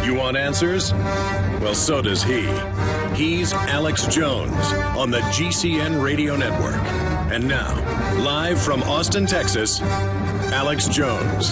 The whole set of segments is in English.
You want answers? Well, so does he. He's Alex Jones on the GCN Radio Network. And now, live from Austin, Texas, Alex Jones.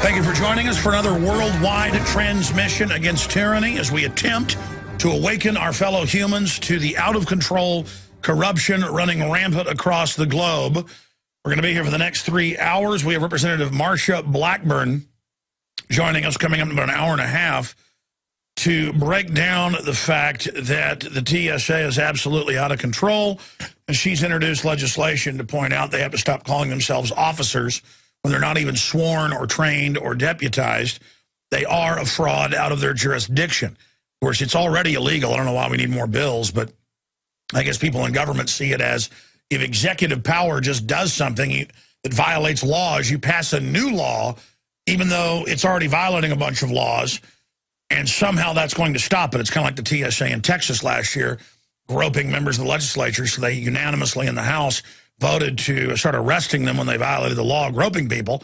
Thank you for joining us for another worldwide transmission against tyranny as we attempt to awaken our fellow humans to the out-of-control corruption running rampant across the globe. We're going to be here for the next 3 hours. We have Representative Marsha Blackburn joining us, coming up in about an hour and a half, to break down the fact that the TSA is absolutely out of control. And she's introduced legislation to point out they have to stop calling themselves officers when they're not even sworn or trained or deputized. They are a fraud out of their jurisdiction. Of course, it's already illegal. I don't know why we need more bills, but I guess people in government see it as if executive power just does something that violates laws, you pass a new law, even though it's already violating a bunch of laws, and somehow that's going to stop it. It's kind of like the TSA in Texas last year, groping members of the legislature, so they unanimously in the House voted to start arresting them when they violated the law, groping people.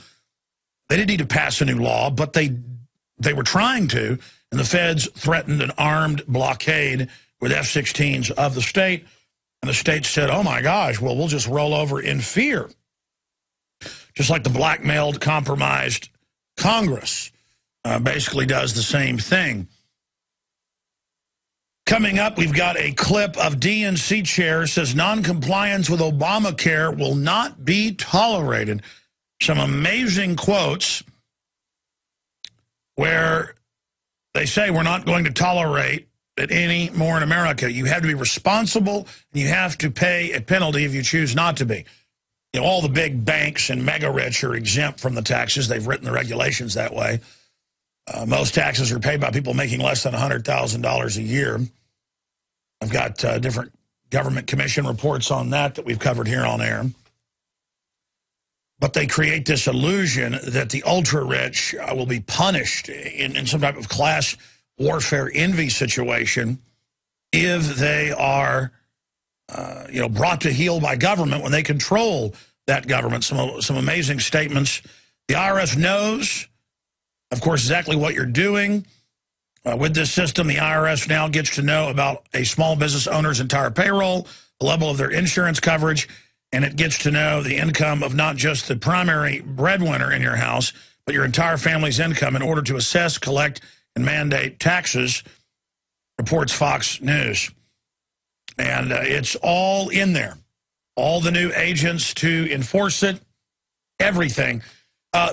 They didn't need to pass a new law, but they were trying to, and the feds threatened an armed blockade with F-16s of the state, and the state said, oh my gosh, well, we'll just roll over in fear. Just like the blackmailed, compromised Congress basically does the same thing. Coming up, we've got a clip of DNC chair says non-compliance with Obamacare will not be tolerated. Some amazing quotes where they say we're not going to tolerate it any more in America. You have to be responsible, and you have to pay a penalty if you choose not to be. You know, all the big banks and mega rich are exempt from the taxes. They've written the regulations that way. Most taxes are paid by people making less than $100,000 a year. I've got different government commission reports on that we've covered here on air. But they create this illusion that the ultra-rich will be punished in some type of class warfare envy situation if they are, brought to heel by government when they control that government. Some amazing statements. The IRS knows, of course, exactly what you're doing. With this system, the IRS now gets to know about a small business owner's entire payroll, the level of their insurance coverage, and it gets to know the income of not just the primary breadwinner in your house, but your entire family's income in order to assess, collect, and mandate taxes, reports Fox News. And it's all in there. All the new agents to enforce it, everything.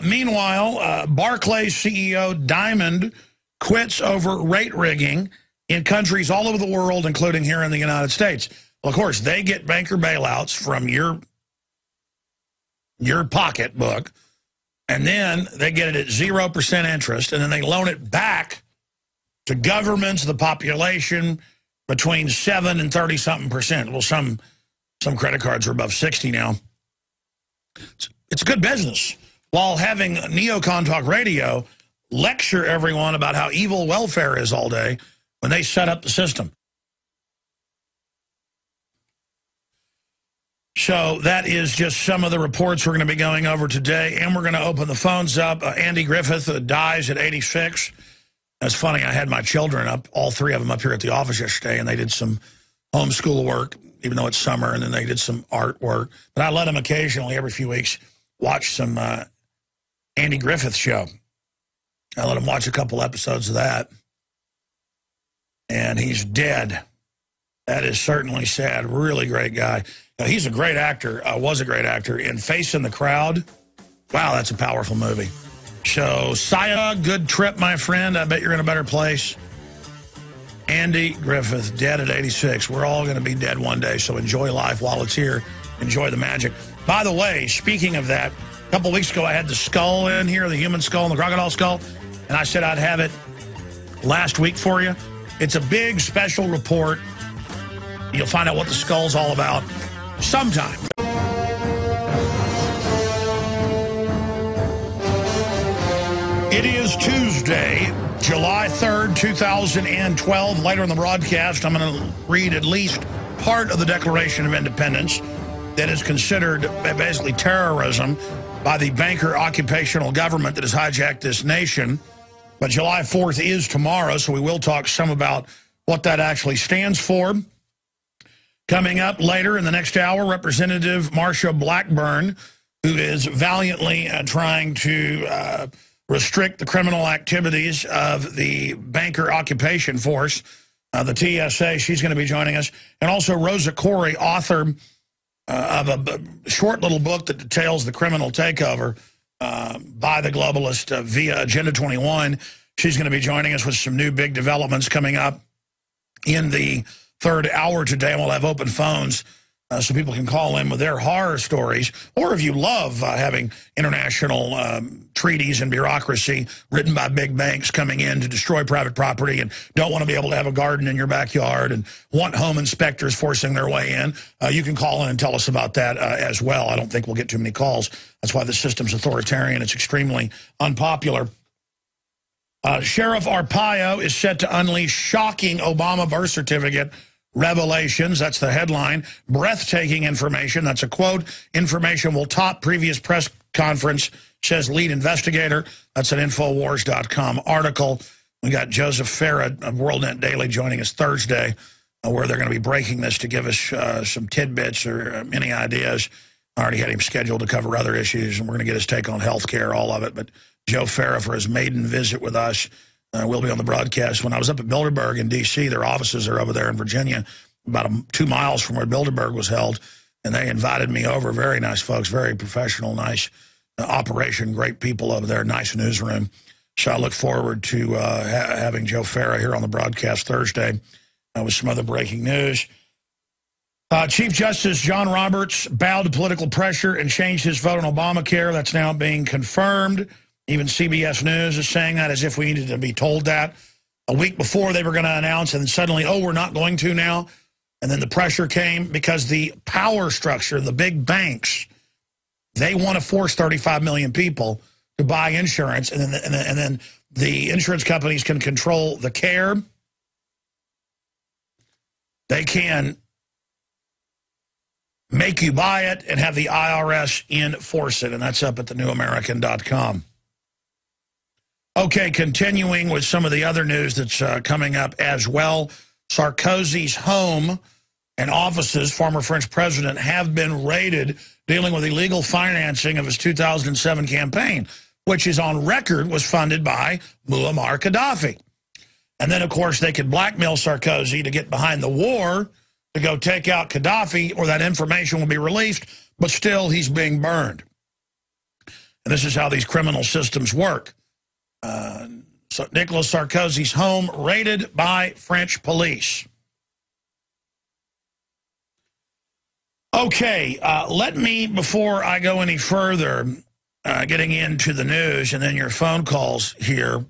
Meanwhile, Barclays CEO Diamond quits over rate rigging in countries all over the world, including here in the United States. Well, of course, they get banker bailouts from your pocketbook, and then they get it at 0% interest, and then they loan it back to governments, the population, between 7 and 30-something%. Well, some credit cards are above 60 now. It's good business. While having Neocon Talk Radio lecture everyone about how evil welfare is all day when they set up the system. So that is just some of the reports we're going to be going over today, and we're going to open the phones up. Andy Griffith dies at 86. That's funny. I had my children up, all three of them up here at the office yesterday, and they did some homeschool work, even though it's summer, and then they did some artwork. But I let them occasionally, every few weeks, watch some Andy Griffith show. I let him watch a couple episodes of that. And he's dead. That is certainly sad. Really great guy. Now, he's a great actor, was a great actor in Facing the Crowd. Wow, that's a powerful movie. So, Saya, good trip, my friend. I bet you're in a better place. Andy Griffith, dead at 86. We're all going to be dead one day, so enjoy life while it's here. Enjoy the magic. By the way, speaking of that, a couple weeks ago I had the skull in here, the human skull and the crocodile skull, and I said I'd have it last week for you. It's a big special report. You'll find out what the skull's all about sometime. It is Tuesday, July 3rd, 2012. Later in the broadcast, I'm going to read at least part of the Declaration of Independence that is considered basically terrorism by the banker occupational government that has hijacked this nation. But July 4th is tomorrow, so we will talk some about what that actually stands for. Coming up later in the next hour, Representative Marsha Blackburn, who is valiantly trying to restrict the criminal activities of the banker occupation force, the TSA. She's going to be joining us. And also Rosa Koire, author of a short little book that details the criminal takeover by the globalists via Agenda 21. She's going to be joining us with some new big developments coming up in the third hour today. And we'll have open phones so people can call in with their horror stories. Or if you love having international treaties and bureaucracy written by big banks coming in to destroy private property and don't want to be able to have a garden in your backyard and want home inspectors forcing their way in, you can call in and tell us about that as well. I don't think we'll get too many calls. That's why the system's authoritarian. It's extremely unpopular. Sheriff Arpaio is set to unleash shocking Obama birth certificate revelations. That's the headline. Breathtaking information. That's a quote. Information will top previous press conference, says lead investigator. That's an Infowars.com article. We got Joseph Farah of WorldNet Daily joining us Thursday, where they're going to be breaking this to give us some tidbits or any ideas. I already had him scheduled to cover other issues, and we're going to get his take on health care, all of it. But Joe Farah, for his maiden visit with us, will be on the broadcast. When I was up at Bilderberg in D.C., their offices are over there in Virginia, about 2 miles from where Bilderberg was held, and they invited me over. Very nice folks, very professional, nice operation, great people over there, nice newsroom. So I look forward to having Joe Farah here on the broadcast Thursday with some other breaking news. Chief Justice John Roberts bowed to political pressure and changed his vote on Obamacare. That's now being confirmed. Even CBS News is saying that as if we needed to be told that. A week before they were going to announce, and then suddenly, oh, we're not going to now. And then the pressure came because the power structure, the big banks, they want to force 35 million people to buy insurance, and then the insurance companies can control the care. They can make you buy it and have the IRS enforce it, and that's up at thenewamerican.com. Okay, continuing with some of the other news that's coming up as well. Sarkozy's home and offices, former French president, have been raided dealing with illegal financing of his 2007 campaign, which is on record was funded by Muammar Gaddafi. And then, of course, they could blackmail Sarkozy to get behind the war to go take out Gaddafi, or that information will be released, but still he's being burned. And this is how these criminal systems work. So Nicolas Sarkozy's home raided by French police. Okay, let me, before I go any further, getting into the news and then your phone calls here.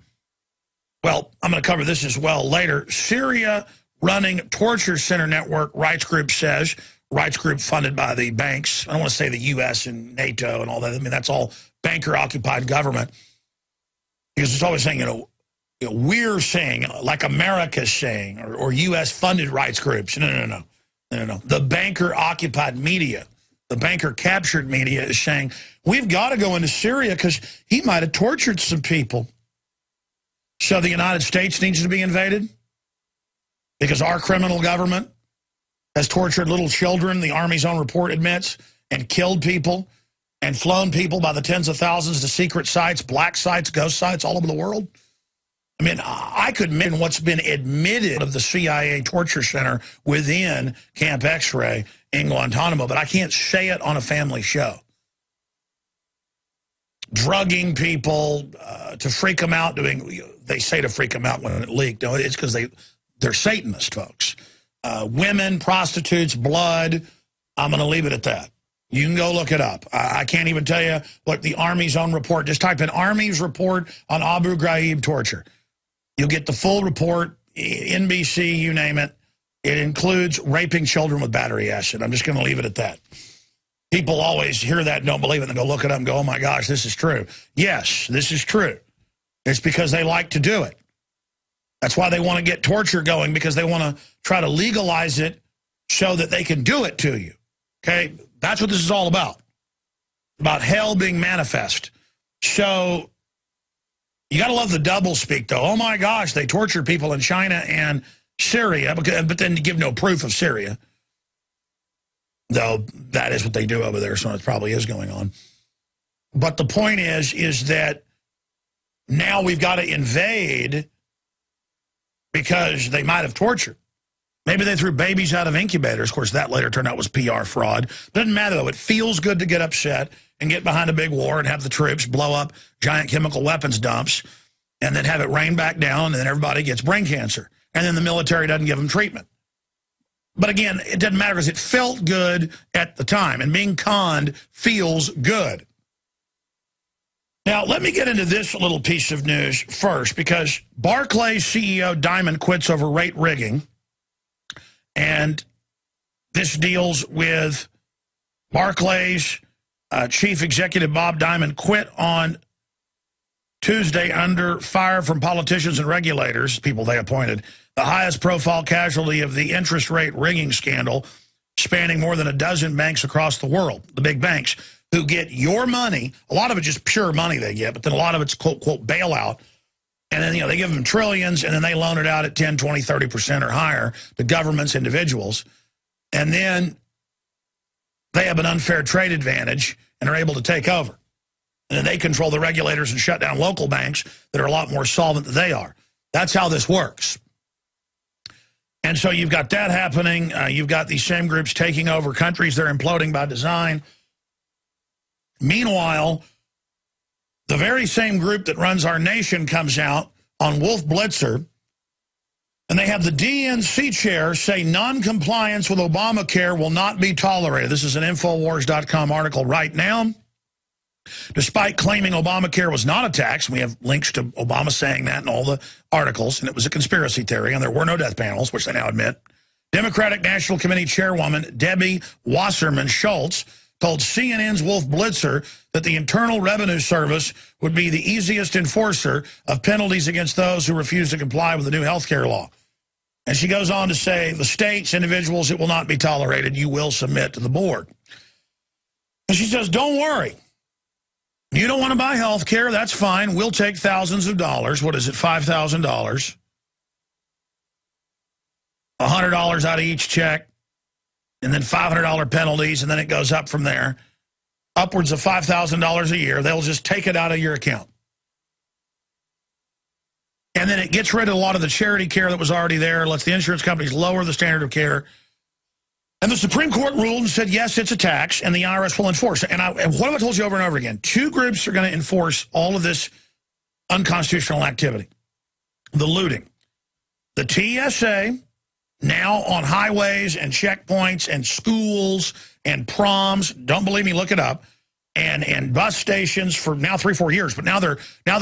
Well, I'm going to cover this as well later. Syria running torture center network, rights group says, rights group funded by the banks. I don't want to say the U.S. and NATO and all that. I mean, that's all banker-occupied government. Because it's always saying, you know, we're saying, like America's saying, or U.S.-funded rights groups. No. The banker-occupied media, the banker-captured media is saying, we've got to go into Syria because he might have tortured some people. So the United States needs to be invaded? Because our criminal government has tortured little children, the Army's own report admits, and killed people, and flown people by the tens of thousands to secret sites, black sites, ghost sites all over the world. I mean, I could mention what's been admitted of the CIA torture center within Camp X-Ray in Guantanamo, but I can't say it on a family show. Drugging people to freak them out, they say to freak them out when it leaked. No, it's because they're Satanist folks. Women, prostitutes, blood. I'm going to leave it at that. You can go look it up. I can't even tell you what the Army's own report. Just type in Army's report on Abu Ghraib torture. You'll get the full report, NBC, you name it. It includes raping children with battery acid. I'm just going to leave it at that. People always hear that and don't believe it and go look it up and go, oh, my gosh, this is true. Yes, this is true. It's because they like to do it. That's why they want to get torture going, because they want to try to legalize it so that they can do it to you. Okay? That's what this is all about hell being manifest. So you got to love the doublespeak, though. Oh, my gosh, they torture people in China and Syria, but then give no proof of Syria. Though that is what they do over there, so it probably is going on. But the point is that now we've got to invade because they might have tortured. Maybe they threw babies out of incubators. Of course, that later turned out was PR fraud. Doesn't matter, though. It feels good to get upset and get behind a big war and have the troops blow up giant chemical weapons dumps and then have it rain back down, and then everybody gets brain cancer. And then the military doesn't give them treatment. But again, it doesn't matter because it felt good at the time, and being conned feels good. Now, let me get into this little piece of news first, because Barclays CEO Diamond quits over rate rigging. And this deals with Barclays chief executive Bob Diamond quit on Tuesday under fire from politicians and regulators, people they appointed, the highest profile casualty of the interest rate rigging scandal spanning more than a dozen banks across the world, the big banks, who get your money. A lot of it just pure money they get, but then a lot of it's, quote, quote, bailout. And then, they give them trillions, and then they loan it out at 10, 20, 30% or higher to governments, individuals. And then they have an unfair trade advantage and are able to take over. And then they control the regulators and shut down local banks that are a lot more solvent than they are. That's how this works. And so you've got that happening. You've got these same groups taking over countries. They're imploding by design. Meanwhile, the very same group that runs our nation comes out on Wolf Blitzer, and they have the DNC chair say non-compliance with Obamacare will not be tolerated. This is an Infowars.com article right now. Despite claiming Obamacare was not a tax, we have links to Obama saying that in all the articles, and it was a conspiracy theory, and there were no death panels, which they now admit. Democratic National Committee Chairwoman Debbie Wasserman Schultz told CNN's Wolf Blitzer that the Internal Revenue Service would be the easiest enforcer of penalties against those who refuse to comply with the new health care law. And she goes on to say, the states, individuals, it will not be tolerated. You will submit to the board. And she says, don't worry. You don't want to buy health care? That's fine. We'll take thousands of dollars. What is it, $5,000? $100 out of each check. And then $500 penalties, and then it goes up from there. Upwards of $5,000 a year. They'll just take it out of your account. And then it gets rid of a lot of the charity care that was already there, lets the insurance companies lower the standard of care. And the Supreme Court ruled and said, yes, it's a tax, and the IRS will enforce it. And what have I told you over and over again? Two groups are going to enforce all of this unconstitutional activity. The looting. The TSA, now on highways and checkpoints and schools and proms, don't believe me, look it up, and bus stations for now 3-4 years, but now they're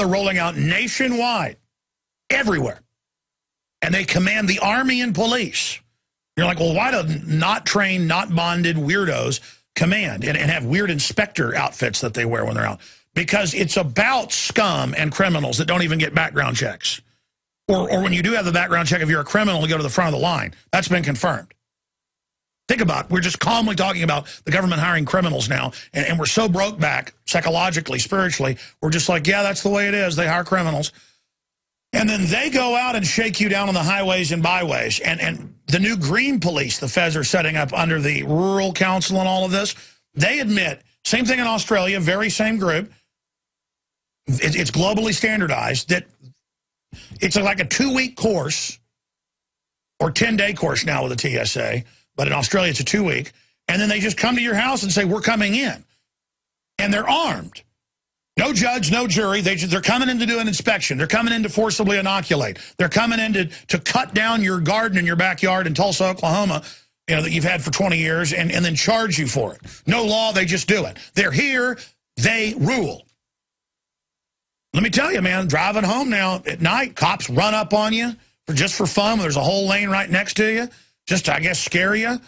rolling out nationwide, everywhere. And they command the Army and police. You're like, well, why do not trained, not bonded weirdos command and have weird inspector outfits that they wear when they're out? Because it's about scum and criminals that don't even get background checks. Or when you do have the background check, if you're a criminal, you go to the front of the line. That's been confirmed. Think about it. We're just calmly talking about the government hiring criminals now, and we're so broke back psychologically, spiritually, we're just like, yeah, that's the way it is. They hire criminals. And then they go out and shake you down on the highways and byways. And the new green police the feds are setting up under the Rural Council and all of this, they admit, same thing in Australia, very same group. It's globally standardized that it's like a 2-week course or 10-day course now with the TSA, but in Australia it's a 2-week. And then they just come to your house and say, we're coming in. And they're armed. No judge, no jury. They're coming in to do an inspection. They're coming in to forcibly inoculate. They're coming in to cut down your garden in your backyard in Tulsa, Oklahoma, that you've had for 20 years, and then charge you for it. No law, they just do it. They're here, they rule. Let me tell you, man, driving home now at night, cops run up on you just for fun. There's a whole lane right next to you, just to, I guess, scare you.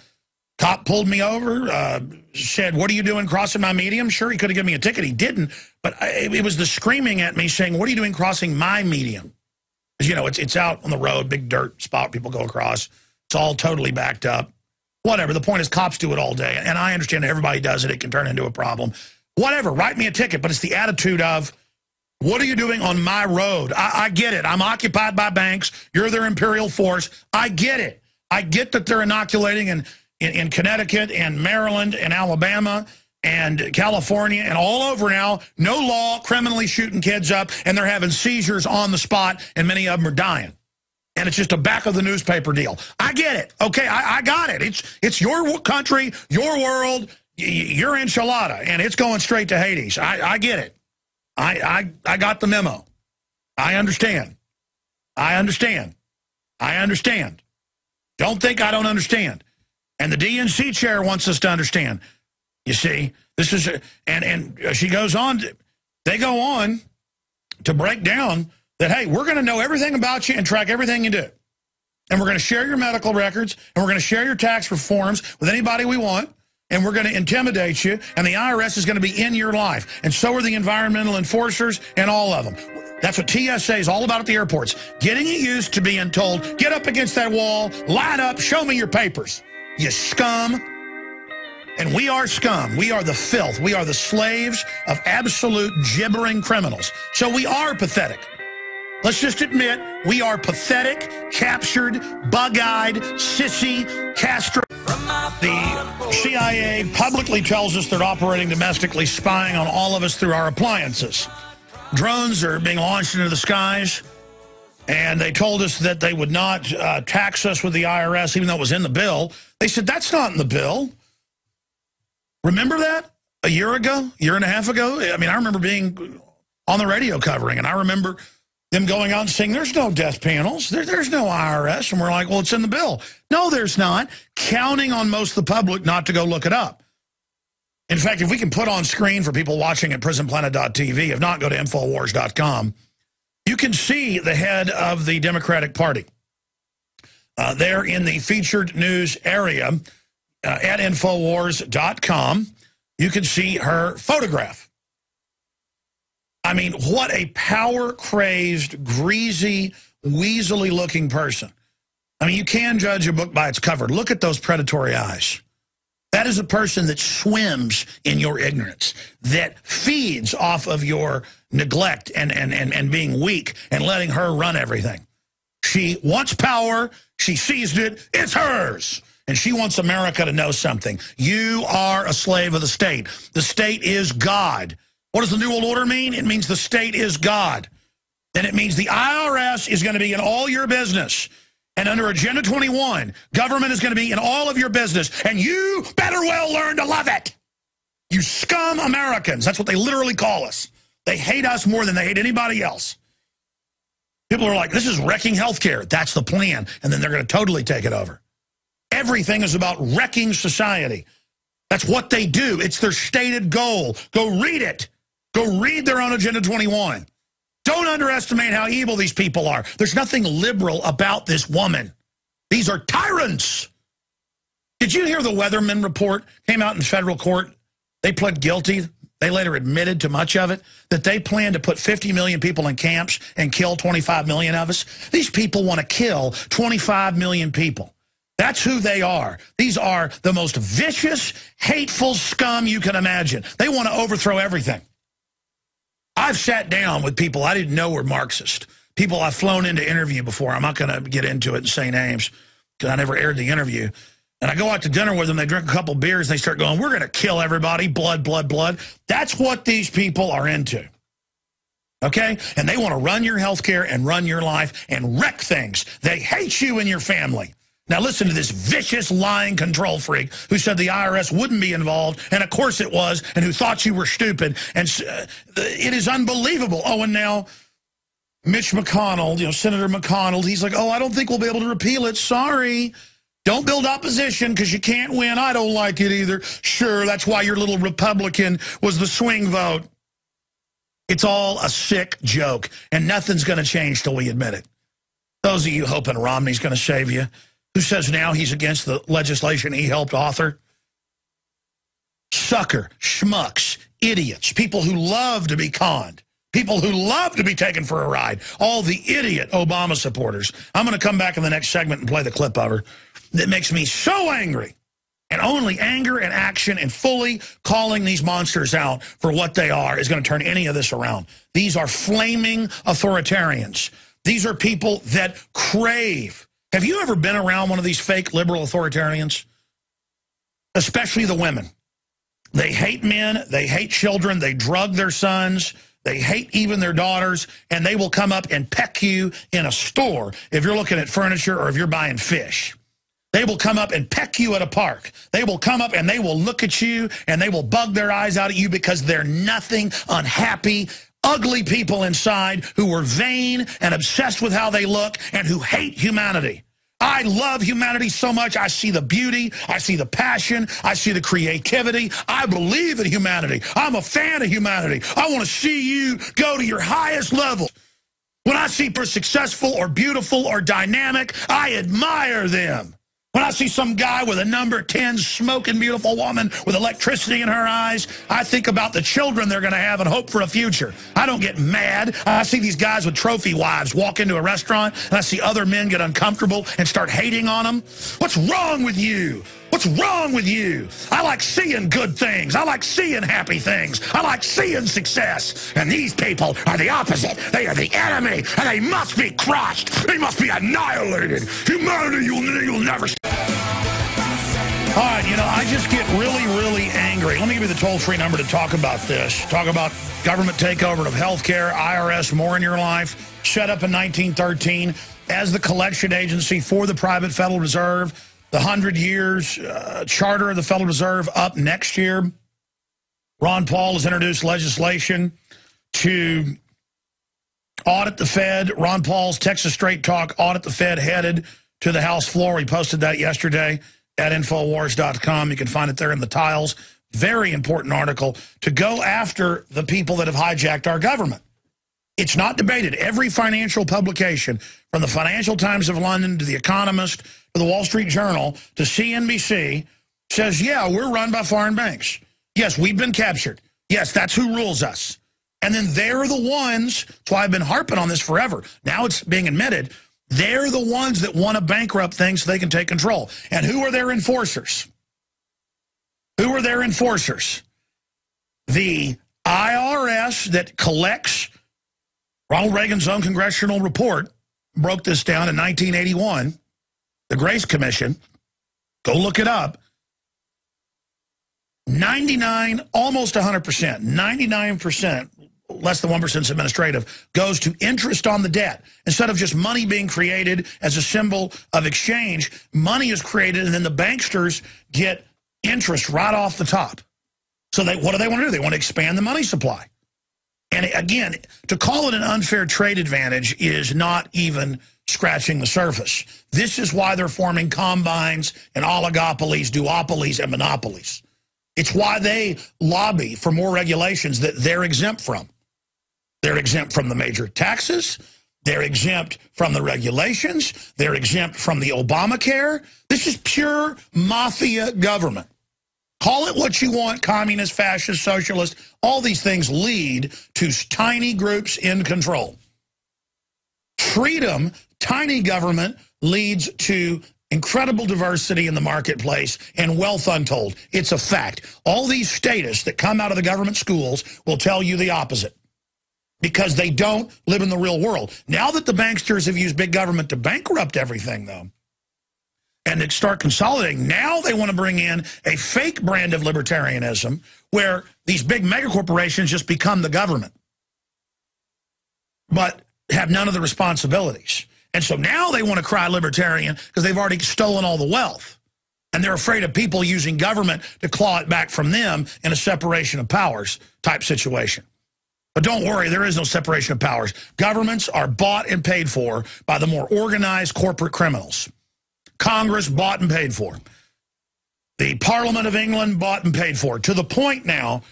Cop pulled me over, said, what are you doing crossing my medium? Sure, he could have given me a ticket. He didn't. But it was the screaming at me saying, what are you doing crossing my medium? Because, you know, it's out on the road, big dirt spot people go across. It's all totally backed up. Whatever. The point is cops do it all day. And I understand everybody does it. It can turn into a problem. Whatever. Write me a ticket. But it's the attitude of, what are you doing on my road? I get it. I'm occupied by banks. You're their imperial force. I get it. I get that they're inoculating in Connecticut and Maryland and Alabama and California and all over now. No law, criminally shooting kids up, and they're having seizures on the spot, and many of them are dying. And it's just a back of the newspaper deal. I get it. Okay, I got it. It's your country, your world, your enchilada, and it's going straight to Hades. I get it. I got the memo. I understand. I understand. I understand. Don't think I don't understand. And the DNC chair wants us to understand. You see, this is, and she goes on, they go on to break down that, hey, we're going to know everything about you and track everything you do. And we're going to share your medical records, and we're going to share your tax reforms with anybody we want, and we're going to intimidate you, and the IRS is going to be in your life. And so are the environmental enforcers and all of them. That's what TSA is all about at the airports. Getting you used to being told, get up against that wall, line up, show me your papers. You scum. And we are scum. We are the filth. We are the slaves of absolute gibbering criminals. So we are pathetic. Let's just admit, we are pathetic, captured, bug-eyed, sissy, castrated. The CIA publicly tells us they're operating domestically, spying on all of us through our appliances. Drones are being launched into the skies, and they told us that they would not tax us with the IRS, even though it was in the bill. They said, that's not in the bill. Remember that? A year ago? Year and a half ago? I mean, I remember being on the radio covering, and I remember them going out and saying, there's no death panels, there's no IRS. And we're like, well, it's in the bill. No, there's not. Counting on most of the public not to go look it up. In fact, if we can put on screen for people watching at prisonplanet.tv, if not, go to Infowars.com, you can see the head of the Democratic Party. There in the featured news area at Infowars.com, you can see her photograph. I mean, what a power-crazed, greasy, weaselly-looking person. I mean, you can judge a book by its cover. Look at those predatory eyes. That is a person that swims in your ignorance, that feeds off of your neglect and being weak and letting her run everything. She wants power. She seized it. It's hers. And she wants America to know something. You are a slave of the state. The state is God. What does the New World Order mean? It means the state is God. And it means the IRS is going to be in all your business. And under Agenda 21, government is going to be in all of your business. And you better well learn to love it. You scum Americans. That's what they literally call us. They hate us more than they hate anybody else. People are like, this is wrecking healthcare. That's the plan. And then they're going to totally take it over. Everything is about wrecking society. That's what they do. It's their stated goal. Go read it. Go read their own Agenda 21. Don't underestimate how evil these people are. There's nothing liberal about this woman. These are tyrants. Did you hear the Weatherman report? Came out in federal court. They pled guilty. They later admitted to much of it, that they plan to put 50 million people in camps and kill 25 million of us. These people want to kill 25 million people. That's who they are. These are the most vicious, hateful scum you can imagine. They want to overthrow everything. I've sat down with people I didn't know were Marxist. People I've flown in to interview before. I'm not going to get into it and say names because I never aired the interview. And I go out to dinner with them. They drink a couple beers. And they start going, we're going to kill everybody. Blood, blood, blood. That's what these people are into. Okay? And they want to run your health care and run your life and wreck things. They hate you and your family. Now listen to this vicious, lying control freak who said the IRS wouldn't be involved, and of course it was, and who thought you were stupid. And it is unbelievable. Oh, and now Mitch McConnell, you know, Senator McConnell, he's like, oh, I don't think we'll be able to repeal it. Sorry. Don't build opposition because you can't win. I don't like it either. Sure, that's why your little Republican was the swing vote. It's all a sick joke, and nothing's going to change till we admit it. Those of you hoping Romney's going to save you, who says now he's against the legislation he helped author? Sucker, schmucks, idiots, people who love to be conned. People who love to be taken for a ride. All the idiot Obama supporters. I'm going to come back in the next segment and play the clip of her. That makes me so angry. And only anger and action and fully calling these monsters out for what they are is going to turn any of this around. These are flaming authoritarians. These are people that crave. Have you ever been around one of these fake liberal authoritarians? Especially the women. They hate men. They hate children. They drug their sons. They hate even their daughters. And they will come up and peck you in a store if you're looking at furniture or if you're buying fish. They will come up and peck you at a park. They will come up and they will look at you and they will bug their eyes out at you because they're nothing unhappy, ugly people inside who are vain and obsessed with how they look and who hate humanity. I love humanity so much. I see the beauty. I see the passion. I see the creativity. I believe in humanity. I'm a fan of humanity. I want to see you go to your highest level. When I see people successful or beautiful or dynamic, I admire them. When I see some guy with a number 10 smoking beautiful woman with electricity in her eyes, I think about the children they're going to have and hope for a future. I don't get mad. I see these guys with trophy wives walk into a restaurant and I see other men get uncomfortable and start hating on them. What's wrong with you? What's wrong with you? I like seeing good things. I like seeing happy things. I like seeing success. And these people are the opposite. They are the enemy, and they must be crushed. They must be annihilated. Humanity, you'll never... All right, you know, I just get really, really angry. Let me give you the toll-free number to talk about this. Talk about government takeover of healthcare, IRS, more in your life. Set up in 1913 as the collection agency for the private Federal Reserve. The 100 years charter of the Federal Reserve up next year. Ron Paul has introduced legislation to audit the Fed. Ron Paul's Texas Straight Talk, Audit the Fed, headed to the House floor. We posted that yesterday at Infowars.com. You can find it there in the tiles. Very important article to go after the people that have hijacked our government. It's not debated. Every financial publication, from the Financial Times of London to The Economist to the Wall Street Journal to CNBC, says, yeah, we're run by foreign banks. Yes, we've been captured. Yes, that's who rules us. And then they're the ones, that's why I've been harping on this forever. Now it's being admitted. They're the ones that want to bankrupt things so they can take control. And who are their enforcers? Who are their enforcers? The IRS that collects. Ronald Reagan's own congressional report broke this down in 1981. The Grace Commission. Go look it up. 99, almost 100%, 99%, less than 1% administrative, goes to interest on the debt. Instead of just money being created as a symbol of exchange, money is created and then the banksters get interest right off the top. So what do they want to do? They want to expand the money supply. And again, to call it an unfair trade advantage is not even scratching the surface. This is why they're forming combines and oligopolies, duopolies, and monopolies. It's why they lobby for more regulations that they're exempt from. They're exempt from the major taxes. They're exempt from the regulations. They're exempt from the Obamacare. This is pure mafia government. Call it what you want, communist, fascist, socialist. All these things lead to tiny groups in control. Freedom, tiny government, leads to incredible diversity in the marketplace and wealth untold. It's a fact. All these statists that come out of the government schools will tell you the opposite because they don't live in the real world. Now that the banksters have used big government to bankrupt everything, though, and to start consolidating, now they want to bring in a fake brand of libertarianism where these big mega corporations just become the government, but have none of the responsibilities. And so now they want to cry libertarian because they've already stolen all the wealth. And they're afraid of people using government to claw it back from them in a separation of powers type situation. But don't worry, there is no separation of powers. Governments are bought and paid for by the more organized corporate criminals. Congress bought and paid for. The Parliament of England bought and paid for. To the point now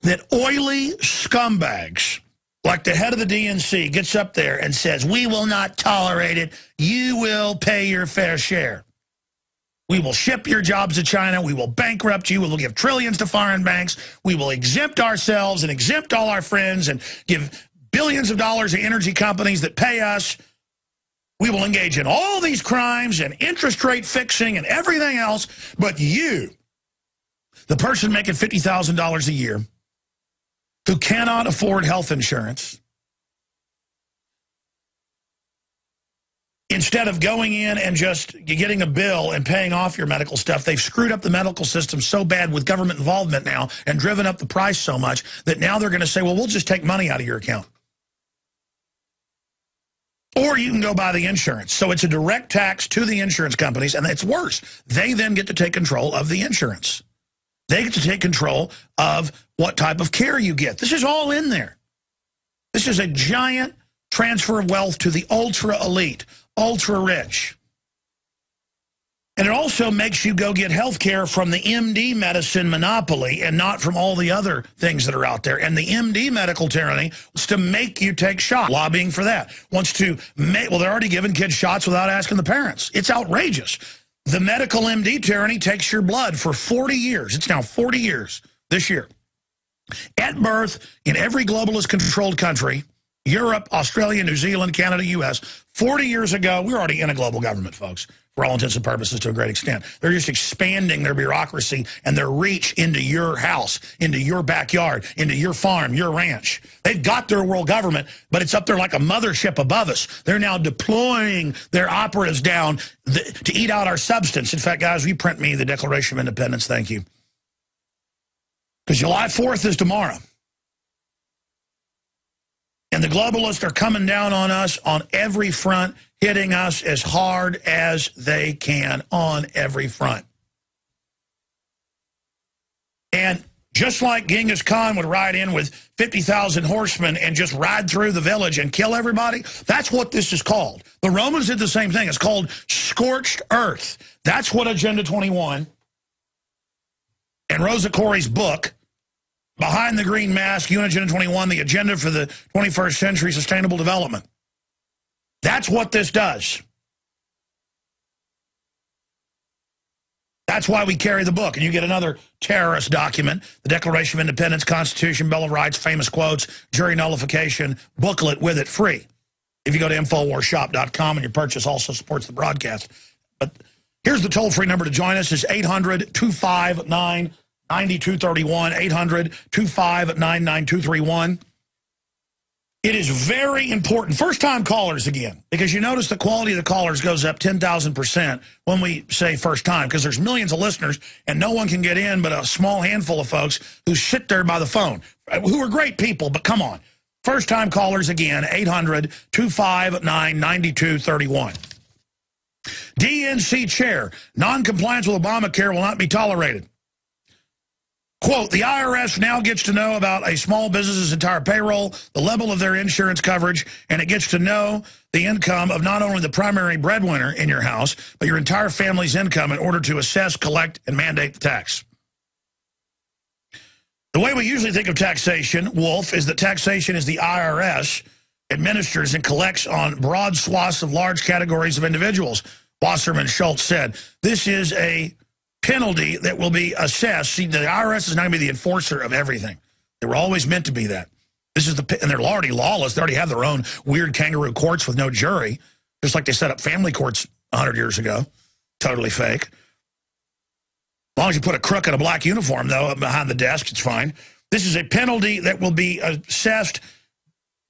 that oily scumbags, like the head of the DNC, gets up there and says, we will not tolerate it. You will pay your fair share. We will ship your jobs to China. We will bankrupt you. We will give trillions to foreign banks. We will exempt ourselves and exempt all our friends and give billions of dollars to energy companies that pay us. We will engage in all these crimes and interest rate fixing and everything else. But you, the person making $50,000 a year, who cannot afford health insurance, instead of going in and just getting a bill and paying off your medical stuff, they've screwed up the medical system so bad with government involvement now and driven up the price so much that now they're going to say, well, we'll just take money out of your account. Or you can go buy the insurance. So it's a direct tax to the insurance companies, and it's worse. They then get to take control of the insurance. They get to take control of what type of care you get. This is all in there. This is a giant transfer of wealth to the ultra elite, ultra rich. And it also makes you go get health care from the MD medicine monopoly and not from all the other things that are out there. And the MD medical tyranny wants to make you take shots. Lobbying for that. Wants to make, well, they're already giving kids shots without asking the parents. It's outrageous. The medical MD tyranny takes your blood for 40 years. It's now 40 years this year. At birth, in every globalist controlled country, Europe, Australia, New Zealand, Canada, U.S., 40 years ago, we were already in a global government, folks, for all intents and purposes to a great extent. They're just expanding their bureaucracy and their reach into your house, into your backyard, into your farm, your ranch. They've got their world government, but it's up there like a mothership above us. They're now deploying their operatives down to eat out our substance. In fact, guys, will you print me the Declaration of Independence? Thank you. Because July 4th is tomorrow. And the globalists are coming down on us on every front, hitting us as hard as they can on every front. And just like Genghis Khan would ride in with 50,000 horsemen and just ride through the village and kill everybody, that's what this is called. The Romans did the same thing. It's called scorched earth. That's what Agenda 21 and Rosa Koire's book, Behind the Green Mask, UN Agenda 21, the agenda for the 21st century sustainable development. That's what this does. That's why we carry the book. And you get another terrorist document, the Declaration of Independence, Constitution, Bill of Rights, famous quotes, jury nullification, booklet with it free. If you go to InfoWarsShop.com, and your purchase also supports the broadcast. But here's the toll-free number to join us is 800-259-9231, 800-259-9231. It is very important. First-time callers again, because you notice the quality of the callers goes up 10,000% when we say first time, because there's millions of listeners, and no one can get in but a small handful of folks who sit there by the phone, who are great people, but come on. First-time callers again, 800-259-9231. DNC chair, non-compliance with Obamacare will not be tolerated. Quote, the IRS now gets to know about a small business's entire payroll, the level of their insurance coverage, and it gets to know the income of not only the primary breadwinner in your house, but your entire family's income in order to assess, collect, and mandate the tax. The way we usually think of taxation, Wolf, is that taxation is the IRS administers and collects on broad swaths of large categories of individuals. Wasserman Schultz said, this is a penalty that will be assessed. See, the IRS is not going to be the enforcer of everything. They were always meant to be that. This is and they're already lawless. They already have their own weird kangaroo courts with no jury, just like they set up family courts 100 years ago. Totally fake. As long as you put a crook in a black uniform, though, behind the desk, it's fine. This is a penalty that will be assessed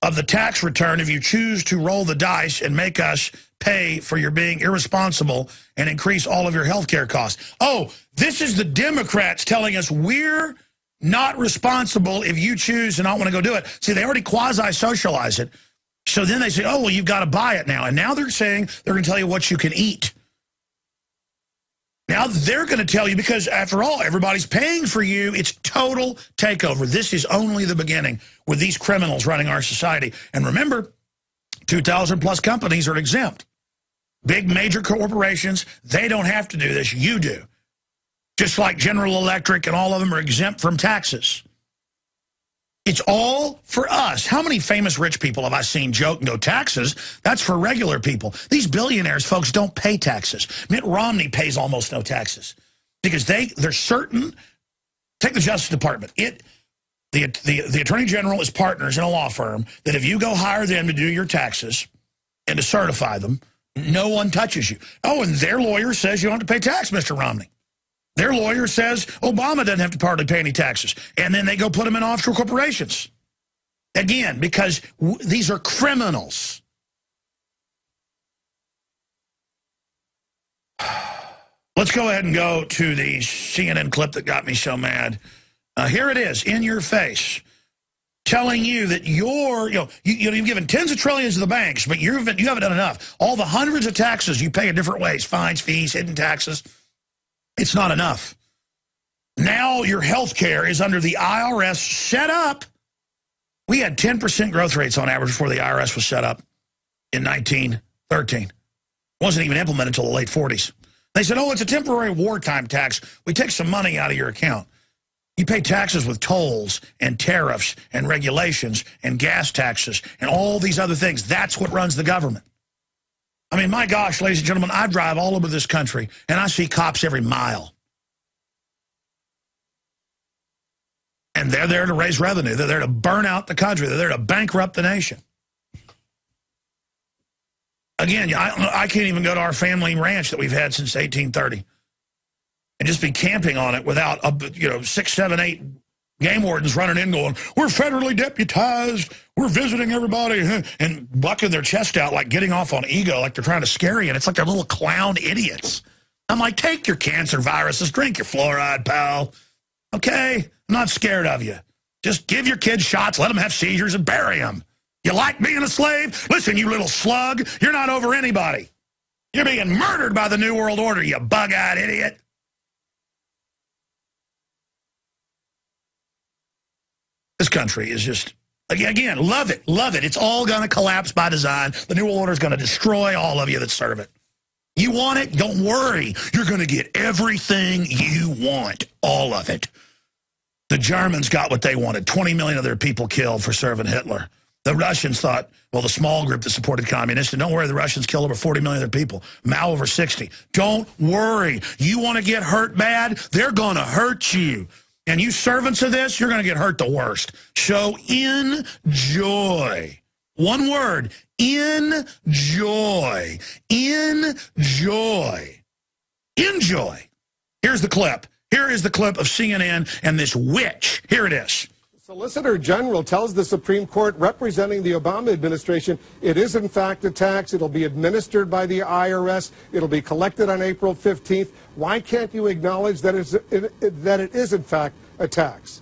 of the tax return if you choose to roll the dice and make us pay for your being irresponsible and increase all of your health care costs. Oh, this is the Democrats telling us we're not responsible if you choose to not want to go do it. See, they already quasi-socialize it. So then they say, oh, well, you've got to buy it now. And now they're saying they're going to tell you what you can eat. Now they're going to tell you, because after all, everybody's paying for you. It's total takeover. This is only the beginning with these criminals running our society. And remember, 2,000 plus companies are exempt. Big major corporations, they don't have to do this. You do. Just like General Electric and all of them are exempt from taxes. It's all for us. How many famous rich people have I seen joke and go, taxes? That's for regular people. These billionaires, folks, don't pay taxes. Mitt Romney pays almost no taxes because they're certain. Take the Justice Department. The Attorney General is partners in a law firm that if you go hire them to do your taxes and to certify them, no one touches you. Oh, and their lawyer says you don't have to pay tax, Mr. Romney. Their lawyer says Obama doesn't have to hardly pay any taxes. And then they go put them in offshore corporations. Again, because these are criminals. Let's go ahead and go to the CNN clip that got me so mad. Here it is, in your face, telling you that you've given tens of trillions to the banks, but you haven't done enough. All the hundreds of taxes you pay in different ways, fines, fees, hidden taxes, it's not enough. Now your health care is under the IRS set up. We had 10% growth rates on average before the IRS was set up in 1913. It wasn't even implemented until the late 40s. They said, oh, it's a temporary wartime tax. We take some money out of your account. You pay taxes with tolls and tariffs and regulations and gas taxes and all these other things. That's what runs the government. I mean, my gosh, ladies and gentlemen, I drive all over this country, and I see cops every mile. And they're there to raise revenue. They're there to burn out the country. They're there to bankrupt the nation. Again, I can't even go to our family ranch that we've had since 1830 and just be camping on it without, 6, 7, 8 game wardens running in going, we're federally deputized, we're visiting everybody, and bucking their chest out like getting off on ego, like they're trying to scare you, and it's like they're little clown idiots. I'm like, take your cancer viruses, drink your fluoride, pal. Okay? I'm not scared of you. Just give your kids shots, let them have seizures, and bury them. You like being a slave? Listen, you little slug, you're not over anybody. You're being murdered by the New World Order, you bug-eyed idiot. This country is just, again, love it, love it. It's all going to collapse by design. The New World Order is going to destroy all of you that serve it. You want it? Don't worry. You're going to get everything you want, all of it. The Germans got what they wanted, 20 million of their people killed for serving Hitler. The Russians thought, well, the small group that supported communists, and don't worry, the Russians killed over 40 million of their people. Mao over 60. Don't worry. You want to get hurt bad? They're going to hurt you. And you servants of this, you're going to get hurt the worst. So enjoy. One word, enjoy. Enjoy. Enjoy. Here's the clip. Here is the clip of CNN and this witch. Here it is. Solicitor General tells the Supreme Court representing the Obama administration it is in fact a tax. It'll be administered by the IRS. It'll be collected on April 15th. Why can't you acknowledge that it is in fact a tax?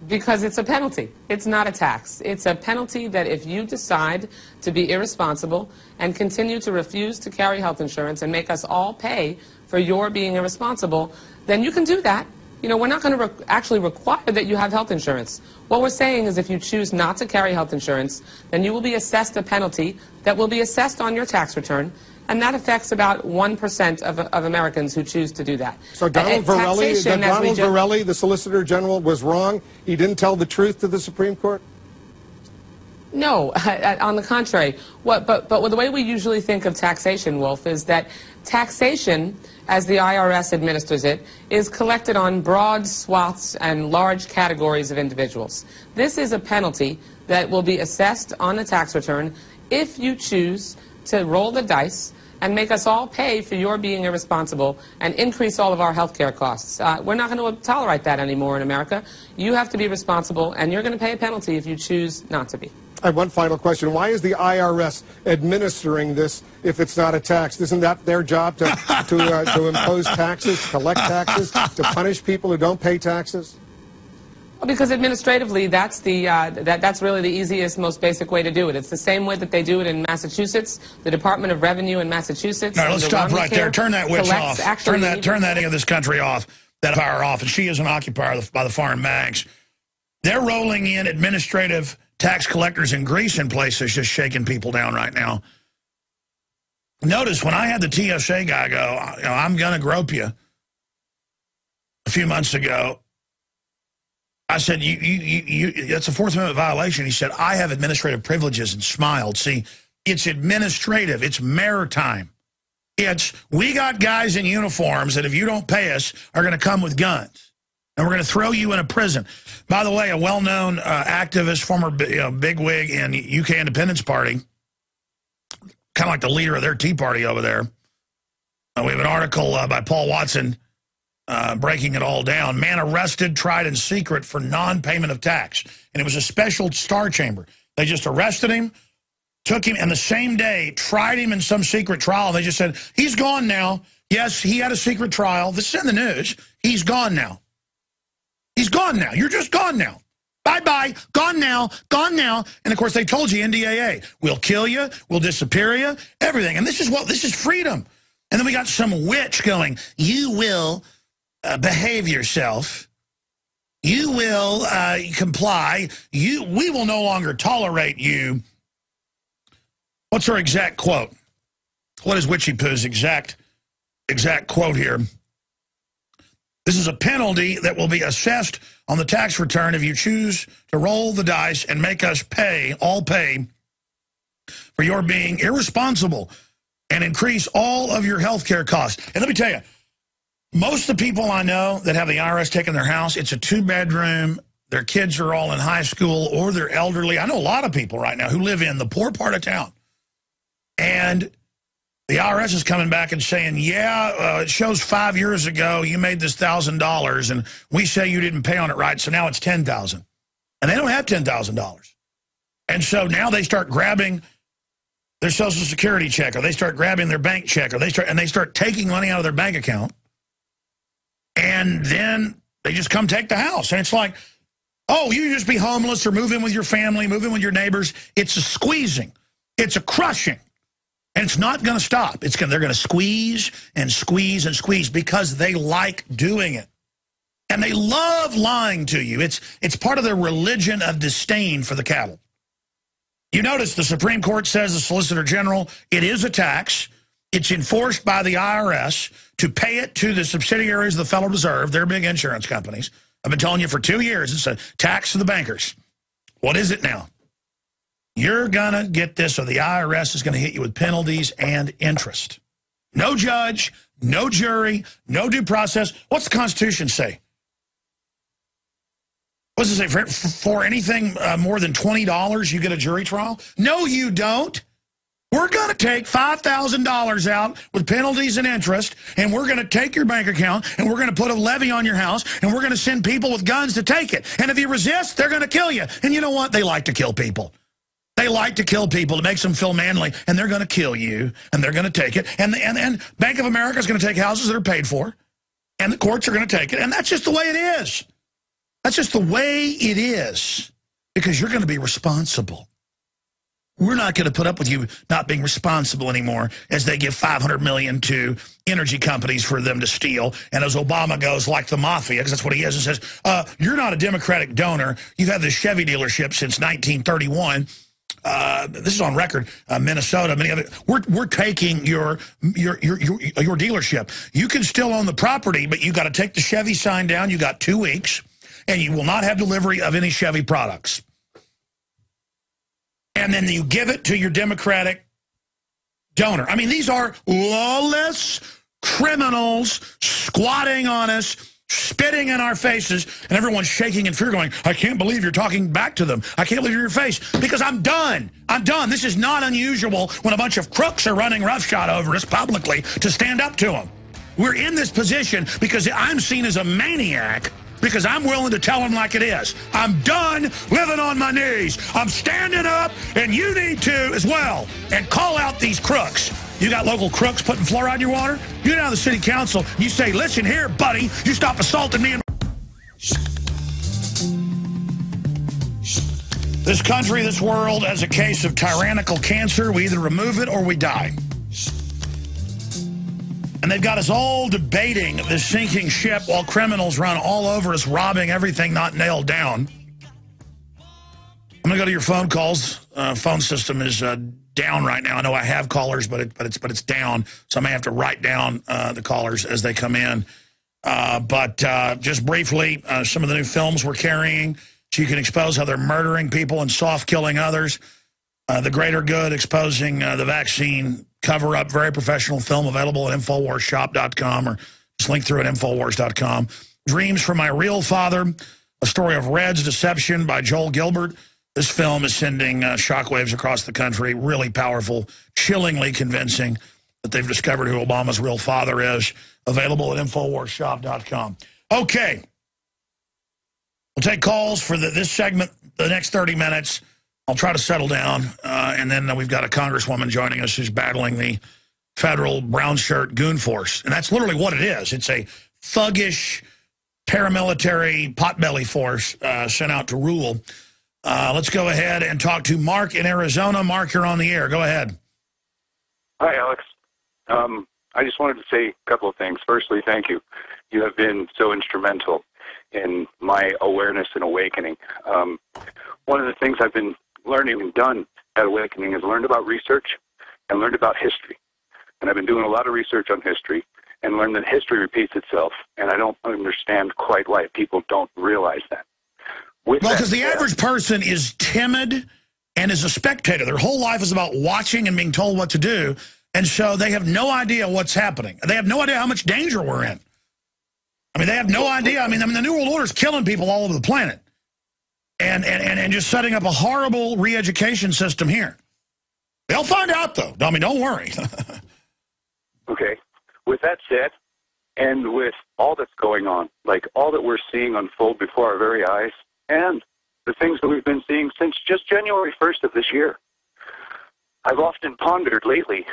Because it's a penalty. It's not a tax. It's a penalty that if you decide to be irresponsible and continue to refuse to carry health insurance and make us all pay for your being irresponsible, then you can do that. You know, we're not going to actually require that you have health insurance. What we're saying is if you choose not to carry health insurance, then you will be assessed a penalty that will be assessed on your tax return, and that affects about 1% of Americans who choose to do that. So Donald Verrilli, the Solicitor General, was wrong? He didn't tell the truth to the Supreme Court? No, on the contrary. But the way we usually think of taxation, Wolf, is that taxation, as the IRS administers it, is collected on broad swaths and large categories of individuals. This is a penalty that will be assessed on the tax return if you choose to roll the dice and make us all pay for your being irresponsible and increase all of our health care costs. We're not going to tolerate that anymore in America. You have to be responsible, and you're going to pay a penalty if you choose not to be. I have one final question. Why is the IRS administering this if it's not a tax? Isn't that their job to impose taxes, to collect taxes, to punish people who don't pay taxes? Well, because administratively, that's really the easiest, most basic way to do it. It's the same way that they do it in Massachusetts. The Department of Revenue in Massachusetts. All right, let's stop right there. Turn that witch off. Turn that end of this country off. That power off. And she is an occupier by the foreign banks. They're rolling in administrative tax collectors in Greece and places, just shaking people down right now. Notice when I had the TSA guy go, I'm going to grope you a few months ago, I said, that's a Fourth Amendment violation. He said, I have administrative privileges, and smiled. See, it's administrative. It's maritime. We got guys in uniforms that if you don't pay us are going to come with guns. And we're going to throw you in a prison. By the way, a well-known activist, former bigwig in UK Independence Party, kind of like the leader of their Tea Party over there. We have an article by Paul Watson breaking it all down. Man arrested, tried in secret for non-payment of tax. And it was a special star chamber. They just arrested him, took him, and the same day tried him in some secret trial. They just said, he's gone now. Yes, he had a secret trial. This is in the news. He's gone now. He's gone now. You're just gone now. Bye-bye. Gone now. Gone now. And, of course, they told you, NDAA, we'll kill you. We'll disappear you. Everything. And this is freedom. And then we got some witch going, you will behave yourself. You will comply. We will no longer tolerate you. What's her exact quote? What is Witchy Poo's exact quote here? This is a penalty that will be assessed on the tax return if you choose to roll the dice and make us all pay for your being irresponsible and increase all of your health care costs. And let me tell you, most of the people I know that have the IRS taking their house, it's a 2-bedroom, their kids are all in high school, or they're elderly. I know a lot of people right now who live in the poor part of town. And the IRS is coming back and saying, yeah, it shows 5 years ago you made this $1,000, and we say you didn't pay on it right, so now it's $10,000. And they don't have $10,000. And so now they start grabbing their Social Security check, or they start grabbing their bank check, or they start taking money out of their bank account, and then they just come take the house. And it's like, oh, you just be homeless or move in with your family, move in with your neighbors. It's a squeezing. It's a crushing. And it's not going to stop. They're going to squeeze and squeeze and squeeze because they like doing it. And they love lying to you. It's part of their religion of disdain for the cattle. You notice the Supreme Court says, the Solicitor General, it is a tax. It's enforced by the IRS to pay it to the subsidiaries of the Federal Reserve. They're big insurance companies. I've been telling you for 2 years, it's a tax to the bankers. What is it now? You're going to get this, or the IRS is going to hit you with penalties and interest. No judge, no jury, no due process. What's the Constitution say? What does it say? For anything more than $20, you get a jury trial? No, you don't. We're going to take $5,000 out with penalties and interest, and we're going to take your bank account, and we're going to put a levy on your house, and we're going to send people with guns to take it. And if you resist, they're going to kill you. And you know what? They like to kill people. They like to kill people. It makes them feel manly, and they're going to kill you, and they're going to take it. And Bank of America is going to take houses that are paid for, and the courts are going to take it. And that's just the way it is. That's just the way it is, because you're going to be responsible. We're not going to put up with you not being responsible anymore as they give $500 million to energy companies for them to steal. And as Obama goes, like the mafia, because that's what he is, and says, you're not a Democratic donor. You've had this Chevy dealership since 1931. This is on record, Minnesota, many other. We're taking your dealership. You can still own the property, but you got to take the Chevy sign down. You got 2 weeks, and you will not have delivery of any Chevy products. And then you give it to your Democratic donor. I mean, these are lawless criminals squatting on us, spitting in our faces, and everyone's shaking in fear going, I can't believe you're talking back to them. I can't believe you're in your face, because I'm done. I'm done. This is not unusual when a bunch of crooks are running roughshod over us publicly to stand up to them. We're in this position because I'm seen as a maniac, because I'm willing to tell them like it is. I'm done living on my knees. I'm standing up, and you need to as well, and call out these crooks. You got local crooks putting fluoride in your water? You go down to the city council, you say, listen here, buddy, you stop assaulting me. This country, this world has a case of tyrannical cancer. We either remove it or we die. And they've got us all debating this sinking ship while criminals run all over us, robbing everything not nailed down. I'm going to go to your phone calls. Phone system is down right now. I know I have callers, but it's down, so I may have to write down the callers as they come in. But just briefly, some of the new films we're carrying, so you can expose how they're murdering people and soft-killing others. The Greater Good, exposing the vaccine cover-up, very professional film available at InfoWarsShop.com, or just link through at Infowars.com. Dreams from My Real Father, a story of Red's deception by Joel Gilbert. This film is sending shockwaves across the country, really powerful, chillingly convincing that they've discovered who Obama's real father is, available at InfoWarsShop.com. Okay. We'll take calls for this segment, the next 30 minutes. I'll try to settle down, and then we've got a congresswoman joining us who's battling the federal brown shirt goon force. And that's literally what it is. It's a thuggish, paramilitary, potbelly force sent out to rule. Let's go ahead and talk to Mark in Arizona. Mark, you're on the air. Go ahead. Hi, Alex. I just wanted to say a couple of things. Firstly, thank you. You have been so instrumental in my awareness and awakening. One of the things I've been learning and done at Awakening is learned about research and learned about history. And I've been doing a lot of research on history and learned that history repeats itself. And I don't understand quite why people don't realize that. Well, because the average person is timid and is a spectator. Their whole life is about watching and being told what to do. And so they have no idea what's happening. They have no idea how much danger we're in. I mean, they have no idea. I mean, the New World Order is killing people all over the planet. And just setting up a horrible re-education system here. They'll find out, though. I mean, don't worry. Okay. With that said, and with all that's going on, like all that we're seeing unfold before our very eyes, and the things that we've been seeing since just January 1st of this year, I've often pondered lately,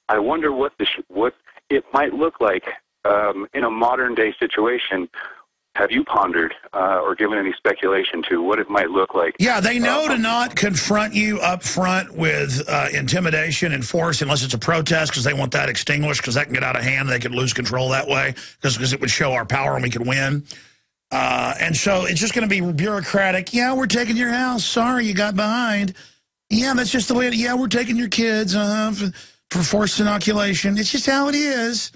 I wonder what it might look like in a modern-day situation. Have you pondered or given any speculation to what it might look like? Yeah, they know to not confront you up front with intimidation and force unless it's a protest, because they want that extinguished, because that can get out of hand. They could lose control that way because it would show our power and we could win. And so it's just going to be bureaucratic. Yeah, we're taking your house. Sorry, you got behind. Yeah, that's just the way yeah, we're taking your kids for forced inoculation. It's just how it is.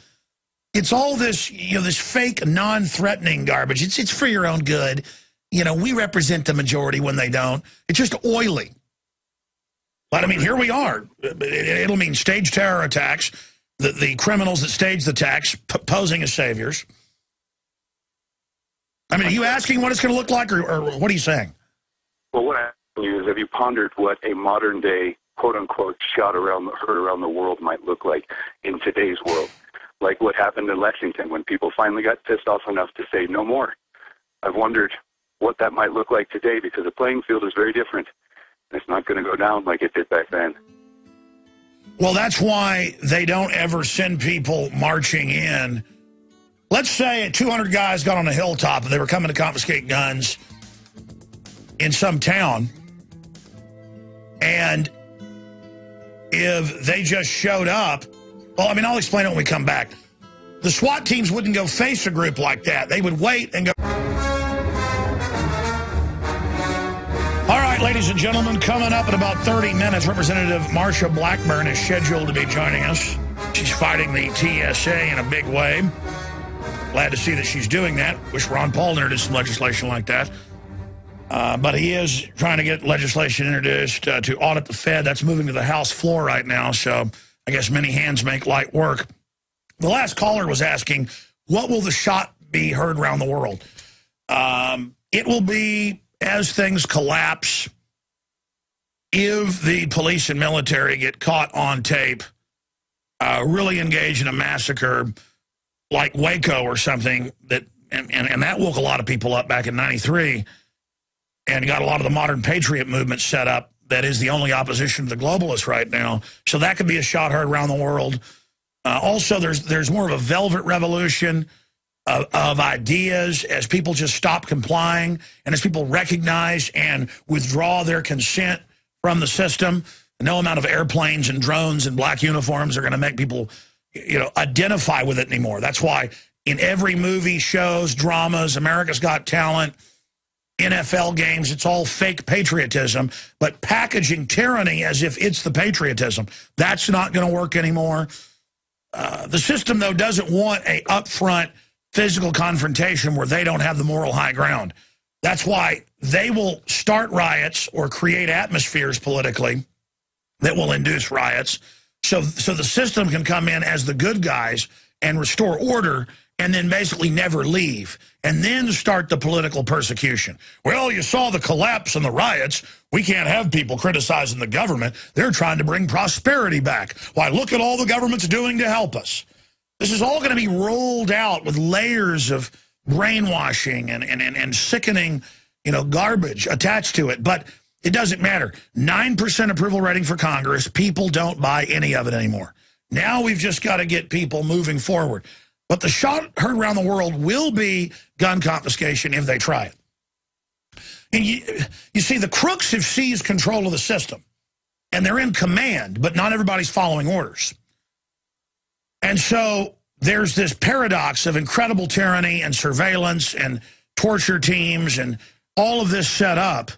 It's all this, this fake, non-threatening garbage. It's for your own good. We represent the majority when they don't. It's just oily. But, I mean, here we are. It'll mean staged terror attacks, the criminals that stage the attacks posing as saviors. I mean, are you asking what it's going to look like, or what are you saying? Well, what I'm asking you is, have you pondered what a modern-day, quote-unquote, heard around the world might look like in today's world? Like what happened in Lexington when people finally got pissed off enough to say no more. I've wondered what that might look like today, because the playing field is very different. It's not going to go down like it did back then. Well, that's why they don't ever send people marching in. Let's say 200 guys got on a hilltop and they were coming to confiscate guns in some town. And if they just showed up, well, I mean, I'll explain it when we come back. The SWAT teams wouldn't go face a group like that. They would wait and go. All right, ladies and gentlemen, coming up in about 30 minutes, Representative Marsha Blackburn is scheduled to be joining us. She's fighting the TSA in a big way. Glad to see that she's doing that. Wish Ron Paul introduced some legislation like that. But he is trying to get legislation introduced to audit the Fed. That's moving to the House floor right now, so I guess many hands make light work. The last caller was asking, what will the shot be heard around the world? It will be as things collapse, if the police and military get caught on tape, really engage in a massacre like Waco or something, and that woke a lot of people up back in '93 and got a lot of the modern patriot movement set up. That is the only opposition to the globalists right now. So that could be a shot heard around the world. Also, there's more of a velvet revolution of ideas as people just stop complying and as people recognize and withdraw their consent from the system. No amount of airplanes and drones and black uniforms are going to make people, identify with it anymore. That's why in every movie, shows, dramas, America's Got Talent, NFL games, it's all fake patriotism, but packaging tyranny as if it's the patriotism. That's not going to work anymore. The system, though, doesn't want a upfront physical confrontation where they don't have the moral high ground. That's why they will start riots or create atmospheres politically that will induce riots. So the system can come in as the good guys and restore order and then basically never leave and then start the political persecution. Well, you saw the collapse and the riots. We can't have people criticizing the government. They're trying to bring prosperity back. Why, look at all the government's doing to help us. This is all going to be rolled out with layers of brainwashing and sickening, garbage attached to it. But it doesn't matter. 9% approval rating for Congress. People don't buy any of it anymore. Now we've just got to get people moving forward. But the shot heard around the world will be gun confiscation if they try it. And you see, the crooks have seized control of the system. And they're in command, but not everybody's following orders. And so there's this paradox of incredible tyranny and surveillance and torture teams and all of this set up,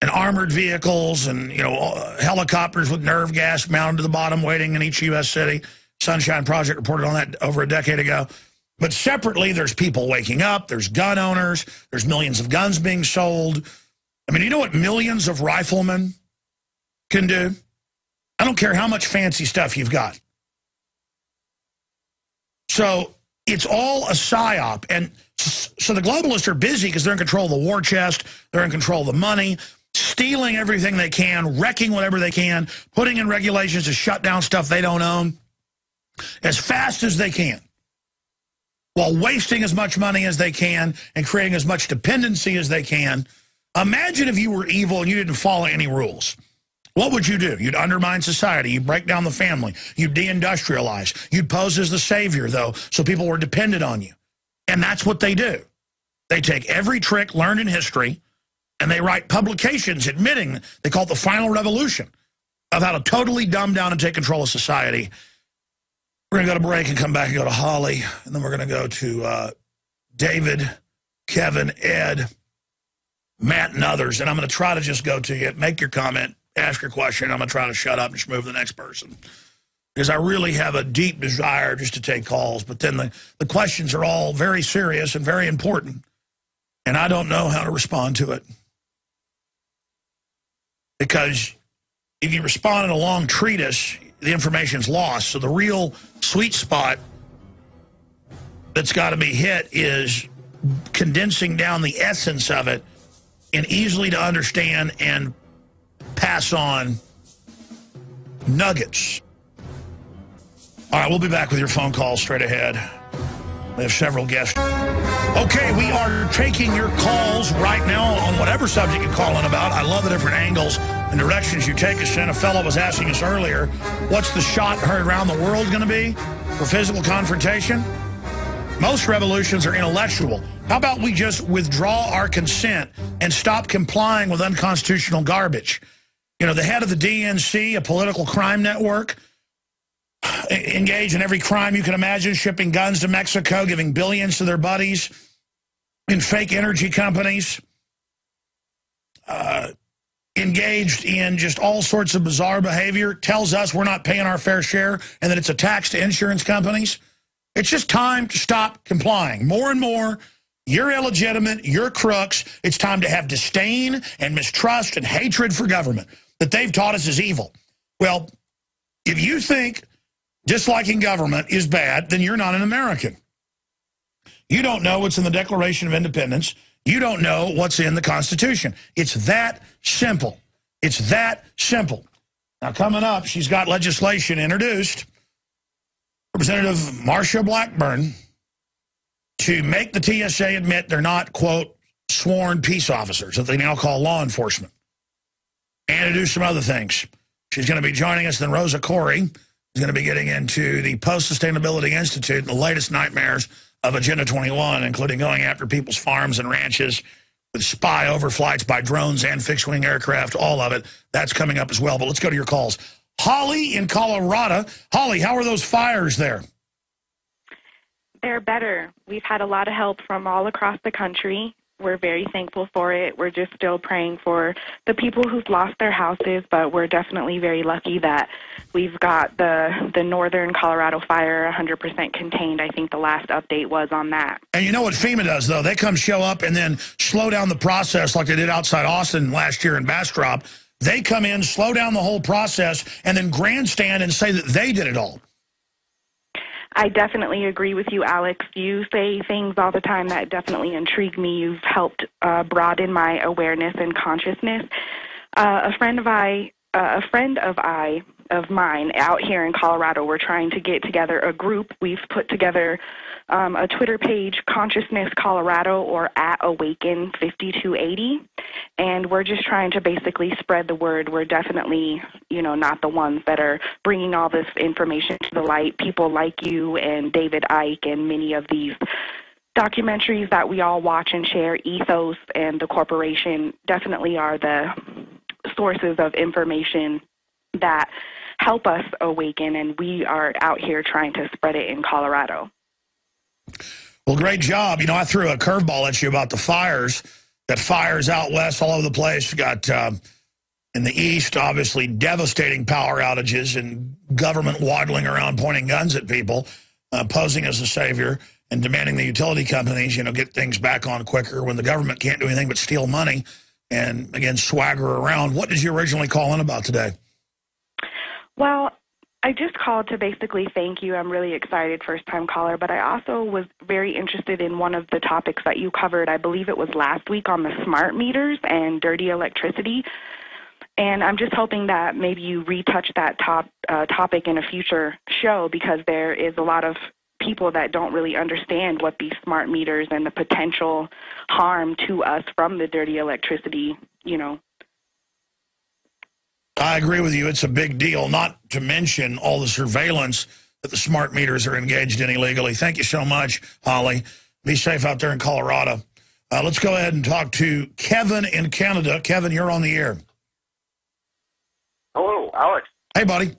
and armored vehicles and, helicopters with nerve gas mounted to the bottom waiting in each U.S. city. Sunshine Project reported on that over a decade ago. But separately, there's people waking up. There's gun owners. There's millions of guns being sold. I mean, you know what millions of riflemen can do? I don't care how much fancy stuff you've got. So it's all a psyop. And so the globalists are busy because they're in control of the war chest. They're in control of the money, stealing everything they can, wrecking whatever they can, putting in regulations to shut down stuff they don't own as fast as they can, while wasting as much money as they can and creating as much dependency as they can. Imagine if you were evil and you didn't follow any rules. What would you do? You'd undermine society. You'd break down the family. You'd deindustrialize. You'd pose as the savior, though, so people were dependent on you. And that's what they do. They take every trick learned in history, and they write publications admitting, they call it the final revolution, of how to totally dumb down and take control of society. We're going to go to break and come back and go to Holly, and then we're going to go to David, Kevin, Ed, Matt, and others. And I'm going to try to just go to you, make your comment, ask your question. I'm going to try to shut up and just move to the next person, because I really have a deep desire just to take calls. But then the questions are all very serious and very important, and I don't know how to respond to it. Because if you respond in a long treatise, the information's lost. So the real sweet spot that's got to be hit is condensing down the essence of it in easily to understand and pass on nuggets. All right, we'll be back with your phone calls straight ahead. We have several guests. Okay, we are taking your calls right now on whatever subject you call in about. I love the different angles and directions you take us in. A fellow was asking us earlier, what's the shot heard around the world going to be for physical confrontation? Most revolutions are intellectual. How about we just withdraw our consent and stop complying with unconstitutional garbage? The head of the DNC, a political crime network, engage in every crime you can imagine, shipping guns to Mexico, giving billions to their buddies in fake energy companies, engaged in just all sorts of bizarre behavior, tells us we're not paying our fair share and that it's a tax to insurance companies. It's just time to stop complying. More and more, you're illegitimate, you're crooks. It's time to have disdain and mistrust and hatred for government that they've taught us is evil. Well, if you think disliking government is bad, then you're not an American. You don't know what's in the Declaration of Independence. You don't know what's in the Constitution. It's that simple. It's that simple. Now, coming up, she's got legislation introduced, Representative Marsha Blackburn, to make the TSA admit they're not, quote, sworn peace officers, that they now call law enforcement, and to do some other things. She's going to be joining us. Then Rosa Koire is going to be getting into the Post-Sustainability Institute and the latest nightmares of Agenda 21, including going after people's farms and ranches with spy overflights by drones and fixed-wing aircraft, all of it. That's coming up as well. But let's go to your calls. Holly in Colorado. Holly, how are those fires there? They're better. We've had a lot of help from all across the country. We're very thankful for it. We're just still praying for the people who've lost their houses, but we're definitely very lucky that we've got the northern Colorado fire 100% contained. I think the last update was on that. And you know what FEMA does, though? They come show up and then slow down the process like they did outside Austin last year in Bastrop. They come in, slow down the whole process, and then grandstand and say that they did it all. I definitely agree with you, Alex. You say things all the time that definitely intrigue me. You've helped broaden my awareness and consciousness. A friend of mine out here in Colorado, we're trying to get together a group. We've put together a Twitter page, Consciousness Colorado, or @Awaken5280, and we're just trying to basically spread the word. We're definitely, not the ones that are bringing all this information to the light. People like you and David Icke and many of these documentaries that we all watch and share, Ethos and the corporation, definitely are the sources of information that help us awaken, and we are out here trying to spread it in Colorado. Well, great job. I threw a curveball at you about the fires. That fires out west all over the place. You got in the east, obviously, devastating power outages and government waddling around pointing guns at people, posing as a savior and demanding the utility companies, get things back on quicker when the government can't do anything but steal money and, again, swagger around. What did you originally call in about today? Well, I just called to basically thank you. I'm really excited, first-time caller, but I also was very interested in one of the topics that you covered. I believe it was last week on the smart meters and dirty electricity. And I'm just hoping that maybe you retouch that topic in a future show, because there is a lot of people that don't really understand what these smart meters and the potential harm to us from the dirty electricity, I agree with you. It's a big deal, not to mention all the surveillance that the smart meters are engaged in illegally. Thank you so much, Holly. Be safe out there in Colorado. Let's go ahead and talk to Kevin in Canada. Kevin, you're on the air. Hello, Alex. Hey, buddy.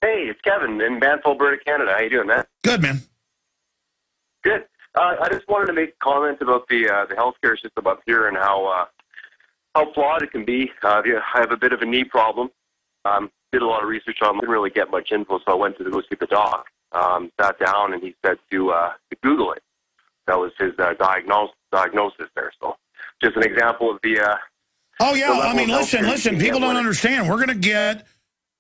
Hey, it's Kevin in Banff, Alberta, Canada. How you doing, man? Good, man. Good. I just wanted to make a comment about the healthcare system up here and how flawed it can be. I have a bit of a knee problem. Did a lot of research on it. Didn't really get much info, so I went to go see the doc. Sat down, and he said to Google it. That was his diagnosis there. So just an example of the... oh, yeah. I mean, listen. People don't understand. We're going to get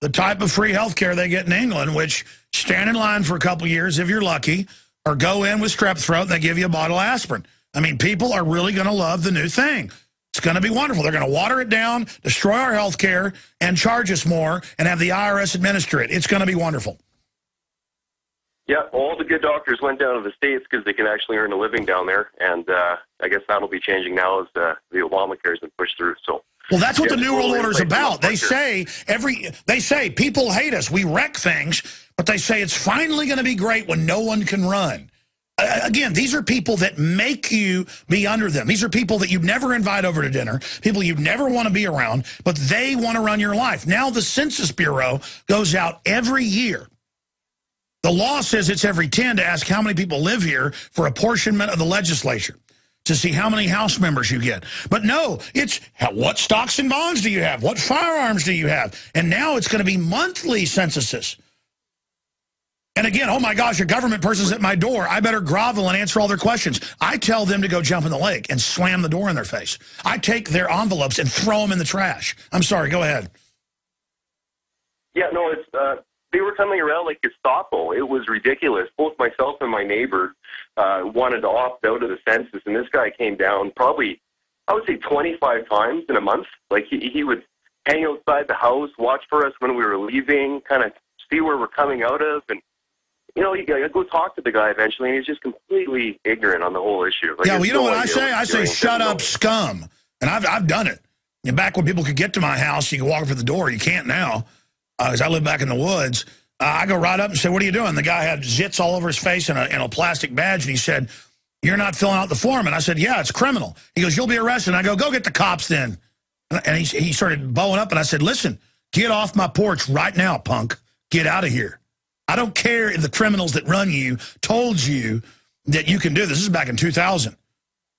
the type of free health care they get in England, which stand in line for a couple of years if you're lucky, or go in with strep throat and they give you a bottle of aspirin. I mean, people are really going to love the new thing. It's going to be wonderful. They're going to water it down, destroy our health care, and charge us more, and have the IRS administer it. It's going to be wonderful. Yeah, all the good doctors went down to the States because they can actually earn a living down there, and I guess that'll be changing now as the Obamacare has been pushed through. So, well, that's what the New World Order is about. They say people hate us. We wreck things, but they say it's finally going to be great when no one can run. Again, these are people that make you be under them. These are people that you'd never invite over to dinner, people you'd never want to be around, but they want to run your life. Now the Census Bureau goes out every year. The law says it's every 10 to ask how many people live here for apportionment of the legislature, to see how many House members you get. But no, it's what stocks and bonds do you have? What firearms do you have? And now it's going to be monthly censuses. And again, oh my gosh, a government person's at my door. I better grovel and answer all their questions. I tell them to go jump in the lake and slam the door in their face. I take their envelopes and throw them in the trash. I'm sorry, go ahead. Yeah, no, it's they were coming around like Gestapo. It was ridiculous. Both myself and my neighbor wanted to opt out of the census, and this guy came down probably, I would say, 25 times in a month. Like he would hang outside the house, watch for us when we were leaving, kind of see where we're coming out of, and you go talk to the guy eventually, and he's just completely ignorant on the whole issue. Like, yeah, well, you know what I say? I say, shut up, scum. And I've done it. And back when people could get to my house, you could walk up to the door. You can't now, because I live back in the woods. I go right up and say, what are you doing? The guy had zits all over his face and a plastic badge, and he said, you're not filling out the form. And I said, yeah, it's criminal. He goes, you'll be arrested. And I go get the cops then. And he started bowing up, and I said, listen, get off my porch right now, punk. Get out of here. I don't care if the criminals that run you told you that you can do this. This is back in 2000.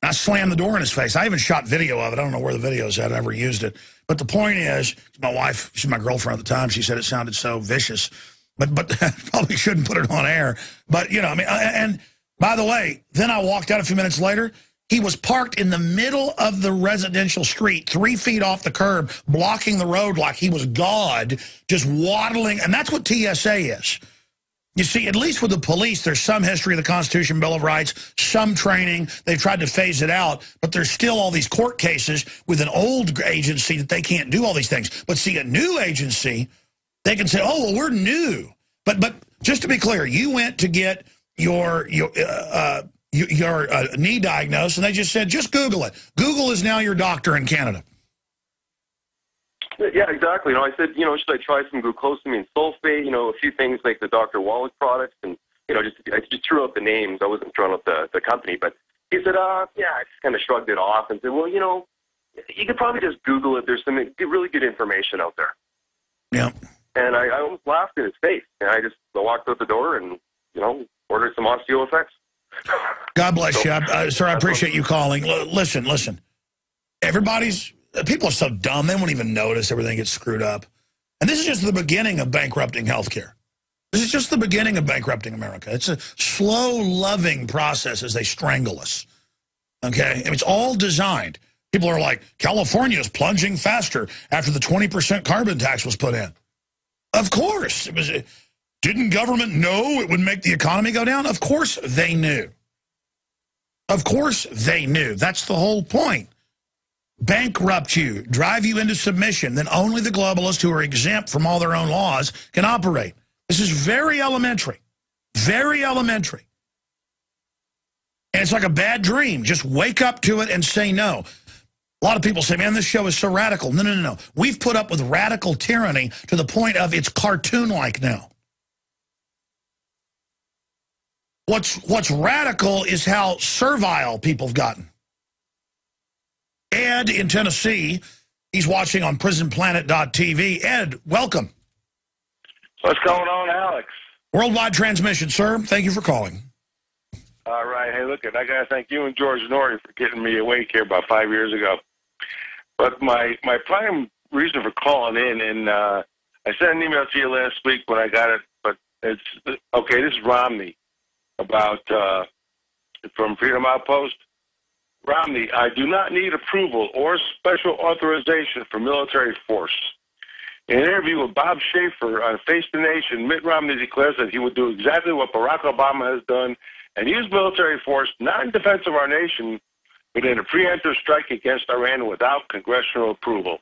I slammed the door in his face. I even shot video of it. I don't know where the video's at. I never used it. But the point is, my wife, she's my girlfriend at the time, she said it sounded so vicious. But probably shouldn't put it on air. But, you know, I mean, and by the way, then I walked out a few minutes later. He was parked in the middle of the residential street, 3 feet off the curb, blocking the road like he was God, just waddling. And that's what TSA is. You see, at least with the police, there's some history of the Constitution, Bill of Rights, some training. They've tried to phase it out, but there's still all these court cases with an old agency that they can't do all these things. But see, a new agency, they can say, oh, well, we're new. But just to be clear, you went to get your knee diagnosed, and they just said, just Google it. Google is now your doctor in Canada. Yeah, exactly. You know, I said, you know, should I try some glucosamine sulfate? You know, a few things like the Dr. Wallach products, and you know, I just threw out the names. I wasn't throwing out the company, but he said, yeah. I just kind of shrugged it off and said, well, you know, you could probably just Google it. There's some really good information out there. Yeah. And I almost laughed in his face, and I walked out the door and, you know, ordered some osteo effects. God bless you. Sir, I appreciate you calling. Listen. People are so dumb, they won't even notice everything gets screwed up. And this is just the beginning of bankrupting healthcare. This is just the beginning of bankrupting America. It's a slow, loving process as they strangle us. Okay? I mean, it's all designed. People are like, California is plunging faster after the 20% carbon tax was put in. Of course. Didn't government know it would make the economy go down? Of course they knew. Of course they knew. That's the whole point. Bankrupt you, drive you into submission, then only the globalists who are exempt from all their own laws can operate. This is very elementary. Very elementary. And it's like a bad dream. Just wake up to it and say no. A lot of people say, man, this show is so radical. No. We've put up with radical tyranny to the point of it's cartoon-like now. What's radical is how servile people have gotten. Ed in Tennessee, he's watching on prisonplanet.tv. Ed, welcome. What's going on, Alex? Worldwide transmission, sir. Thank you for calling. All right. Hey, look, I got to thank you and George Norrie for getting me awake here about 5 years ago. But my prime reason for calling in, and I sent an email to you last week when I got it, but it's, okay, this is Romney about, from Freedom Outpost. Romney, I do not need approval or special authorization for military force. In an interview with Bob Schaefer on Face the Nation, Mitt Romney declares that he would do exactly what Barack Obama has done and use military force not in defense of our nation, but in a preemptive strike against Iran without congressional approval.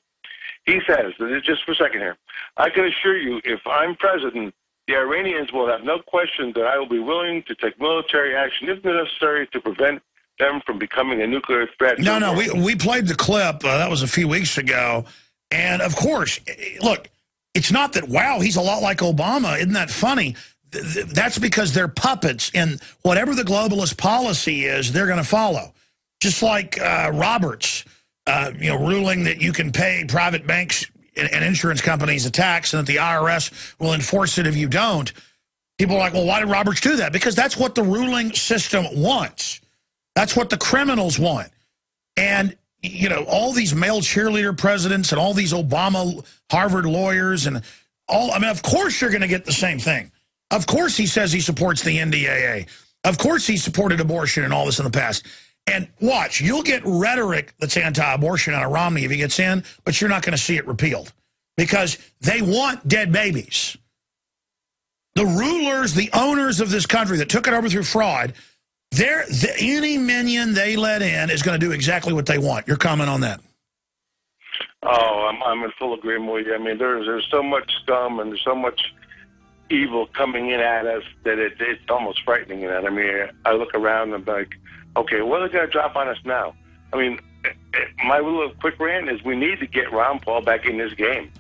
He says, just for a second here, I can assure you, if I'm president, the Iranians will have no question that I will be willing to take military action if necessary to prevent them from becoming a nuclear threat. No, we played the clip. That was a few weeks ago. And, of course, look, it's not that, wow, he's a lot like Obama. Isn't that funny? That's because they're puppets, and whatever the globalist policy is, they're going to follow. Just like Roberts, ruling that you can pay private banks and insurance companies a tax and that the IRS will enforce it if you don't. People are like, well, why did Roberts do that? Because that's what the ruling system wants. That's what the criminals want. And, you know, all these male cheerleader presidents and all these Obama Harvard lawyers and all, I mean, of course you're going to get the same thing. Of course he says he supports the NDAA. Of course he supported abortion and all this in the past. And watch, you'll get rhetoric that's anti-abortion out of Romney if he gets in, but you're not going to see it repealed because they want dead babies. The rulers, the owners of this country that took it over through fraud, any minion they let in is going to do exactly what they want. Your comment on that? Oh, I'm in full agreement with you. I mean, there's so much scum and there's so much evil coming in at us that it's almost frightening. I mean, I look around and I'm like, okay, what are they going to drop on us now? I mean, my little quick rant is we need to get Ron Paul back in this game.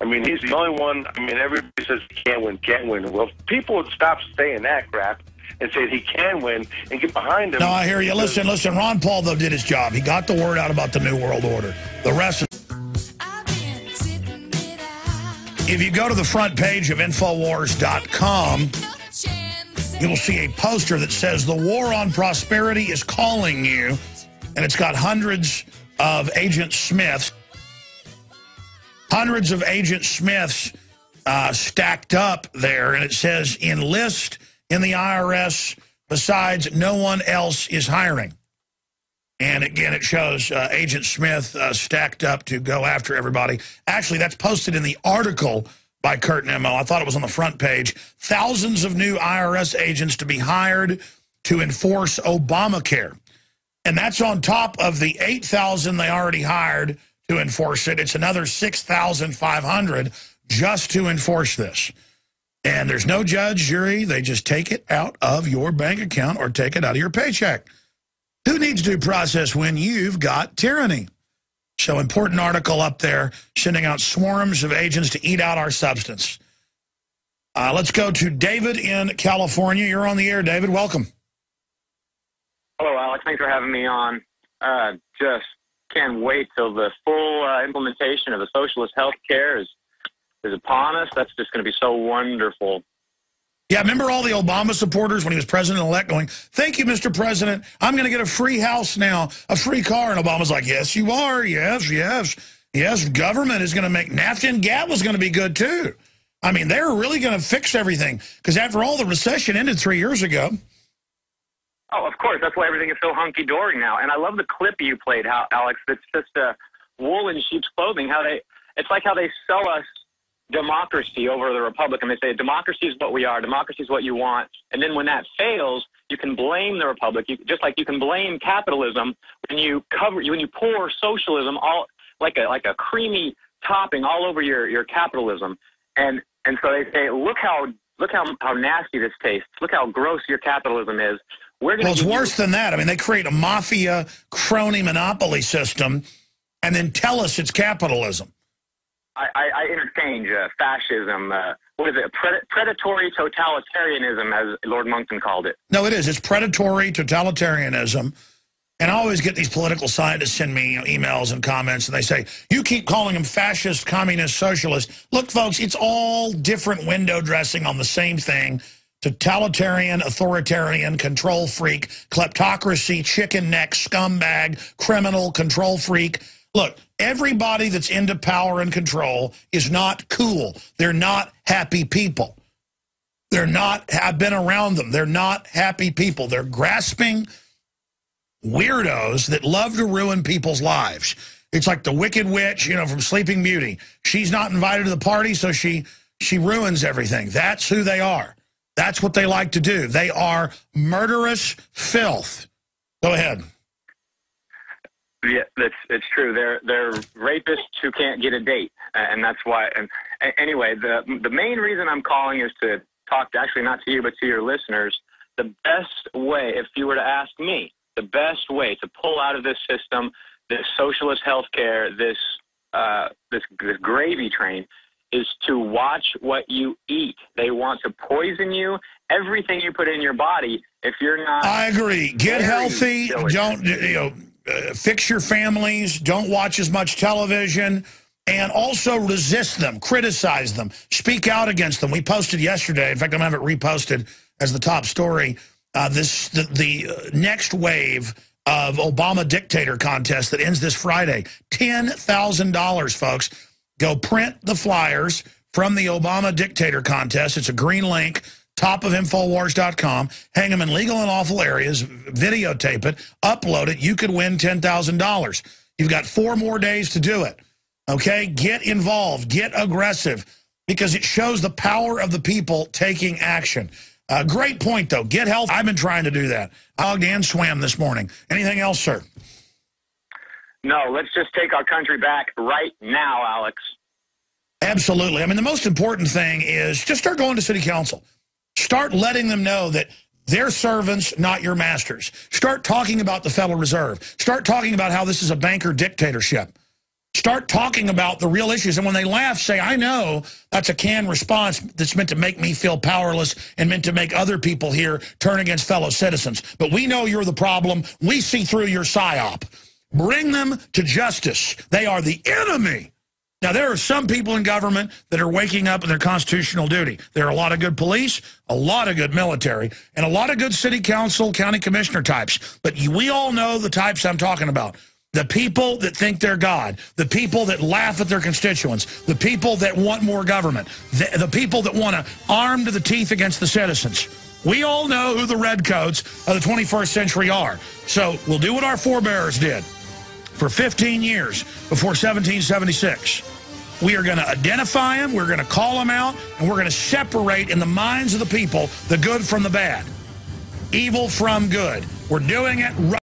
I mean, he's the only one. I mean, everybody says he can't win. Well, if people would stop saying that crap and say he can win and get behind him. No, I hear you. Listen. Ron Paul, though, did his job. He got the word out about the New World Order. The rest is... If you go to the front page of Infowars.com, you'll see a poster that says, the war on prosperity is calling you. and it's got hundreds of Agent Smiths. Hundreds of Agent Smiths stacked up there, and it says enlist in the IRS. Besides, no one else is hiring. And again, it shows Agent Smith stacked up to go after everybody. Actually, that's posted in the article by Kurt Nimmo. I thought it was on the front page. Thousands of new IRS agents to be hired to enforce Obamacare. And that's on top of the 8,000 they already hired to enforce it. It's another 6,500 just to enforce this. And there's no judge, jury. They just take it out of your bank account or take it out of your paycheck. Who needs due process when you've got tyranny? So important article up there, sending out swarms of agents to eat out our substance. Let's go to David in California. You're on the air, David. Welcome. Hello, Alex. Thanks for having me on. Just can't wait till the full implementation of the socialist health care is upon us. That's just going to be so wonderful. Yeah, remember all the Obama supporters when he was president-elect going, thank you, Mr. President. I'm going to get a free house now, a free car. And Obama's like, yes, you are. Yes, yes. Yes, government is going to make NAFTA and GATT was going to be good, too. I mean, they were really going to fix everything. Because after all, the recession ended 3 years ago. Oh, of course. That's why everything is so hunky-dory now. And I love the clip you played, Alex. It's just wool in sheep's clothing. It's like how they sell us democracy over the Republic. And they say democracy is what we are. Democracy is what you want. And then when that fails, you can blame the Republic. Just like you can blame capitalism when you pour socialism all like a creamy topping all over your capitalism. And so they say, look how nasty this tastes. Look how gross your capitalism is. Well, it's worse than that. I mean, they create a mafia crony monopoly system and then tell us it's capitalism. I interchange fascism. What is it? Predatory totalitarianism, as Lord Monckton called it. No, it is. It's predatory totalitarianism. And I always get these political scientists send me emails and comments, and they say, you keep calling them fascist, communist, socialist. Look, folks, it's all different window dressing on the same thing. Totalitarian, authoritarian, control freak, kleptocracy, chicken neck, scumbag, criminal, control freak. Look, everybody that's into power and control is not cool. They're not happy people. I've been around them. They're not happy people. They're grasping weirdos that love to ruin people's lives. It's like the Wicked Witch, from Sleeping Beauty. She's not invited to the party, so she ruins everything. That's who they are. That's what they like to do. They are murderous filth. Go ahead. Yeah, it's true. They're rapists who can't get a date, and that's why. And anyway, the main reason I'm calling is to talk, actually not to you, but to your listeners. The best way, if you were to ask me, the best way to pull out of this system, this socialist healthcare, this gravy train, is to watch what you eat. They want to poison you, everything you put in your body. If you're not, I agree. Get healthy. Don't fix your families. Don't watch as much television, and also resist them, criticize them, speak out against them. We posted yesterday. In fact, I'm gonna have it reposted as the top story. The next wave of Obama dictator contest that ends this Friday. $10,000, folks. Go print the flyers from the Obama dictator contest. It's a green link, top of Infowars.com. Hang them in legal and lawful areas, videotape it, upload it. You could win $10,000. You've got 4 more days to do it. Okay? Get involved. Get aggressive, because it shows the power of the people taking action. Great point, though. Get health. I've been trying to do that. I logged and swam this morning. Anything else, sir? No, let's just take our country back right now, Alex. Absolutely. I mean, the most important thing is just start going to city council. Start letting them know that they're servants, not your masters. Start talking about the Federal Reserve. Start talking about how this is a banker dictatorship. Start talking about the real issues. And when they laugh, say, I know that's a canned response that's meant to make me feel powerless and meant to make other people here turn against fellow citizens. But we know you're the problem. We see through your psyop. Bring them to justice. They are the enemy Now, there are some people in government that are waking up in their constitutional duty. There are a lot of good police, a lot of good military, and a lot of good city council, county commissioner types. But we all know the types I'm talking about. The people that think they're God, the people that laugh at their constituents, the people that want more government, the people that want to arm to the teeth against the citizens. We all know who the redcoats of the 21st century are. So we'll do what our forebears did for 15 years before 1776. We are going to identify them, we're going to call them out, and we're going to separate in the minds of the people the good from the bad, evil from good. We're doing it right.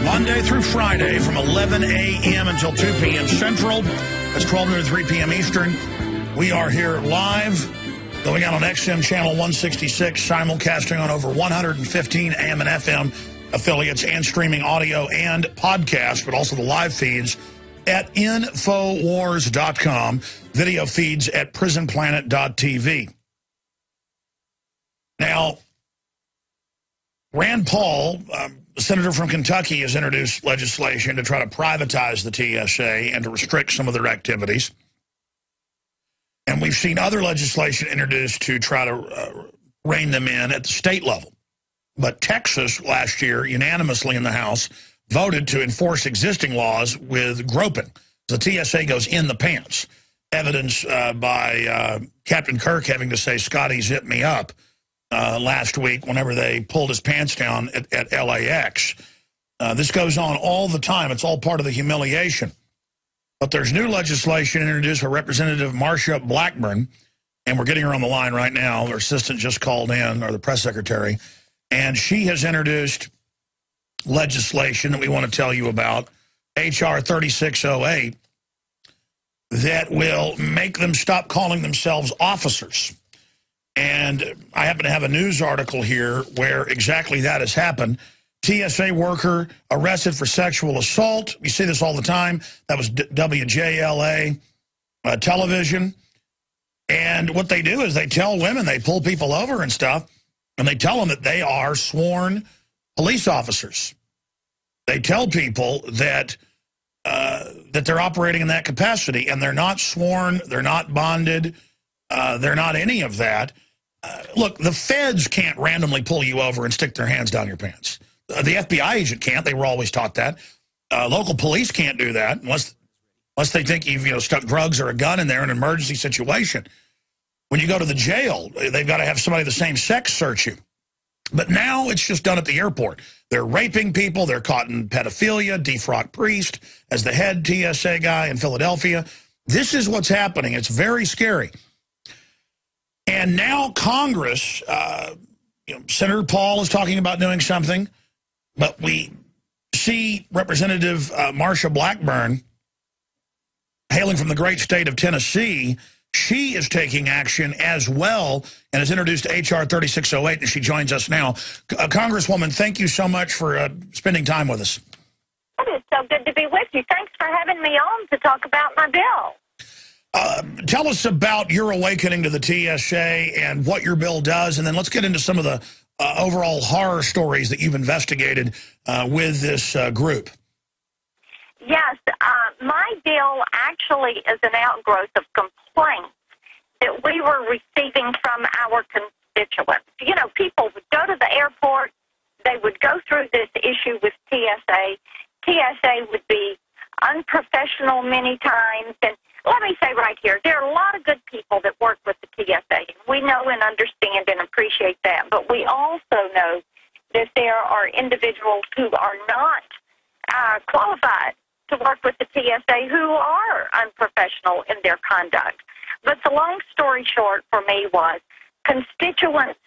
Monday through Friday from 11 a.m. until 2 p.m. Central. That's 12 noon to 3 p.m. Eastern. We are here live, going out on XM Channel 166, simulcasting on over 115 AM and FM affiliates, and streaming audio and podcast, but also the live feeds at Infowars.com, video feeds at prisonplanet.tv. Now, Rand Paul, the senator from Kentucky, has introduced legislation to try to privatize the TSA and to restrict some of their activities. And we've seen other legislation introduced to try to rein them in at the state level. But Texas last year, unanimously in the House, voted to enforce existing laws with groping. The TSA goes in the pants. Evidence by Captain Kirk having to say, "Scotty, zip me up," last week whenever they pulled his pants down at LAX. This goes on all the time. It's all part of the humiliation. But there's new legislation introduced by Representative Marsha Blackburn, and we're getting her on the line right now. Her assistant just called in, or the press secretary, and she has introduced legislation that we want to tell you about, H.R. 3608, that will make them stop calling themselves officers. And I happen to have a news article here where exactly that has happened. TSA worker arrested for sexual assault. You see this all the time. That was WJLA television. And what they do is they tell women, they pull people over and stuff, and they tell them that they are sworn police officers. They tell people that that they're operating in that capacity, and they're not sworn, they're not bonded, they're not any of that. Look, the feds can't randomly pull you over and stick their hands down your pants. The FBI agent can't. They were always taught that. Local police can't do that unless they think you've stuck drugs or a gun in there in an emergency situation. When you go to the jail, they've got to have somebody of the same sex search you. But now it's just done at the airport. They're raping people. They're caught in pedophilia. Defrock Priest as the head TSA guy in Philadelphia. This is what's happening. It's very scary. And now Congress, Senator Paul is talking about doing something, but we see Representative Marsha Blackburn, hailing from the great state of Tennessee. She is taking action as well and has introduced H.R. 3608, and she joins us now. Congresswoman, thank you so much for spending time with us. It is so good to be with you. Thanks for having me on to talk about my bill. Tell us about your awakening to the TSA and what your bill does, and then let's get into some of the overall horror stories that you've investigated with this group. Yes, my bill actually is an outgrowth of complaints that we were receiving from our constituents. You know, people would go to the airport, they would go through this issue with TSA. TSA would be unprofessional many times, and let me say right here, there are a lot of good people that work with the TSA. We know and understand and appreciate that, but we also know that there are individuals who are not qualified to work with the TSA who are unprofessional in their conduct. But the long story short for me was constituents,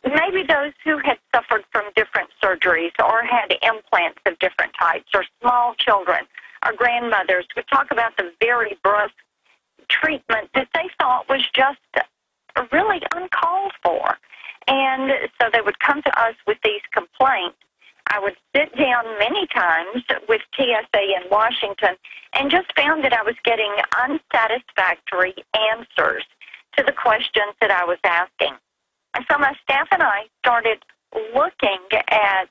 maybe those who had suffered from different surgeries or had implants of different types, or small children or grandmothers, would talk about the very brusque treatment that they thought was just really uncalled for. And so they would come to us with these complaints. I would sit down many times with TSA in Washington and just found that I was getting unsatisfactory answers to the questions that I was asking. And so my staff and I started looking at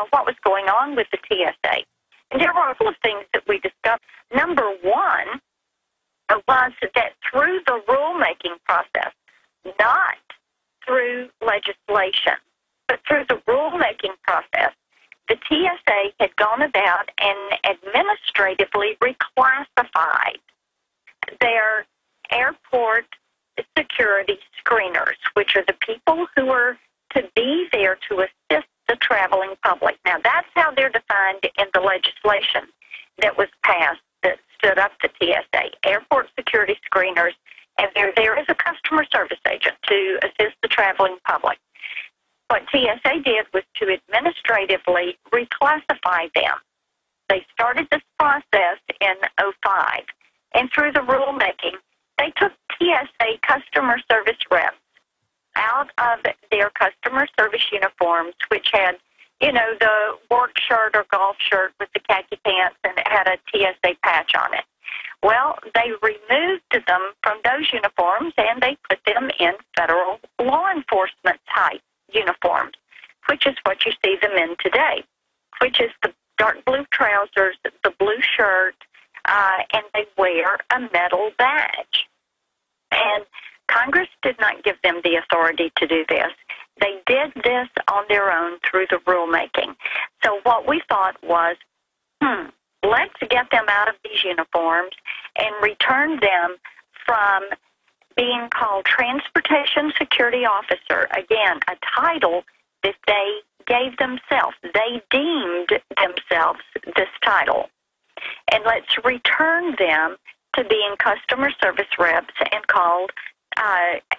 what was going on with the TSA. And there were a couple of things that we discovered. Number one was that through the rulemaking process, not through legislation, but through the rulemaking process, the TSA had gone about and administratively reclassified their airport security screeners, which are the people who are to be there to assist the traveling public. Now, that's how they're defined in the legislation that was passed that stood up the TSA, airport security screeners, and they're there as a customer service agent to assist the traveling public. What TSA did was to administratively reclassify them. They started this process in 2005, and through the rulemaking, they took TSA customer service reps out of their customer service uniforms, which had, you know, the work shirt or golf shirt with the khaki pants, and it had a TSA patch on it. Well, they removed them from those uniforms, and they put them in federal law enforcement type uniforms, which is what you see them in today, which is the dark blue trousers, the blue shirt, and they wear a metal badge. And Congress did not give them the authority to do this. They did this on their own through the rulemaking. So what we thought was, let's get them out of these uniforms and return them from being called Transportation Security Officer, again, a title that they gave themselves. They deemed themselves this title. And let's return them to being customer service reps and called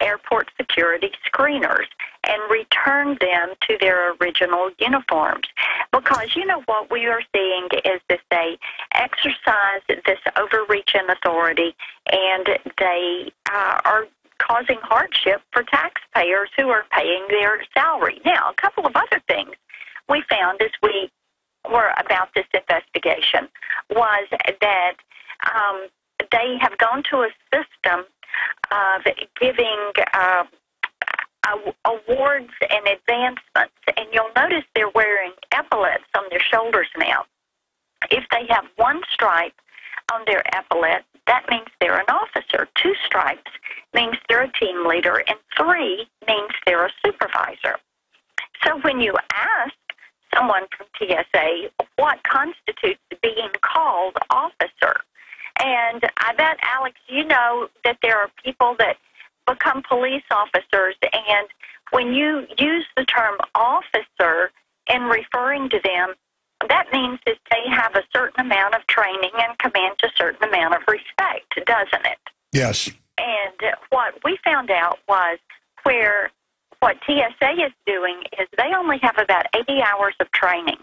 airport security screeners, and return them to their original uniforms. Because, you know, what we are seeing is that they exercise this overreach in authority, and they are causing hardship for taxpayers who are paying their salary. Now, a couple of other things we found as we were about this investigation was that they have gone to a system of giving awards and advancements, and you'll notice they're wearing epaulets on their shoulders now. If they have one stripe on their epaulette, that means they're an officer. 2 stripes means they're a team leader, and 3 means they're a supervisor. So when you ask someone from TSA what constitutes being called officer, and I bet, Alex, you know that there are people that become police officers, and when you use the term officer in referring to them, that means that they have a certain amount of training and command a certain amount of respect, doesn't it? Yes. And what we found out was what TSA is doing is they only have about 80 hours of training,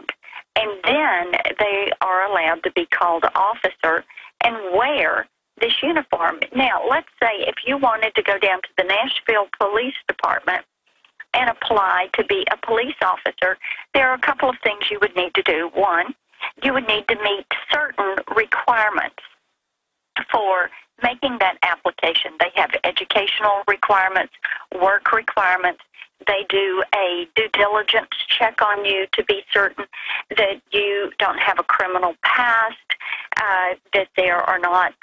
and then they are allowed to be called officer and wear this uniform. Now, let's say if you wanted to go down to the Nashville Police Department and apply to be a police officer, there are a couple of things you would need to do. One, you would need to meet certain requirements for making that application. They have educational requirements, work requirements. They do a due diligence check on you to be certain that you don't have a criminal past, that there are not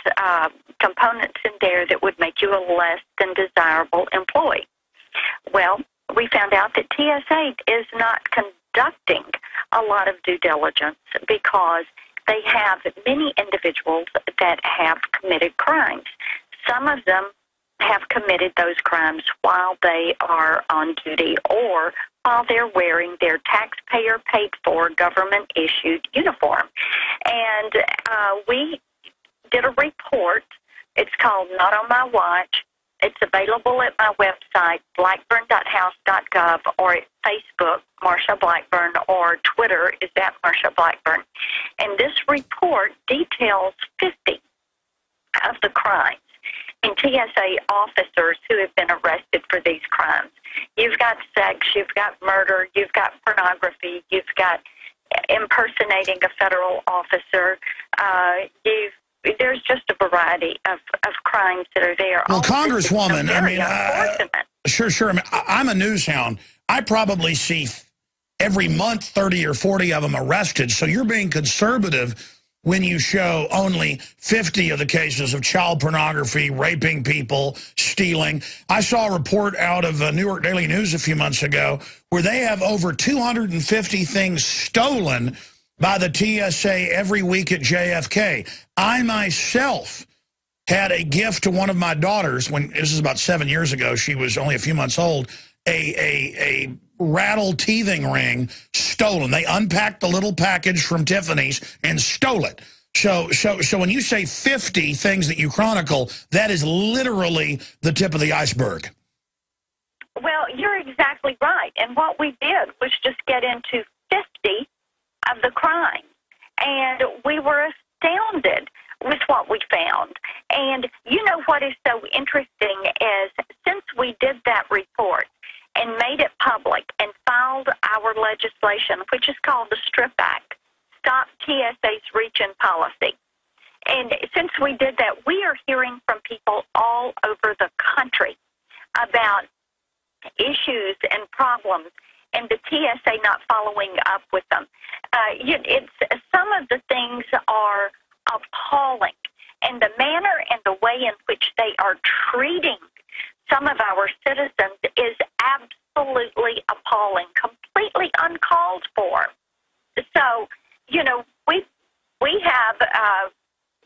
components in there that would make you a less than desirable employee. Well, we found out that TSA is not conducting a lot of due diligence because they have many individuals that have committed crimes. Some of them have committed those crimes while they are on duty or while they're wearing their taxpayer-paid-for, government-issued uniform. And we did a report. It's called Not on My Watch. It's available at my website, blackburn.house.gov, or at Facebook, Marsha Blackburn, or Twitter is at Marsha Blackburn. And this report details 50 of the crimes and TSA officers who have been arrested for these crimes. You've got sex, you've got murder, you've got pornography, you've got impersonating a federal officer, there's just a variety of crimes that are there. Well, Congresswoman, I mean, sure. I mean, I'm a news hound. I probably see every month 30 or 40 of them arrested. So you're being conservative when you show only 50 of the cases of child pornography, raping people, stealing. I saw a report out of New York Daily News a few months ago where they have over 250 things stolen by the TSA every week at JFK. I myself had a gift to one of my daughters when, this is about 7 years ago, she was only a few months old, a rattle teething ring stolen. They unpacked the little package from Tiffany's and stole it. So when you say 50 things that you chronicle, that is literally the tip of the iceberg. Well, you're exactly right. And what we did was just get into 50 of the crimes. And we were astounded with what we found. And you know what is so interesting is since we did that report and made it public and filed our legislation, which is called the STRIP Act, Stop TSA's Reach-In Policy. And since we did that, we are hearing from people all over the country about issues and problems and the TSA not following up with them. Some of the things are appalling, and the manner and the way in which they are treating some of our citizens is absolutely appalling, completely uncalled for. So, you know,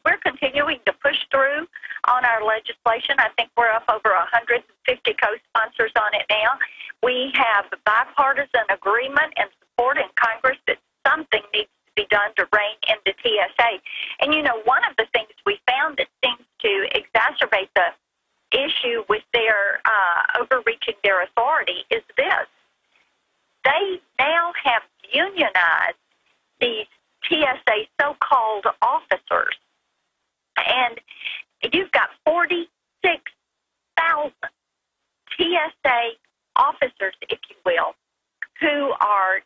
we're continuing to push through on our legislation. I think we're up over 150 co-sponsors on it now. We have bipartisan agreement and support in Congress that something needs to be done to rein in the TSA. And, you know, one of the things we found that seems to exacerbate the issue with their overreaching their authority is this. They now have unionized these TSA so-called officers. And you've got 46,000 TSA officers, if you will, who are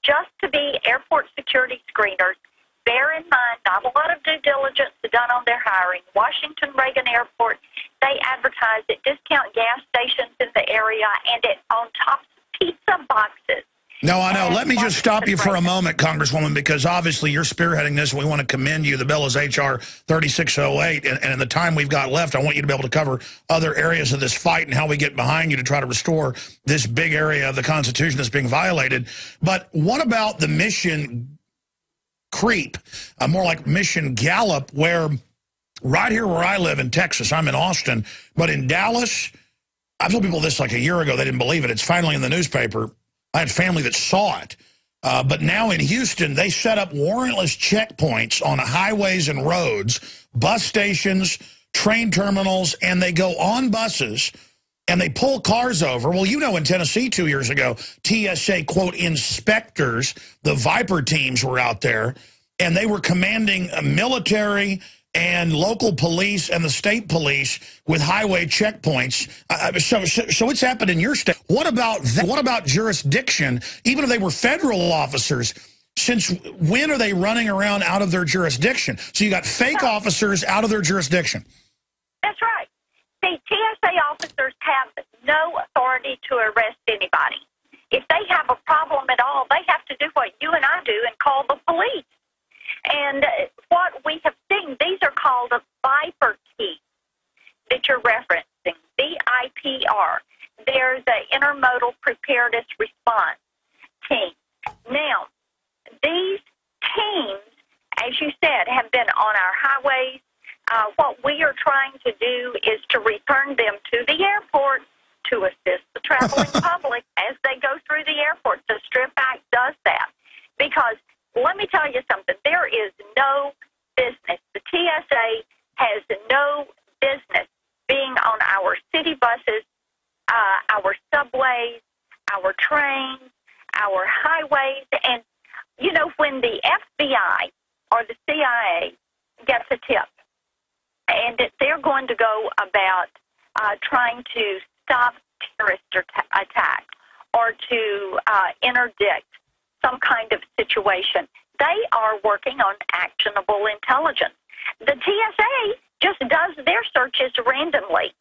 just to be airport security screeners. Bear in mind, not a lot of due diligence done on their hiring. Washington Reagan Airport, they advertise at discount gas stations in the area and on top of pizza boxes. No, I know. Let me just stop you for a moment, Congresswoman, because obviously you're spearheading this, and we want to commend you. The bill is H.R. 3608, and in the time we've got left, I want you to be able to cover other areas of this fight and how we get behind you to try to restore this big area of the Constitution that's being violated. But what about the mission creep, more like mission gallop, where right here where I live in Texas, I'm in Austin, but in Dallas, I told people this like a year ago, they didn't believe it. It's finally in the newspaper. I had family that saw it. But now in Houston, they set up warrantless checkpoints on highways and roads, bus stations, train terminals, and they go on buses and they pull cars over. Well, you know, in Tennessee 2 years ago, TSA, quote, inspectors, the Viper teams were out there, and they were commanding a military and local police and the state police with highway checkpoints. So it's happened in your state. What about that? What about jurisdiction? Even if they were federal officers, since when are they running around out of their jurisdiction? So you got fake officers out of their jurisdiction. That's right. See, TSA officers have no authority to arrest anybody. If they have a problem at all, they have to do what you and I do and call the police. And what we have seen, these are called Viper teams that you're referencing, VIPR. They're the Intermodal Preparedness Response Team. Now, these teams, as you said, have been on our highways. What we are trying to do is to return them to the airport to assist the traveling public as they go through the airport. The STRIP Act does that because let me tell you something. There is no business. The TSA has no business being on our city buses, our subways, our trains, our highways. And, you know, when the FBI or the CIA gets a tip and they're going to go about trying to stop terrorist attacks or to interdict some kind of situation, they are working on actionable intelligence. The TSA just does their searches randomly.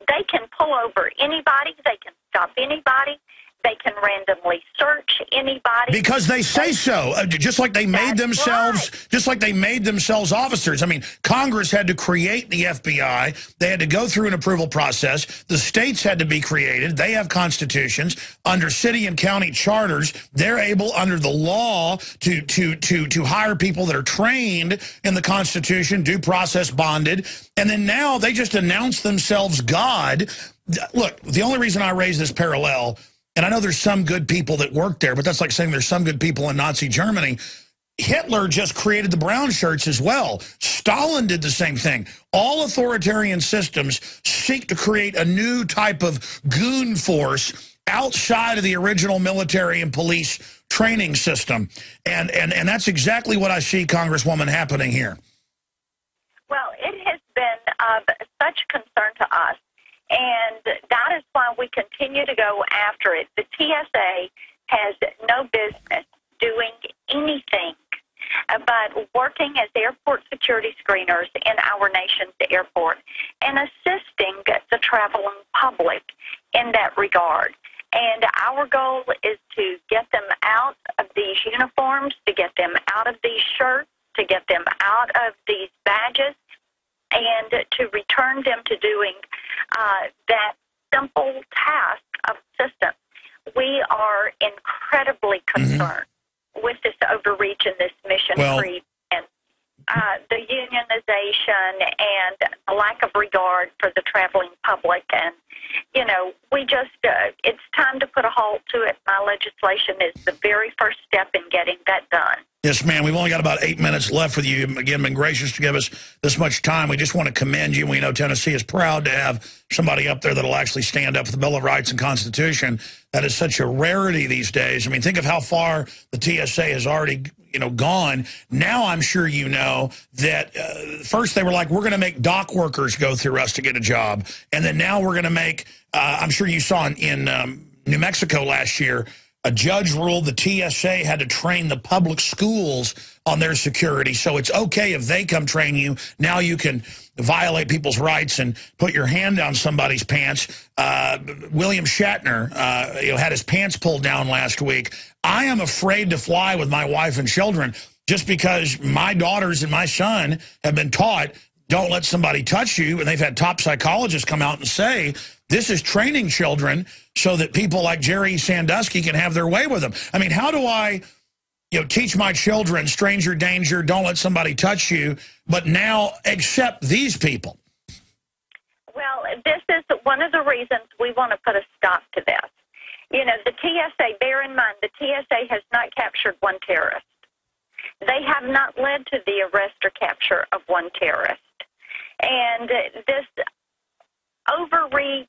They can pull over anybody. They can stop anybody. They can randomly search anybody. Because they say so. Just like they made themselves, just like they made themselves officers. I mean, Congress had to create the FBI. They had to go through an approval process. The states had to be created. They have constitutions. Under city and county charters, they're able, under the law, to hire people that are trained in the Constitution, due process bonded. And then now they just announce themselves God. Look, the only reason I raise this parallel, and I know there's some good people that work there, but that's like saying there's some good people in Nazi Germany. Hitler just created the brown shirts as well. Stalin did the same thing. All authoritarian systems seek to create a new type of goon force outside of the original military and police training system. And that's exactly what I see, Congresswoman, happening here. Well, it has been of such concern to us. And that is why we continue to go after it. The TSA has no business doing anything but working as airport security screeners in our nation's airport and assisting the traveling public in that regard. And our goal is to get them out of these uniforms, to get them out of these shirts, to get them out of these badges, and to return them to doing that simple task of assistance. We are incredibly concerned with this overreach and this mission creep and the unionization and the lack of regard for the traveling public. And, you know, we just, it's time to put a halt to it. My legislation is the very first step in getting that done. Yes, ma'am. We've only got about 8 minutes left with you. Again, been gracious to give us this much time. We just want to commend you. We know Tennessee is proud to have somebody up there that'll actually stand up for the Bill of Rights and Constitution. That is such a rarity these days. I mean, think of how far the TSA has already, gone. Now I'm sure you know that first they were like, we're going to make dock workers go through us to get a job. And then now we're going to make, I'm sure you saw in New Mexico last year, a judge ruled the TSA had to train the public schools on their security. So it's okay if they come train you. Now you can violate people's rights and put your hand down somebody's pants. William Shatner had his pants pulled down last week. I am afraid to fly with my wife and children just because my daughters and my son have been taught, don't let somebody touch you. And they've had top psychologists come out and say, this is training children so that people like Jerry Sandusky can have their way with them. I mean, how do I teach my children stranger danger, don't let somebody touch you, but now accept these people? Well, this is one of the reasons we want to put a stop to this. The TSA, bear in mind, the TSA has not captured one terrorist. They have not led to the arrest or capture of one terrorist. And this overreach,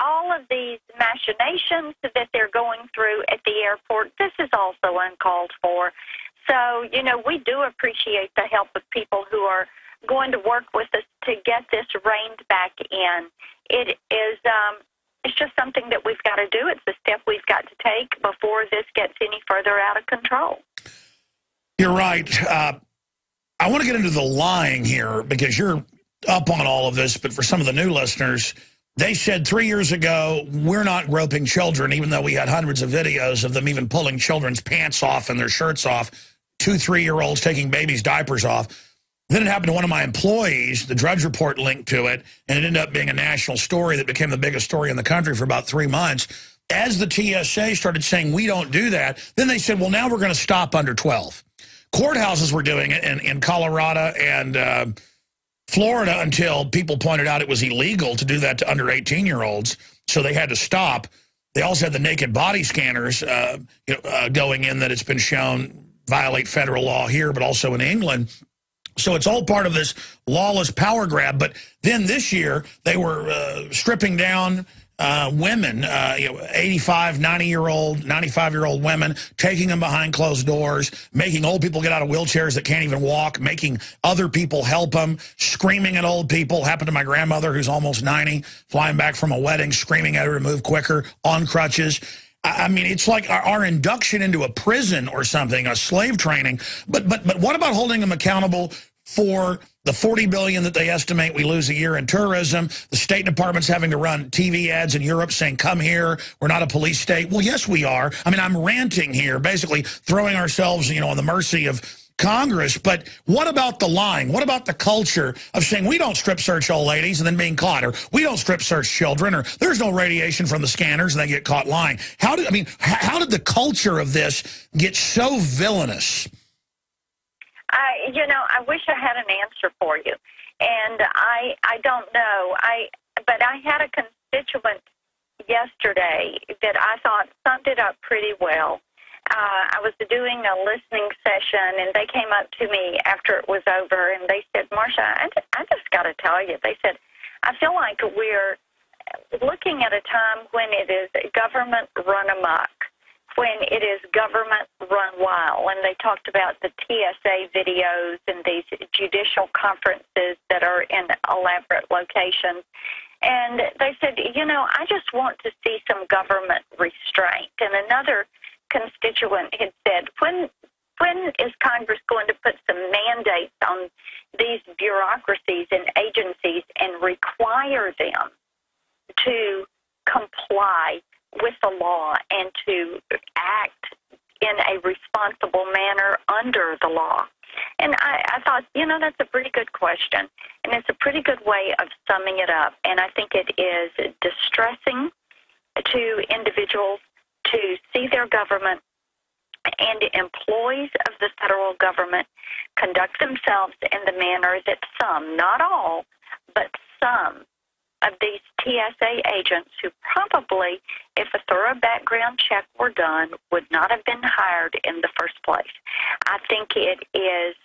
all of these machinations that they're going through at the airport, this is also uncalled for. So, we do appreciate the help of people who are going to work with us to get this reined back in. It is, it's just something that we've got to do. It's a step we've got to take before this gets any further out of control. You're right. I want to get into the lying here because you're up on all of this, but for some of the new listeners, they said 3 years ago, we're not groping children, even though we had hundreds of videos of them even pulling children's pants off and their shirts off, 2 3-year-olds taking babies' diapers off. Then it happened to one of my employees. The Drudge Report linked to it, and it ended up being a national story that became the biggest story in the country for about 3 months. As the TSA started saying, we don't do that, then they said, well, now we're going to stop under 12. Courthouses were doing it in Colorado and Florida until people pointed out it was illegal to do that to under 18-year-olds, so they had to stop. They also had the naked body scanners going in that it's been shown violate federal law here, but also in England. So it's all part of this lawless power grab. But then this year, they were stripping down women, 85, 90-year-old, 95-year-old women, taking them behind closed doors, making old people get out of wheelchairs that can't even walk, making other people help them, screaming at old people. Happened to my grandmother, who's almost 90, flying back from a wedding, screaming at her to move quicker, on crutches. I mean, it's like our induction into a prison or something, a slave training. But what about holding them accountable for the $40 billion that they estimate we lose a year in tourism. The State Department's having to run TV ads in Europe saying, come here, we're not a police state. Well, yes, we are. I mean, I'm ranting here, basically throwing ourselves, on the mercy of Congress. But what about the lying? What about the culture of saying we don't strip search old ladies and then being caught, or we don't strip search children, or there's no radiation from the scanners and they get caught lying? How did the culture of this get so villainous? I wish I had an answer for you, and I don't know. But I had a constituent yesterday that I thought summed it up pretty well. I was doing a listening session, and they came up to me after it was over, and they said, Marsha, I just got to tell you, they said, I feel like we're looking at a time when it is government run amok, when it is government run wild. And they talked about the TSA videos and these judicial conferences that are in elaborate locations. And they said, I just want to see some government restraint. And another constituent had said, when is Congress going to put some mandates on these bureaucracies and agencies and require them to comply with the law and to act in a responsible manner under the law? And I thought, that's a pretty good question, and it's a pretty good way of summing it up. And I think it is distressing to individuals to see their government and employees of the federal government conduct themselves in the manner that some, not all, but some of these TSA agents who probably, if a thorough background check were done, would not have been hired in the first place. I think it is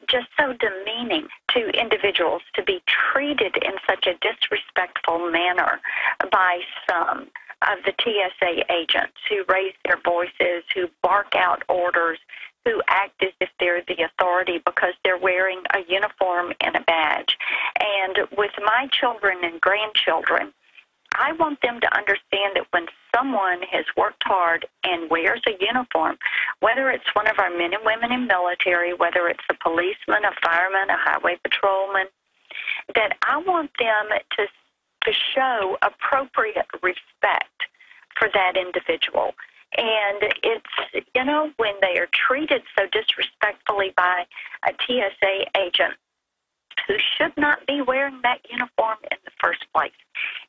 just so demeaning to individuals to be treated in such a disrespectful manner by some of the TSA agents who raise their voices, who bark out orders, who act as if they're the authority because they're wearing a uniform and a badge. And with my children and grandchildren, I want them to understand that when someone has worked hard and wears a uniform, whether it's one of our men and women in military, whether it's a policeman, a fireman, a highway patrolman, that I want them to show appropriate respect for that individual. And it's, when they are treated so disrespectfully by a TSA agent who should not be wearing that uniform in the first place,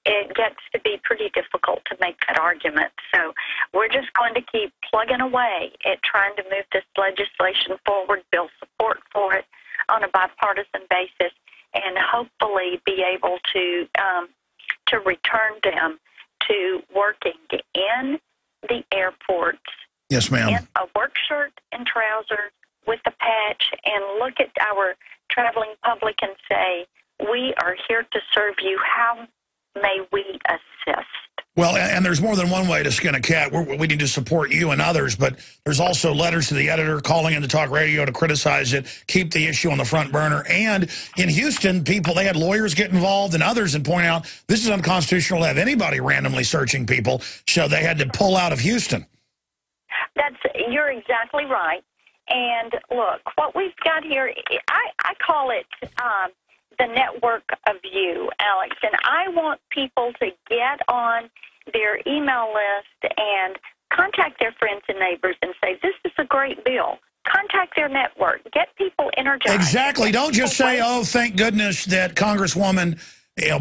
it gets to be pretty difficult to make that argument. So we're just going to keep plugging away at trying to move this legislation forward, build support for it on a bipartisan basis, and hopefully be able to return them to working in the airports. Yes, ma'am. In a work shirt and trousers with a patch, and look at our traveling public and say, we are here to serve you. How may we assist? Well, and there's more than one way to skin a cat. We need to support you and others, but there's also letters to the editor calling into talk radio to criticize it, keep the issue on the front burner. And in Houston, they had lawyers get involved and others and point out this is unconstitutional to have anybody randomly searching people, so they had to pull out of Houston. You're exactly right. And look, what we've got here, I call it the network of you, Alex. And I want people to get on their email list and contact their friends and neighbors and say, this is a great bill. Contact their network. Get people energized. Exactly. Don't just say, oh, thank goodness that Congresswoman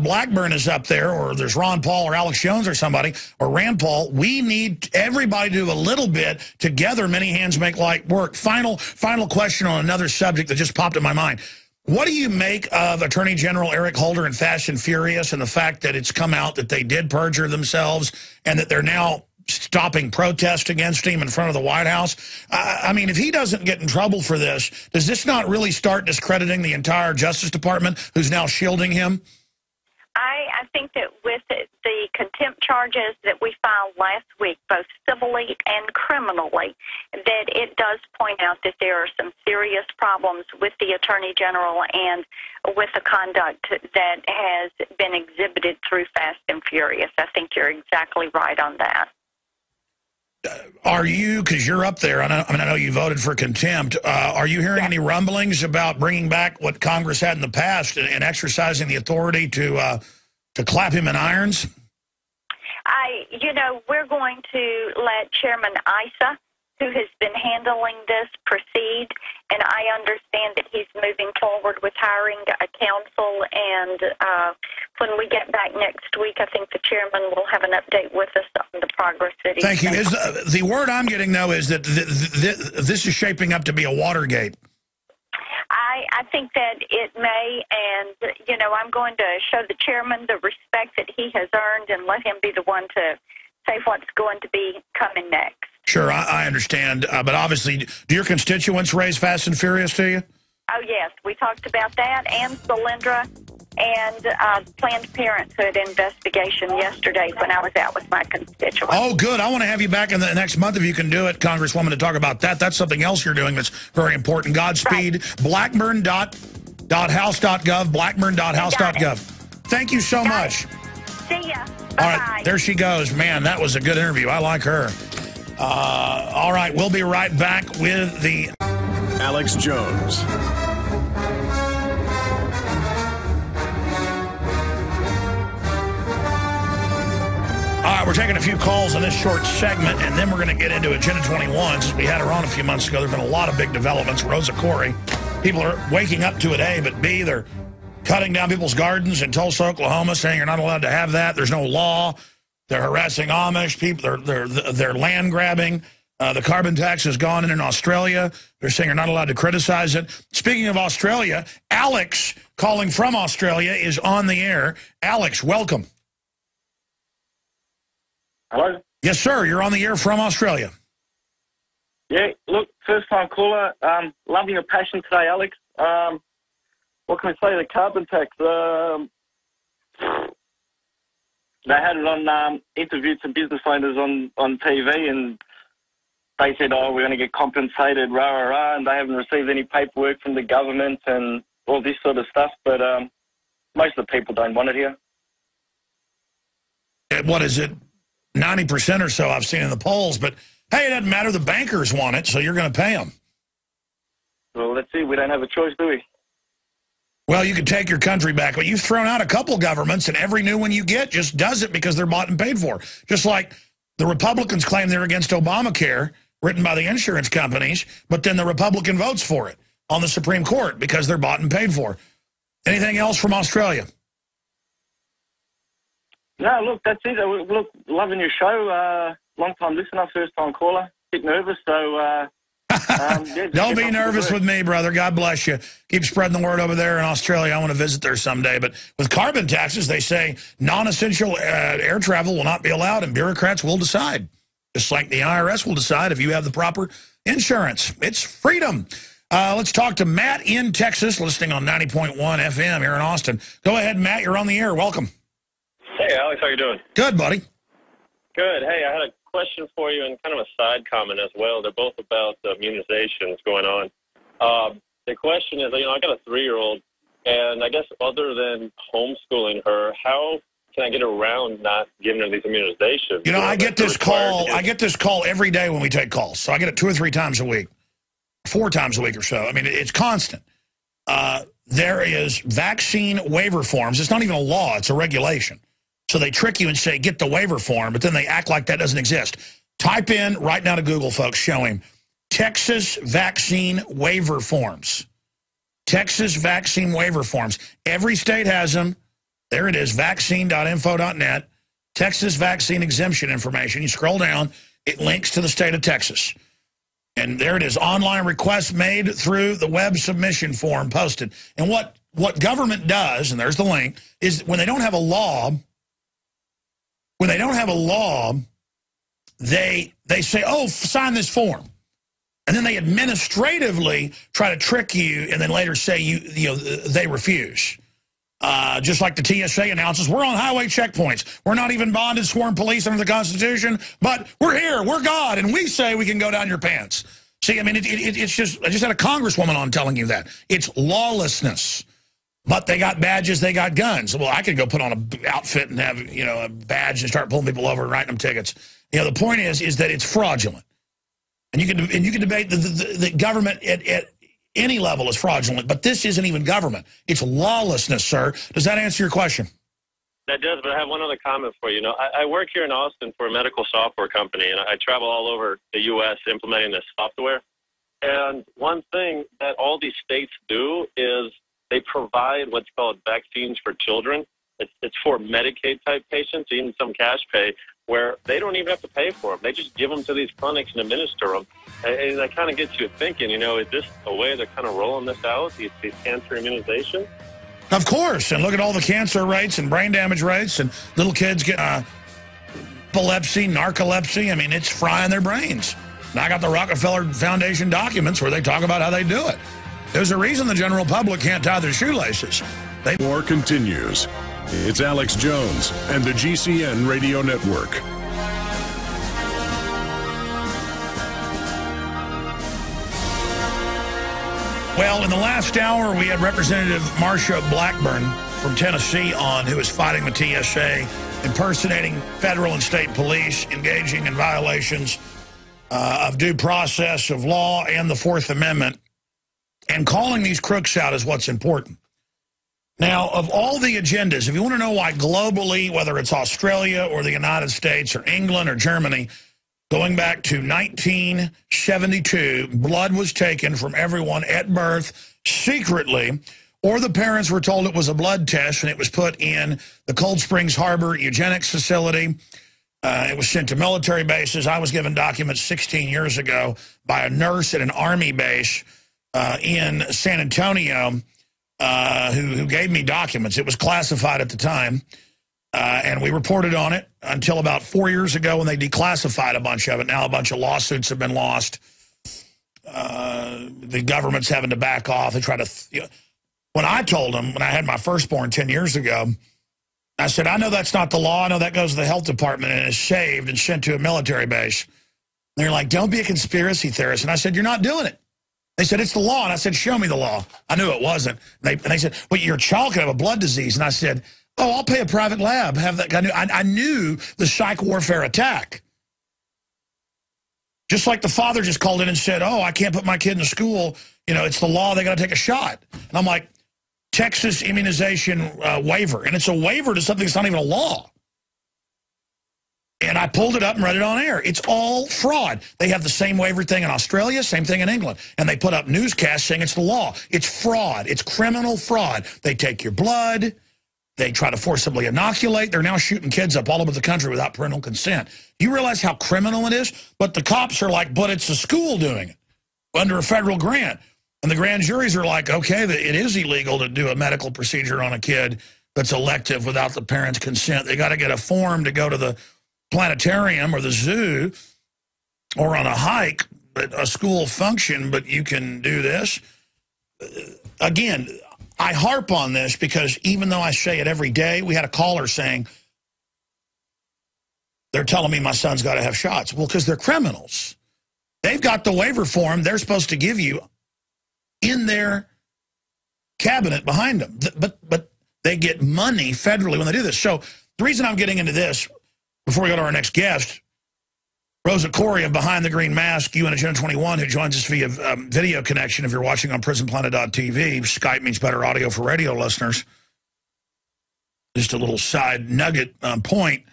Blackburn is up there, or there's Ron Paul or Alex Jones or somebody, or Rand Paul. We need everybody to do a little bit. Together, many hands make light work. Final question on another subject that just popped in my mind. What do you make of Attorney General Eric Holder and Fast and Furious and the fact that it's come out that they did perjure themselves and that they're now stopping protest against him in front of the White House? I mean, if he doesn't get in trouble for this, does this not really start discrediting the entire Justice Department who's now shielding him? I think that with the contempt charges that we filed last week, both civilly and criminally, that it does point out that there are some serious problems with the Attorney General and with the conduct that has been exhibited through Fast and Furious. I think you're exactly right on that. Are you, because you're up there, I know you voted for contempt, are you hearing any rumblings about bringing back what Congress had in the past and exercising the authority to clap him in irons? We're going to let Chairman Issa, who has been handling this, proceed, and I understand that he's moving forward with hiring a counsel, and when we get back next week, I think the chairman will have an update with us on the progress that he's Thank you. The word I'm getting, though, is that this is shaping up to be a Watergate. I think that it may, and, I'm going to show the chairman the respect that he has earned and let him be the one to say what's going to be coming next. Sure, I understand. But obviously, do your constituents raise Fast and Furious to you? Oh, yes. We talked about that and Solyndra and Planned Parenthood investigation yesterday when I was out with my constituents. Oh, good. I want to have you back in the next month if you can do it, Congresswoman, to talk about that. That's something else you're doing that's very important. Godspeed. Right. Blackburn.house.gov, blackburn.house.gov. Thank you so much. See ya. Bye-bye. All right, there she goes. Man, that was a good interview. I like her. All right, we'll be right back with the Alex Jones. All right, we're taking a few calls in this short segment, and then we're going to get into Agenda 21. Since we had her on a few months ago, there have been a lot of big developments. Rosa Koire, people are waking up to it, A, but B, they're cutting down people's gardens in Tulsa, Oklahoma, saying you're not allowed to have that. There's no law. They're harassing Amish people. They're land grabbing. The carbon tax has gone in Australia. They're saying you're not allowed to criticize it. Speaking of Australia, Alex, calling from Australia, is on the air. Alex, welcome. Hello? Yes, sir. You're on the air from Australia. Yeah, look, first-time caller. Loving your passion today, Alex. What can I say? The carbon tax. They had it on, interviewed some business owners on TV, and they said, oh, we're going to get compensated, rah, rah, rah, and they haven't received any paperwork from the government and all this sort of stuff, but most of the people don't want it here. What is it? 90% or so I've seen in the polls, but hey, it doesn't matter. The bankers want it, so you're going to pay them. Well, let's see. We don't have a choice, do we? Well, you could take your country back, but you've thrown out a couple governments, and every new one you get just does it because they're bought and paid for. Just like the Republicans claim they're against Obamacare, written by the insurance companies, but then the Republican votes for it on the Supreme Court because they're bought and paid for. Anything else from Australia? No, look, that's it. Look, loving your show. Long-time listener, first-time caller. Bit nervous, so... yeah, don't be nervous with me, brother. God bless you. Keep spreading the word over there in Australia. I want to visit there someday. But with carbon taxes, they say non-essential air travel will not be allowed, and bureaucrats will decide. Just like the IRS will decide if you have the proper insurance. It's freedom. Let's talk to Matt in Texas, listening on 90.1 FM here in Austin. Go ahead, Matt. You're on the air. Welcome. Hey, Alex. How you doing? Good, buddy. Good. Hey, I had a question for you and kind of a side comment as well. They're both about immunizations going on. The question is, I got a 3-year-old, and I guess other than homeschooling her, how can I get around not giving her these immunizations? I get this call. I get this call every day when we take calls. So I get it 2 or 3 times a week, 4 times a week or so. I mean, it's constant. There is vaccine waiver forms. It's not even a law. It's a regulation. So they trick you and say, get the waiver form, but then they act like that doesn't exist. Type in right now to Google, folks, show him, Texas vaccine waiver forms. Texas vaccine waiver forms. Every state has them. There it is, vaccine.info.net. Texas vaccine exemption information. You scroll down, it links to the state of Texas. And there it is, online requests made through the web submission form posted. And what government does, and there's the link, is when they don't have a law, they say, oh, sign this form. And then they administratively try to trick you and then later say they refuse. Just like the TSA announces, we're on highway checkpoints. We're not even bonded sworn police under the Constitution, but we're here, we're God, and we say we can go down your pants. See, I mean, it's just, I just had a congresswoman on telling you that. It's lawlessness. But they got badges, they got guns. Well, I could go put on an outfit and have, a badge and start pulling people over and writing them tickets. The point is that it's fraudulent. And you can debate the government at any level is fraudulent, but this isn't even government. It's lawlessness, sir. Does that answer your question? That does, but I have one other comment for you. I work here in Austin for a medical software company, and I travel all over the U.S. implementing this software. And one thing that all these states do is they provide what's called vaccines for children. It's for Medicaid-type patients, even some cash pay, where they don't even have to pay for them. They just give them to these clinics and administer them. And that kind of gets you thinking, is this a way they're kind of rolling this out, these cancer immunizations? Of course. And look at all the cancer rates and brain damage rates, and little kids get epilepsy, narcolepsy. I mean, it's frying their brains. And I got the Rockefeller Foundation documents where they talk about how they do it. There's a reason the general public can't tie their shoelaces. War continues. It's Alex Jones and the GCN Radio Network. Well, in the last hour, we had Representative Marsha Blackburn from Tennessee on, who is fighting the TSA, impersonating federal and state police, engaging in violations of due process of law and the Fourth Amendment, and calling these crooks out is what's important. Now, of all the agendas, if you want to know why globally, whether it's Australia or the United States or England or Germany, going back to 1972, blood was taken from everyone at birth secretly, or the parents were told it was a blood test and it was put in the Cold Springs Harbor eugenics facility. It was sent to military bases. I was given documents 16 years ago by a nurse at an Army base in San Antonio who gave me documents. It was classified at the time, and we reported on it until about 4 years ago when they declassified a bunch of it. Now a bunch of lawsuits have been lost. The government's having to back off. They try to... When I told them, when I had my firstborn 10 years ago, I said, I know that's not the law. I know that goes to the health department and is saved and sent to a military base. And they're like, don't be a conspiracy theorist. And I said, you're not doing it. They said, it's the law. And I said, show me the law. I knew it wasn't. And they said, well, your child could have a blood disease. And I said, oh, I'll pay a private lab. Have that. I knew the psych warfare attack. Just like the father just called in and said, oh, I can't put my kid in school. It's the law. They got to take a shot. And I'm like, Texas immunization waiver. And it's a waiver to something that's not even a law. And I pulled it up and read it on air. It's all fraud. They have the same waiver thing in Australia, same thing in England. And they put up newscasts saying it's the law. It's fraud. It's criminal fraud. They take your blood. They try to forcibly inoculate. They're now shooting kids up all over the country without parental consent. You realize how criminal it is? But the cops are like, but it's the school doing it under a federal grant. And the grand juries are like, okay, it is illegal to do a medical procedure on a kid that's elective without the parent's consent. They got to get a form to go to the planetarium or the zoo or on a hike, but a school function, but you can do this. Again, I harp on this because even though I say it every day, we had a caller saying, they're telling me my son's got to have shots. Well, because they're criminals. They've got the waiver form they're supposed to give you in their cabinet behind them. But they get money federally when they do this. So the reason I'm getting into this, before we go to our next guest, Rosa Koire of Behind the Green Mask, UN Agenda 21, who joins us via video connection if you're watching on prisonplanet.tv. Skype means better audio for radio listeners. Just a little side nugget point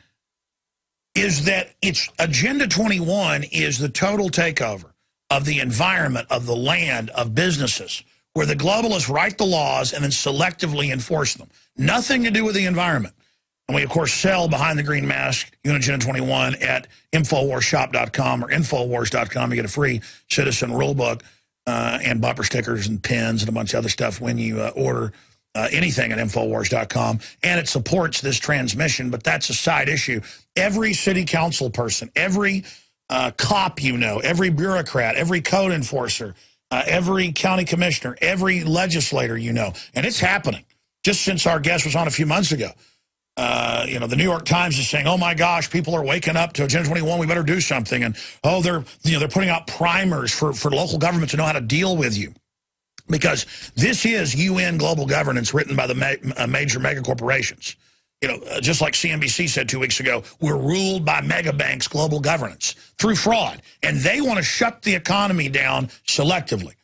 is that it's Agenda 21 is the total takeover of the environment, of the land, of businesses, where the globalists write the laws and then selectively enforce them. Nothing to do with the environment. And we, of course, sell Behind the Green Mask, Unigena 21, at InfoWarsShop.com or Infowars.com. You get a free citizen rulebook and bumper stickers and pins and a bunch of other stuff when you order anything at Infowars.com. And it supports this transmission, but that's a side issue. Every city council person, every cop every bureaucrat, every code enforcer, every county commissioner, every legislator and it's happening. Just since our guest was on a few months ago. The New York Times is saying, oh my gosh, people are waking up to Agenda 21, we better do something. And, oh, they're putting out primers for local government to know how to deal with you. Because this is UN global governance written by the major mega corporations. You know, just like CNBC said 2 weeks ago, we're ruled by mega banks' global governance through fraud. And they want to shut the economy down selectively.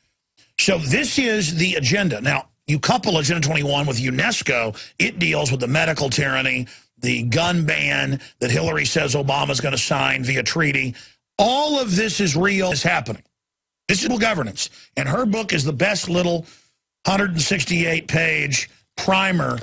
So this is the agenda. Now, you couple Agenda 21 with UNESCO, it deals with the medical tyranny, the gun ban that Hillary says Obama's going to sign via treaty. All of this is real, is happening. This is governance. And her book is the best little 168-page primer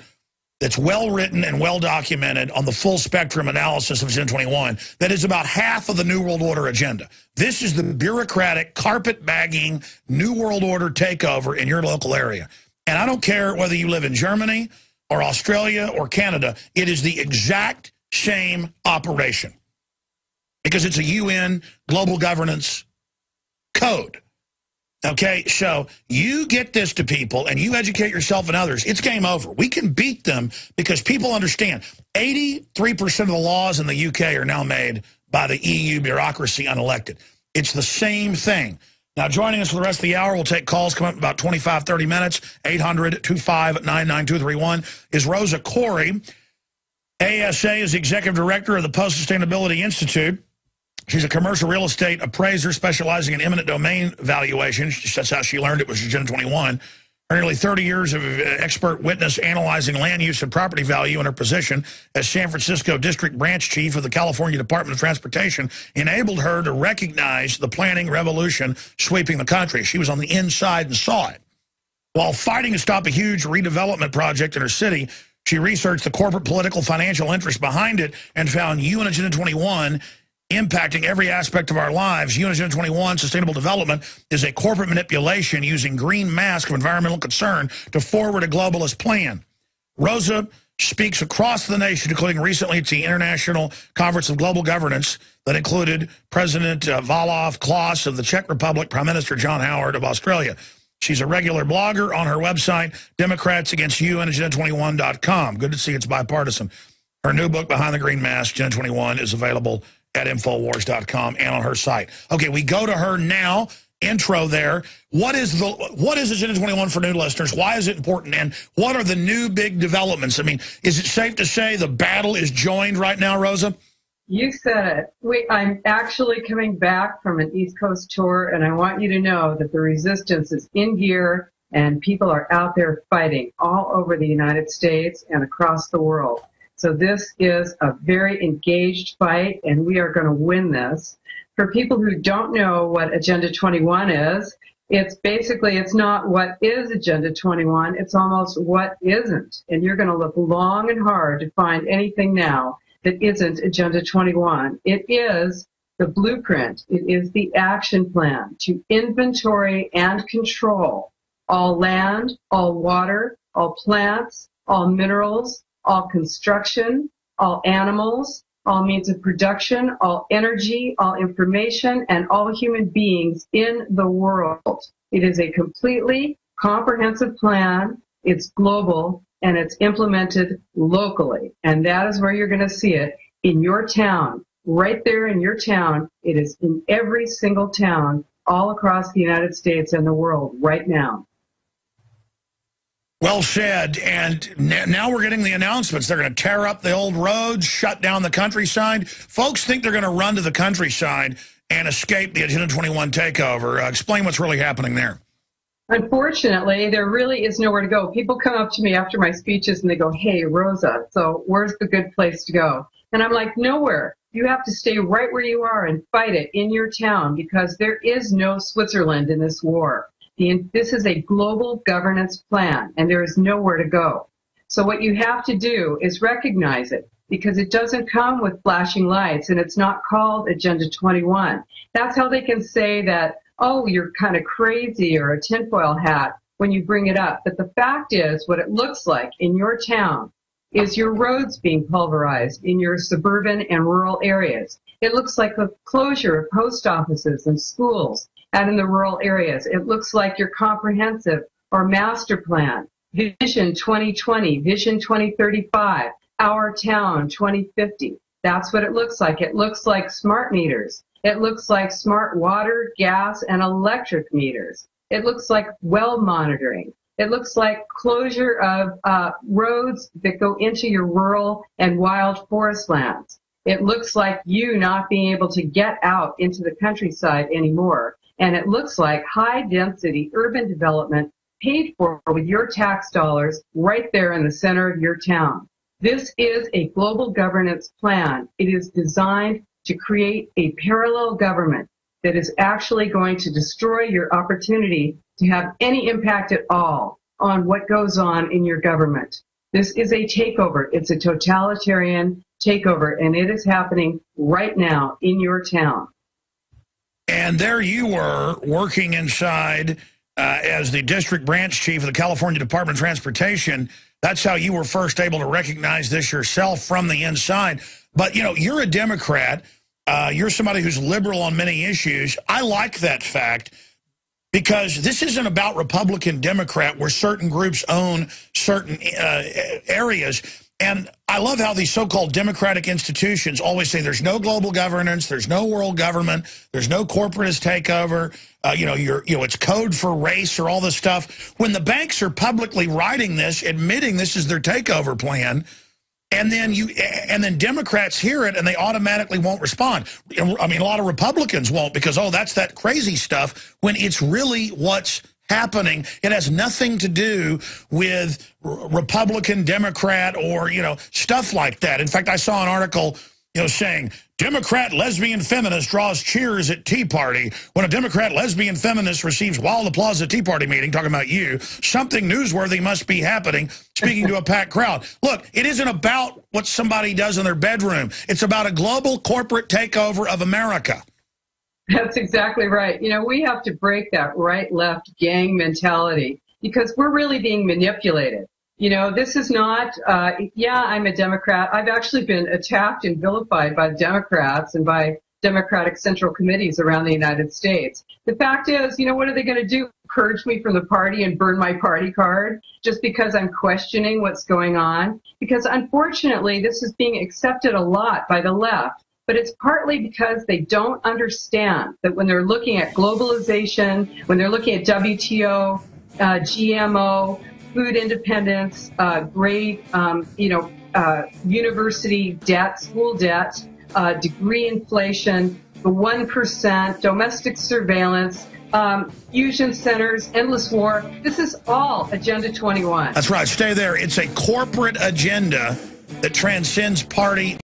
that's well-written and well-documented on the full spectrum analysis of Agenda 21 that is about half of the New World Order agenda. This is the bureaucratic, carpet-bagging New World Order takeover in your local area. And I don't care whether you live in Germany or Australia or Canada, it is the exact same operation because it's a UN global governance code. Okay, so you get this to people and you educate yourself and others, it's game over. We can beat them because people understand 83% of the laws in the UK are now made by the EU bureaucracy unelected. It's the same thing. Now, joining us for the rest of the hour, we'll take calls coming up in about 25, 30 minutes. 800-259-9231 is Rosa Koire. ASA is the executive director of the Post-Sustainability Institute. She's a commercial real estate appraiser specializing in eminent domain valuation. That's how she learned it was Agenda 21. Her nearly 30 years of expert witness analyzing land use and property value in her position as San Francisco District Branch Chief of the California Department of Transportation enabled her to recognize the planning revolution sweeping the country. She was on the inside and saw it. While fighting to stop a huge redevelopment project in her city, she researched the corporate, political, financial interests behind it and found UN Agenda 21 impacting every aspect of our lives. UN Agenda 21, sustainable development, is a corporate manipulation using green mask of environmental concern to forward a globalist plan. Rosa speaks across the nation, including recently at the International Conference of Global Governance that included President Václav Klaus of the Czech Republic, Prime Minister John Howard of Australia. She's a regular blogger on her website, DemocratsAgainstUNAgenda21.com. Good to see it's bipartisan. Her new book, Behind the Green Mask, Agenda 21, is available at Infowars.com and on her site. Okay, we go to her now. Intro there. What is Agenda 21 for new listeners? Why is it important? And what are the new big developments? I mean, is it safe to say the battle is joined right now, Rosa? You said it. I'm actually coming back from an East Coast tour, and I want you to know that the resistance is in gear, and people are out there fighting all over the United States and across the world. So this is a very engaged fight, and we are going to win this. For people who don't know what Agenda 21 is, it's basically, it's not what is Agenda 21, it's almost what isn't. And you're going to look long and hard to find anything now that isn't Agenda 21. It is the blueprint. It is the action plan to inventory and control all land, all water, all plants, all minerals, all construction, all animals, all means of production, all energy, all information, and all human beings in the world. It is a completely comprehensive plan. It's global, and it's implemented locally. And that is where you're going to see it in your town, right there in your town. It is in every single town all across the United States and the world right now. Well said. And now we're getting the announcements. They're going to tear up the old roads, shut down the countryside. Folks think they're going to run to the countryside and escape the Agenda 21 takeover. Explain what's really happening there. Unfortunately, there really is nowhere to go. People come up to me after my speeches and they go, "Hey, Rosa, so where's the good place to go?" And I'm like, nowhere. You have to stay right where you are and fight it in your town, because there is no Switzerland in this war. This is a global governance plan, and there is nowhere to go. So what you have to do is recognize it, because it doesn't come with flashing lights, and it's not called Agenda 21. That's how they can say that, oh, you're kind of crazy or a tinfoil hat when you bring it up. But the fact is, what it looks like in your town is your roads being pulverized in your suburban and rural areas. It looks like the closure of post offices and schools out in the rural areas. It looks like your comprehensive or master plan, Vision 2020, Vision 2035, Our Town 2050. That's what it looks like. It looks like smart meters. It looks like smart water, gas, and electric meters. It looks like well monitoring. It looks like closure of roads that go into your rural and wild forest lands. It looks like you not being able to get out into the countryside anymore. And it looks like high-density urban development paid for with your tax dollars right there in the center of your town. This is a global governance plan. It is designed to create a parallel government that is actually going to destroy your opportunity to have any impact at all on what goes on in your government. This is a takeover. It's a totalitarian takeover, and it is happening right now in your town. And there you were working inside as the district branch chief of the California Department of Transportation. That's how you were first able to recognize this yourself from the inside. But, you know, you're a Democrat. You're somebody who's liberal on many issues. I like that fact because this isn't about Republican, Democrat, where certain groups own certain areas. And I love how these so-called democratic institutions always say there's no global governance, there's no world government, there's no corporatist takeover, it's code for race or all this stuff. When the banks are publicly writing this, admitting this is their takeover plan, and then Democrats hear it and they automatically won't respond. I mean, a lot of Republicans won't because, oh, that's that crazy stuff, when it's really what's happening. It has nothing to do with Republican, Democrat, or, stuff like that. In fact, I saw an article, saying Democrat lesbian feminist draws cheers at Tea Party. When a Democrat lesbian feminist receives wild applause at Tea Party meeting, talking about you, something newsworthy must be happening, speaking to a packed crowd. Look, it isn't about what somebody does in their bedroom. It's about a global corporate takeover of America. That's exactly right. We have to break that right-left gang mentality because we're really being manipulated. This is not, I'm a Democrat. I've actually been attacked and vilified by Democrats and by Democratic Central Committees around the United States. The fact is, what are they going to do? Purge me from the party and burn my party card just because I'm questioning what's going on? Because unfortunately, this is being accepted a lot by the left. But it's partly because they don't understand that when they're looking at globalization, when they're looking at WTO, GMO, food independence, grade, university debt, school debt, degree inflation, the 1%, domestic surveillance, fusion centers, endless war. This is all Agenda 21. That's right. Stay there. It's a corporate agenda that transcends party.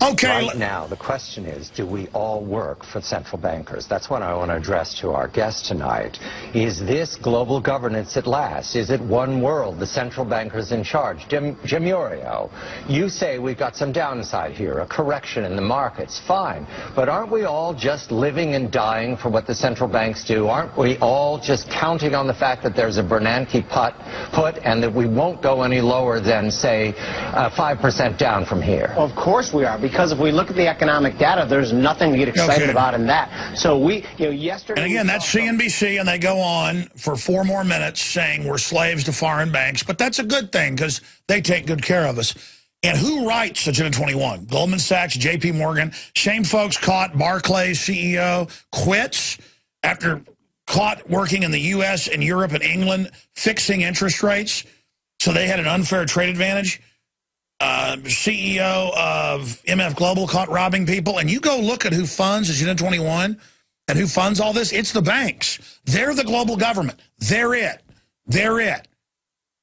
Okay. Right now, the question is, do we all work for central bankers? That's what I want to address to our guest tonight. Is this global governance at last? Is it one world, the central bankers in charge? Jim Murio, you say we've got some downside here, a correction in the markets. Fine. But aren't we all just living and dying for what the central banks do? Aren't we all just counting on the fact that there's a Bernanke put and that we won't go any lower than, say, 5% down from here? Of course we are. Because if we look at the economic data, there's nothing to get excited about in that. So yesterday... And again, that's CNBC, and they go on for 4 more minutes saying we're slaves to foreign banks. But that's a good thing because they take good care of us. And who writes Agenda 21? Goldman Sachs, JP Morgan, same folks caught. Barclays CEO quits after caught working in the U.S. and Europe and England fixing interest rates. So they had an unfair trade advantage. CEO of MF Global caught robbing people. And you go look at who funds Agenda 21 and who funds all this. It's the banks. They're the global government. They're it. They're it.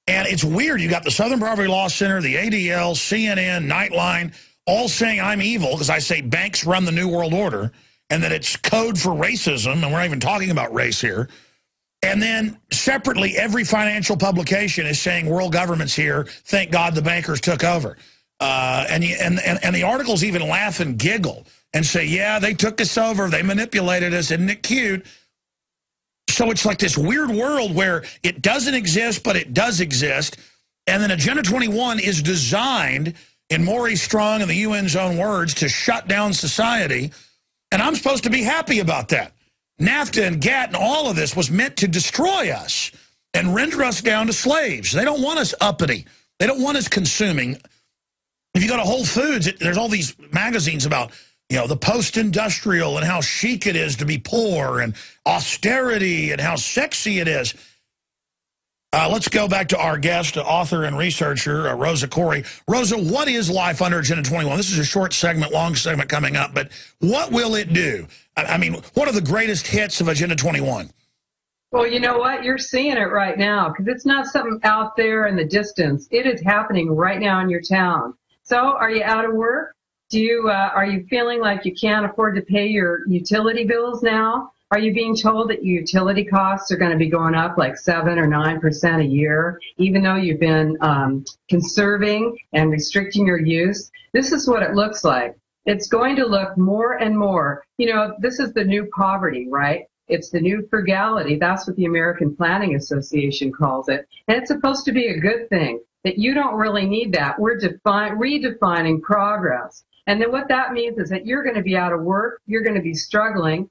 And it's weird. You got the Southern Poverty Law Center, the ADL, CNN, Nightline, all saying I'm evil because I say banks run the New World Order and that it's code for racism. And we're not even talking about race here. And then separately, every financial publication is saying world government's here. Thank God the bankers took over. And the articles even laugh and giggle and say, yeah, they took us over. They manipulated us. Isn't it cute? So it's like this weird world where it doesn't exist, but it does exist. And then Agenda 21 is designed, in Maurice Strong and the UN's own words, to shut down society. And I'm supposed to be happy about that. NAFTA and GATT and all of this was meant to destroy us and render us down to slaves. They don't want us uppity. They don't want us consuming. If you go to Whole Foods, there's all these magazines about You know, the post-industrial and how chic it is to be poor, and austerity and how sexy it is. Let's go back to our guest, author and researcher, Rosa Koire. Rosa, what is life under Agenda 21? This is a short segment, long segment coming up, but what will it do? I mean, what are the greatest hits of Agenda 21? Well, you know what? You're seeing it right now, because it's not something out there in the distance. It is happening right now in your town. So are you out of work? Are you feeling like you can't afford to pay your utility bills now? Are you being told that your utility costs are going to be going up like 7 or 9% a year, even though you've been conserving and restricting your use? This is what it looks like. It's going to look more and more. You know, this is the new poverty, right? It's the new frugality. That's what the American Planning Association calls it. And it's supposed to be a good thing, that you don't really need that. We're redefining progress. And then what that means is that you're going to be out of work. You're going to be struggling.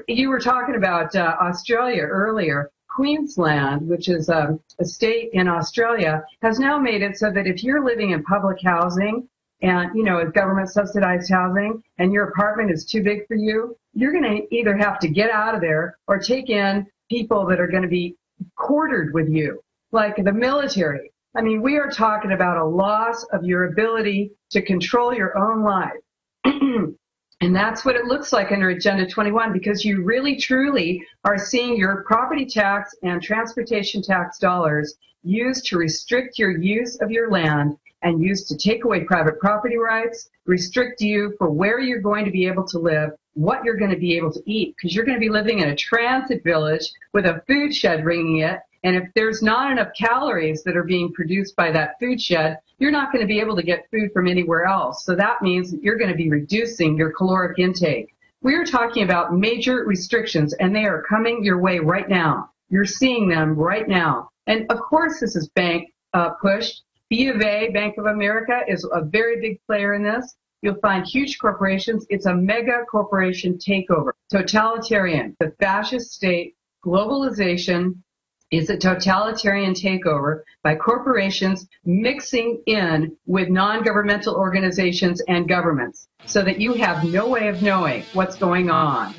You were talking about Australia earlier. Queensland, which is a state in Australia, has now made it so that if you're living in public housing and, you know, government subsidized housing, and your apartment is too big for you, you're going to either have to get out of there or take in people that are going to be quartered with you, like the military. I mean, we are talking about a loss of your ability to control your own life. And that's what it looks like under Agenda 21, because you really, truly are seeing your property tax and transportation tax dollars used to restrict your use of your land and used to take away private property rights, restrict you for where you're going to be able to live, what you're going to be able to eat, because you're going to be living in a transit village with a food shed ringing it. And if there's not enough calories that are being produced by that food shed, you're not going to be able to get food from anywhere else. So that means that you're going to be reducing your caloric intake. We're talking about major restrictions, and they are coming your way right now. You're seeing them right now. And of course, this is bank pushed. B of A, Bank of America, is a very big player in this. You'll find huge corporations. It's a mega corporation takeover. Totalitarian, the fascist state, globalization, is a totalitarian takeover by corporations mixing in with non-governmental organizations and governments so that you have no way of knowing what's going on.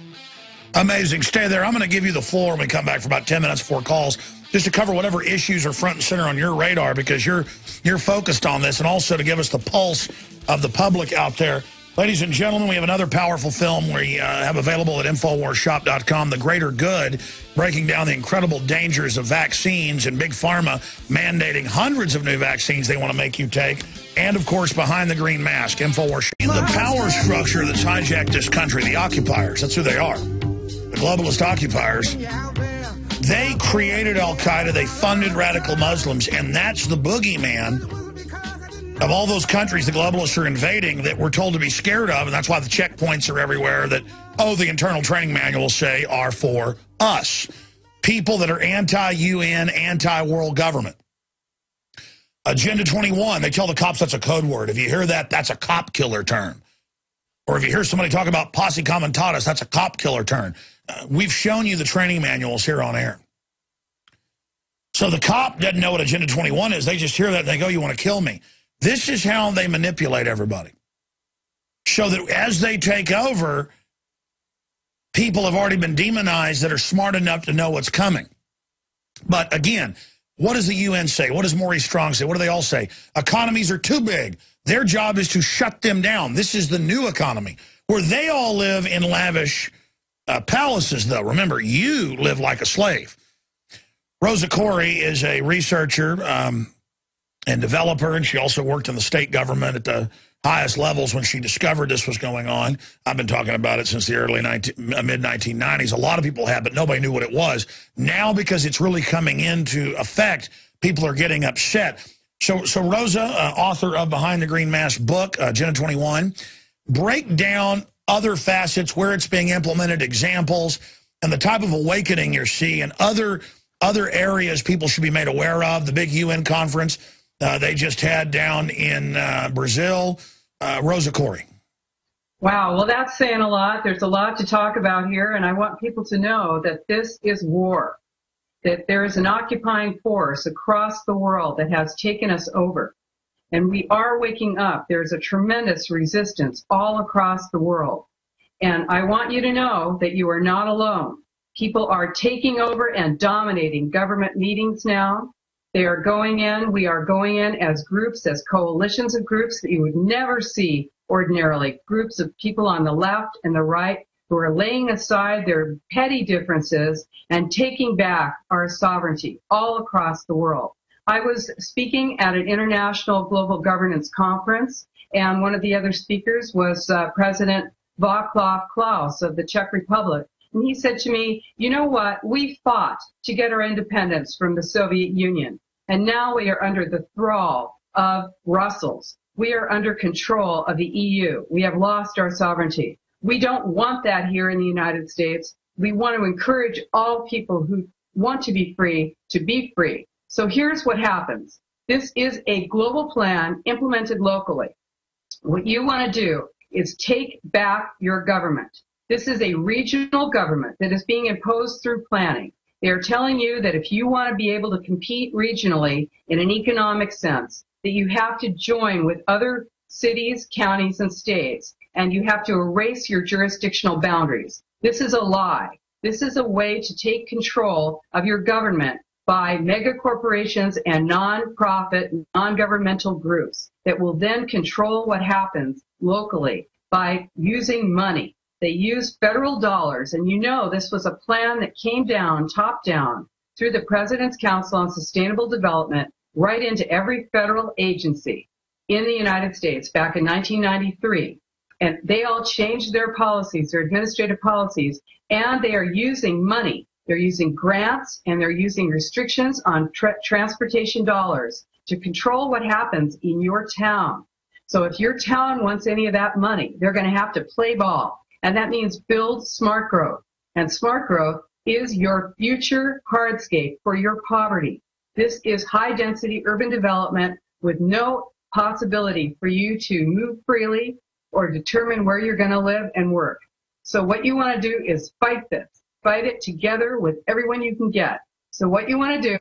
Amazing. Stay there. I'm going to give you the floor when we come back for about 10 minutes before calls, just to cover whatever issues are front and center on your radar, because you're focused on this, and also to give us the pulse of the public out there. Ladies and gentlemen, we have another powerful film we have available at InfoWarsShop.com, The Greater Good, breaking down the incredible dangers of vaccines and Big Pharma mandating hundreds of new vaccines they want to make you take. And, of course, Behind the Green Mask, InfoWars. The power structure that's hijacked this country, the occupiers, that's who they are. The globalist occupiers. They created al-Qaeda, they funded radical Muslims, and that's the boogeyman of all those countries the globalists are invading that we're told to be scared of, and that's why the checkpoints are everywhere that, oh, the internal training manuals say are for us. People that are anti-UN, anti-world government. Agenda 21, they tell the cops that's a code word. If you hear that, that's a cop killer term. Or if you hear somebody talk about posse comitatus, that's a cop killer term. We've shown you the training manuals here on air. So the cop doesn't know what Agenda 21 is. They just hear that and they go, you want to kill me. This is how they manipulate everybody. So that as they take over, people have already been demonized that are smart enough to know what's coming. But again, what does the UN say? What does Maurice Strong say? What do they all say? Economies are too big. Their job is to shut them down. This is the new economy, where they all live in lavish palaces, though. Remember, you live like a slave. Rosa Koire is a researcher and developer, and she also worked in the state government at the highest levels when she discovered this was going on. I've been talking about it since the early mid-1990s. A lot of people have, but nobody knew what it was. Now, because it's really coming into effect, people are getting upset. So Rosa, author of Behind the Green Mask book, Agenda 21, break down other facets, where it's being implemented, examples, and the type of awakening you're seeing, and other areas people should be made aware of. The big UN conference they just had down in Brazil. Rosa Koire. Wow, well, that's saying a lot. There's a lot to talk about here, and I want people to know that this is war, that there is an occupying force across the world that has taken us over. And we are waking up. There's a tremendous resistance all across the world. And I want you to know that you are not alone. People are taking over and dominating government meetings now. They are going in, we are going in as groups, as coalitions of groups that you would never see ordinarily. Groups of people on the left and the right who are laying aside their petty differences and taking back our sovereignty all across the world. I was speaking at an international global governance conference, and one of the other speakers was President Václav Klaus of the Czech Republic. And he said to me, you know what, we fought to get our independence from the Soviet Union, and now we are under the thrall of Brussels. We are under control of the EU. We have lost our sovereignty. We don't want that here in the United States. We want to encourage all people who want to be free to be free. So here's what happens. This is a global plan implemented locally. What you want to do is take back your government. This is a regional government that is being imposed through planning. They are telling you that if you want to be able to compete regionally in an economic sense, that you have to join with other cities, counties, and states, and you have to erase your jurisdictional boundaries. This is a lie. This is a way to take control of your government by mega corporations and non-profit, non-governmental groups that will then control what happens locally by using money. They use federal dollars, and you know this was a plan that came down, top down, through the President's Council on Sustainable Development, right into every federal agency in the United States back in 1993. And they all changed their policies, their administrative policies, and they are using money. They're using grants, and they're using restrictions on transportation dollars to control what happens in your town. So if your town wants any of that money, they're going to have to play ball. And that means build smart growth. And smart growth is your future hardscape for your poverty. This is high-density urban development with no possibility for you to move freely or determine where you're going to live and work. So what you want to do is fight this. Fight it together with everyone you can get. So what you want to do,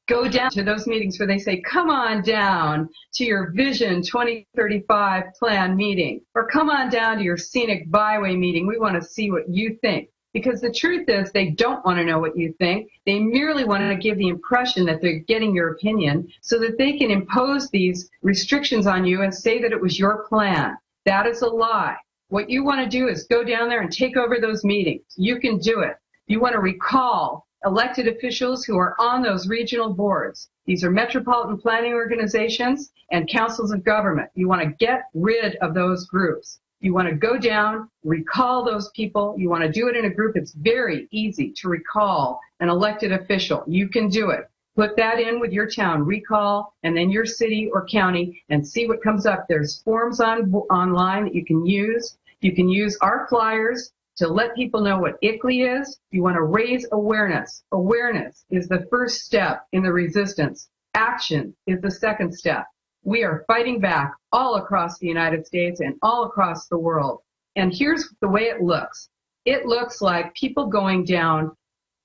go down to those meetings where they say, come on down to your Vision 2035 plan meeting, or come on down to your Scenic Byway meeting. We want to see what you think. Because the truth is, they don't want to know what you think. They merely want to give the impression that they're getting your opinion so that they can impose these restrictions on you and say that it was your plan. That is a lie. What you want to do is go down there and take over those meetings. You can do it. You want to recall elected officials who are on those regional boards. These are metropolitan planning organizations and councils of government. You want to get rid of those groups. You want to go down, recall those people. You want to do it in a group. It's very easy to recall an elected official. You can do it. Put that in with your town, recall, and then your city or county, and see what comes up. There's forms online that you can use. You can use our flyers to let people know what ICLEI is. You want to raise awareness. Awareness is the first step in the resistance. Action is the second step. We are fighting back all across the United States and all across the world. And here's the way it looks. It looks like people going down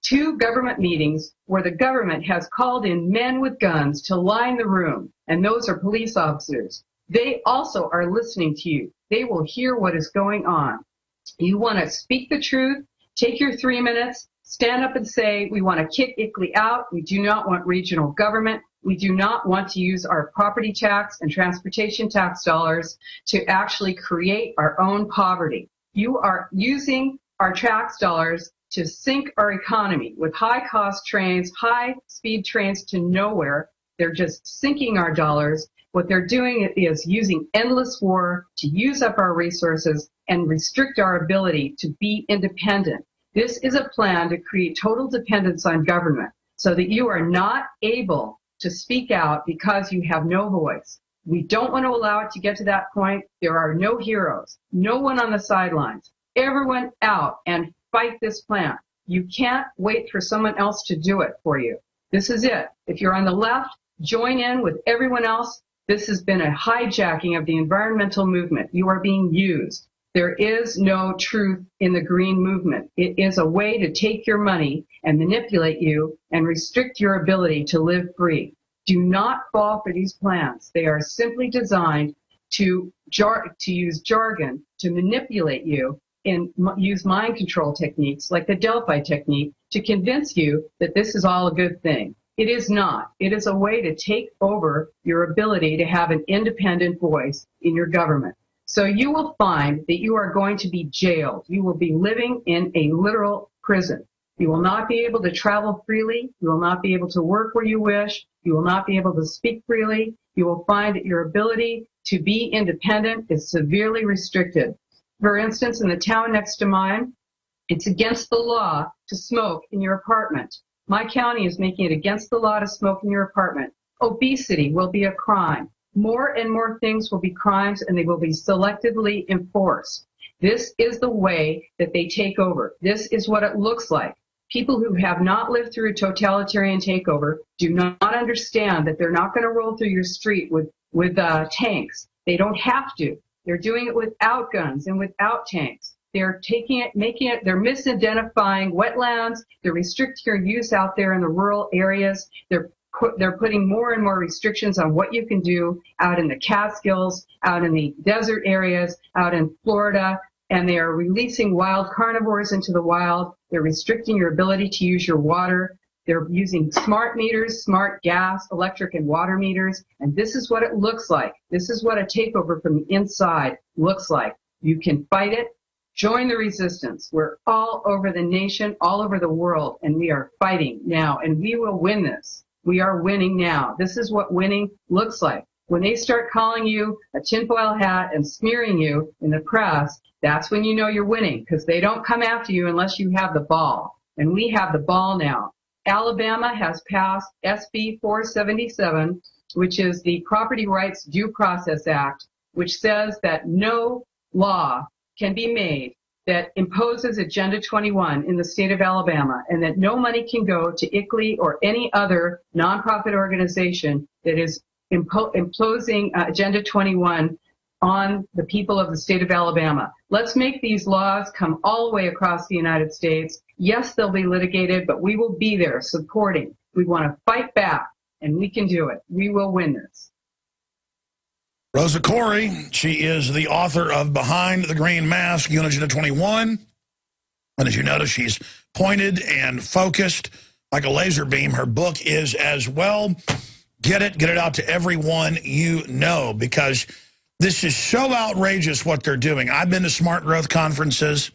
to government meetings where the government has called in men with guns to line the room, and those are police officers. They also are listening to you. They will hear what is going on. You want to speak the truth, take your 3 minutes, stand up and say, we want to kick ICLEI out. We do not want regional government. We do not want to use our property tax and transportation tax dollars to actually create our own poverty. You are using our tax dollars to sink our economy with high-cost trains, high-speed trains to nowhere. They're just sinking our dollars. What they're doing is using endless war to use up our resources and restrict our ability to be independent. This is a plan to create total dependence on government so that you are not able to speak out because you have no voice. We don't want to allow it to get to that point. There are no heroes, no one on the sidelines. Everyone out and fight this plan. You can't wait for someone else to do it for you. This is it. If you're on the left, join in with everyone else. This has been a hijacking of the environmental movement. You are being used. There is no truth in the green movement. It is a way to take your money and manipulate you and restrict your ability to live free. Do not fall for these plans. They are simply designed to use jargon to manipulate you and use mind control techniques like the Delphi technique to convince you that this is all a good thing. It is not. It is a way to take over your ability to have an independent voice in your government. So you will find that you are going to be jailed. You will be living in a literal prison. You will not be able to travel freely. You will not be able to work where you wish. You will not be able to speak freely. You will find that your ability to be independent is severely restricted. For instance, in the town next to mine, it's against the law to smoke in your apartment. My county is making it against the law to smoke in your apartment. Obesity will be a crime. More and more things will be crimes, and they will be selectively enforced. This is the way that they take over. This is what it looks like. People who have not lived through a totalitarian takeover do not understand that they're not going to roll through your street with tanks. They don't have to. They're doing it without guns and without tanks. They're taking it, they're misidentifying wetlands. They're restricting your use out there in the rural areas. They're putting more and more restrictions on what you can do out in the Catskills, out in the desert areas, out in Florida, and they are releasing wild carnivores into the wild. They're restricting your ability to use your water. They're using smart meters, smart gas, electric, and water meters, and this is what it looks like. This is what a takeover from the inside looks like. You can fight it. Join the resistance. We're all over the nation, all over the world, and we are fighting now, and we will win this. We are winning now. This is what winning looks like. When they start calling you a tinfoil hat and smearing you in the press, that's when you know you're winning, because they don't come after you unless you have the ball. And we have the ball now. Alabama has passed SB 477, which is the Property Rights Due Process Act, which says that no law can be made that imposes Agenda 21 in the state of Alabama, and that no money can go to ICLEI or any other nonprofit organization that is imposing Agenda 21 on the people of the state of Alabama. Let's make these laws come all the way across the United States. Yes, they'll be litigated, but we will be there supporting. We want to fight back, and we can do it. We will win this. Rosa Koire, she is the author of Behind the Green Mask, Agenda 21. And as you notice, she's pointed and focused like a laser beam. Her book is as well. Get it out to everyone you know, because this is so outrageous what they're doing. I've been to smart growth conferences,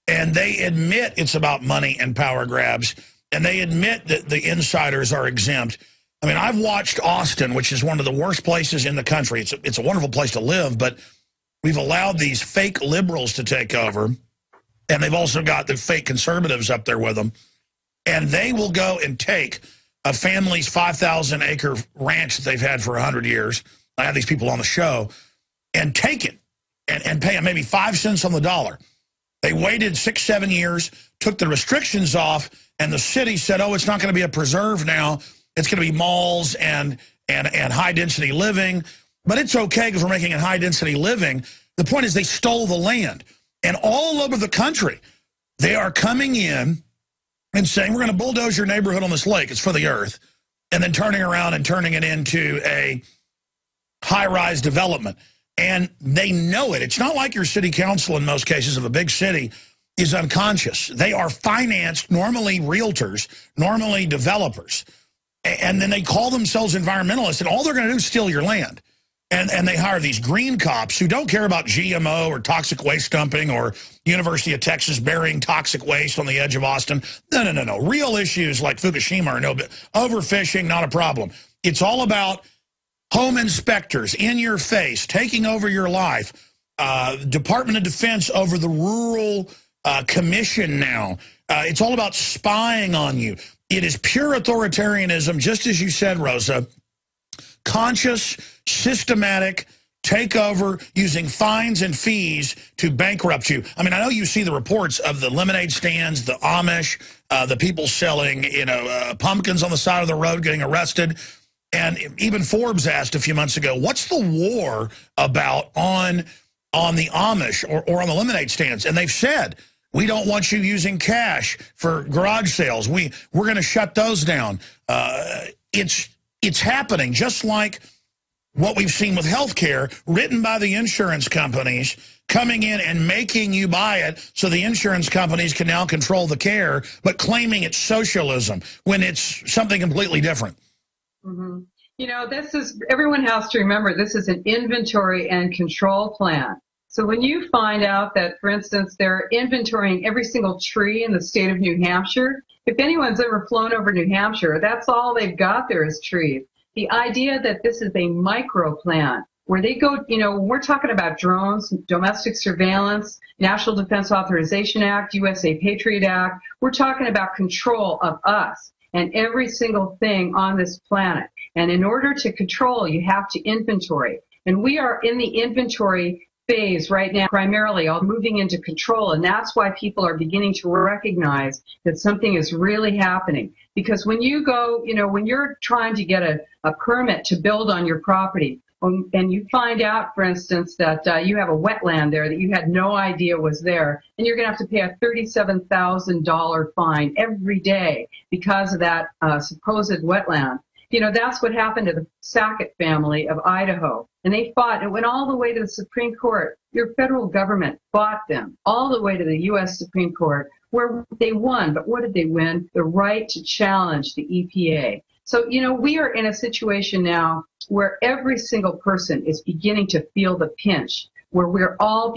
and they admit it's about money and power grabs, and they admit that the insiders are exempt. I mean, I've watched Austin, which is one of the worst places in the country. It's a wonderful place to live, but we've allowed these fake liberals to take over, and they've also got the fake conservatives up there with them, and they will go and take a family's 5,000-acre ranch that they've had for 100 years. I have these people on the show, and take it and pay them maybe 5 cents on the dollar. They waited 6-7 years, took the restrictions off, and the city said, oh, it's not going to be a preserve now. It's going to be malls and high-density living. But it's okay because we're making it high-density living. The point is they stole the land. And all over the country, they are coming in and saying, we're going to bulldoze your neighborhood on this lake. It's for the earth. And then turning around and turning it into a high-rise development. And they know it. It's not like your city council in most cases of a big city is unconscious. They are financed, normally realtors, normally developers. And then they call themselves environmentalists, and all they're going to do is steal your land. And they hire these green cops who don't care about GMO or toxic waste dumping or University of Texas burying toxic waste on the edge of Austin. No. Real issues like Fukushima are no bit. Overfishing, not a problem. It's all about home inspectors in your face, taking over your life. Department of Defense over the rural commission now. It's all about spying on you. It is pure authoritarianism, just as you said, Rosa. Conscious, systematic takeover using fines and fees to bankrupt you. I mean, I know you see the reports of the lemonade stands, the Amish, the people selling, pumpkins on the side of the road getting arrested. And even Forbes asked a few months ago, what's the war about on the Amish or on the lemonade stands? And they've said, we don't want you using cash for garage sales. We're going to shut those down. It's it's happening, just like what we've seen with healthcare, written by the insurance companies, coming in and making you buy it so the insurance companies can now control the care, but claiming it's socialism when it's something completely different. Mm-hmm. You know, everyone has to remember, this is an inventory and control plan. So when you find out that, for instance, they're inventorying every single tree in the state of New Hampshire, if anyone's ever flown over New Hampshire, that's all they've got there is trees. The idea that this is a micro plan where they go, you know, we're talking about drones, domestic surveillance, National Defense Authorization Act, USA Patriot Act. We're talking about control of us and every single thing on this planet. And in order to control, you have to inventory. And we are in the inventory phase right now, primarily all moving into control. And that's why people are beginning to recognize that something is really happening. Because when you go, you know, when you're trying to get a permit to build on your property, and you find out, for instance, that you have a wetland there that you had no idea was there, and you're going to have to pay a $37,000 fine every day because of that supposed wetland. You know, that's what happened to the Sackett family of Idaho. And they fought. It went all the way to the Supreme Court. Your federal government fought them all the way to the U.S. Supreme Court, where they won. But what did they win? The right to challenge the EPA. So, you know, we are in a situation now where every single person is beginning to feel the pinch, where we're all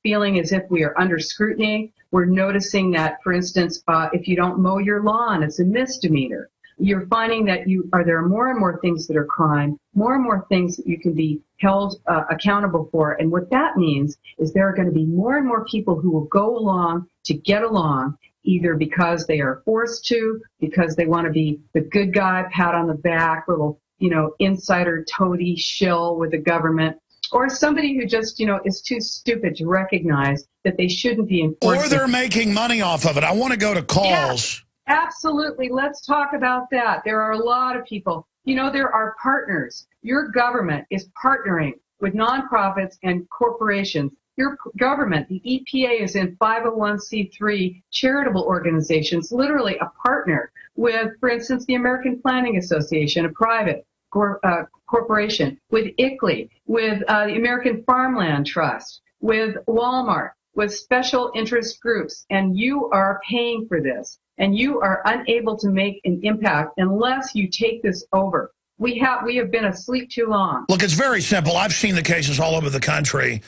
feeling as if we are under scrutiny. We're noticing that, for instance, if you don't mow your lawn, it's a misdemeanor. You're finding that there are more and more things that are crime, more and more things that you can be held accountable for. And what that means is there are going to be more and more people who will go along to get along, either because they are forced to, because they want to be the good guy, pat on the back, little, you know, insider toady shill with the government, or somebody who just, you know, is too stupid to recognize that they shouldn't be enforcing. Or they're making money off of it. I want to go to calls. Yeah. Absolutely. Let's talk about that. There are a lot of people. You know, there are partners. Your government is partnering with nonprofits and corporations. Your government, the EPA, is in 501c3 charitable organizations, literally a partner with, for instance, the American Planning Association, a private corporation, with ICLEI, with the American Farmland Trust, with Walmart, with special interest groups. And you are paying for this. And you are unable to make an impact unless you take this over. We have been asleep too long. Look, it's very simple. I've seen the cases all over the country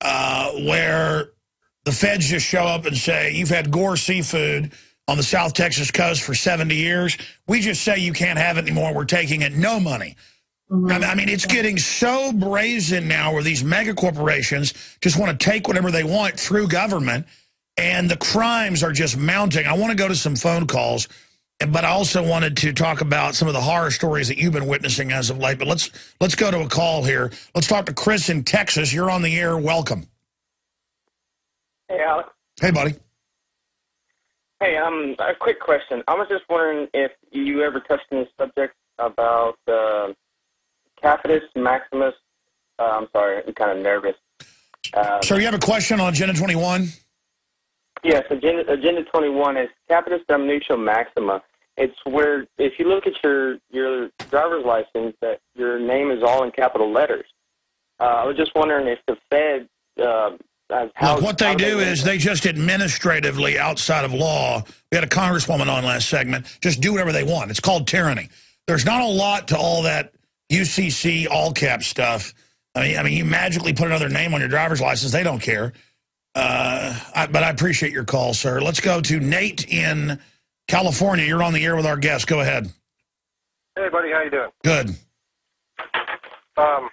where the feds just show up and say, you've had Gore seafood on the South Texas coast for 70 years. We just say you can't have it anymore. We're taking it. No money. Mm-hmm. I mean, it's getting so brazen now where these mega corporations just want to take whatever they want through government. And the crimes are just mounting. I want to go to some phone calls, but I also wanted to talk about some of the horror stories that you've been witnessing as of late. But let's go to a call here. Let's talk to Chris in Texas. You're on the air. Welcome. Hey, Alex. Hey, buddy. Hey, a quick question. I was just wondering if you ever touched on the subject about Capitis Maximus. I'm sorry, I'm kind of nervous. So you have a question on Agenda 21? Yes, Agenda 21 is Capitis Damnatio Maxima. It's where, if you look at your driver's license, that your name is all in capital letters. I was just wondering if the Fed... Look, what they do is they just administratively, outside of law, we had a congresswoman on last segment, just do whatever they want. It's called tyranny. There's not a lot to all that UCC all-cap stuff. I mean, you magically put another name on your driver's license. They don't care. But I appreciate your call, sir. Let's go to Nate in California. You're on the air with our guest. Go ahead. Hey, buddy. How you doing? Good. I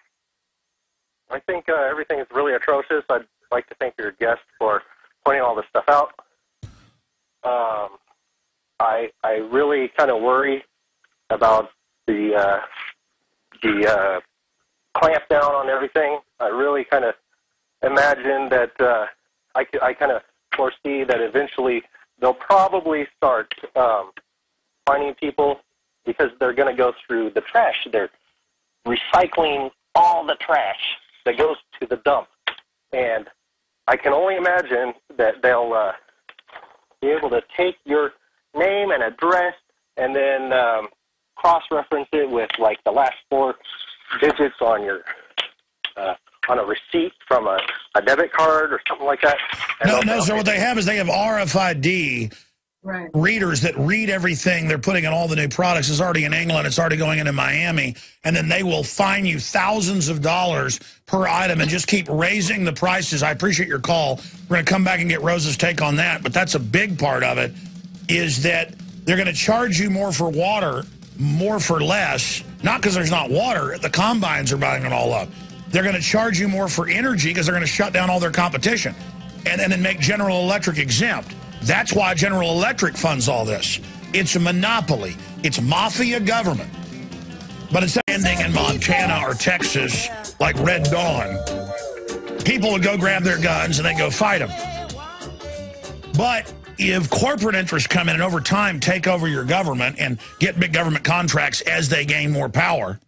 think everything is really atrocious. I'd like to thank your guest for pointing all this stuff out. I really kind of worry about the clamp down on everything. I really kind of imagine that I kind of foresee that eventually they'll probably start finding people because they're going to go through the trash. They're recycling all the trash that goes to the dump. And I can only imagine that they'll be able to take your name and address and then cross-reference it with like the last 4 digits on your on a receipt from a debit card or something like that. No, so what they have is they have RFID readers that read everything they're putting in all the new products. It's already in England. It's already going into Miami. And then they will fine you thousands of dollars per item and just keep raising the prices. I appreciate your call. We're going to come back and get Rosa's take on that. But that's a big part of it, is that they're going to charge you more for water, more for less. Not because there's not water. The combines are buying it all up. They're going to charge you more for energy because they're going to shut down all their competition and then make General Electric exempt. That's why General Electric funds all this. It's a monopoly. It's mafia government. But it's ending in Montana or Texas like Red Dawn. People would go grab their guns and then go fight them. But if corporate interests come in and over time take over your government and get big government contracts as they gain more power,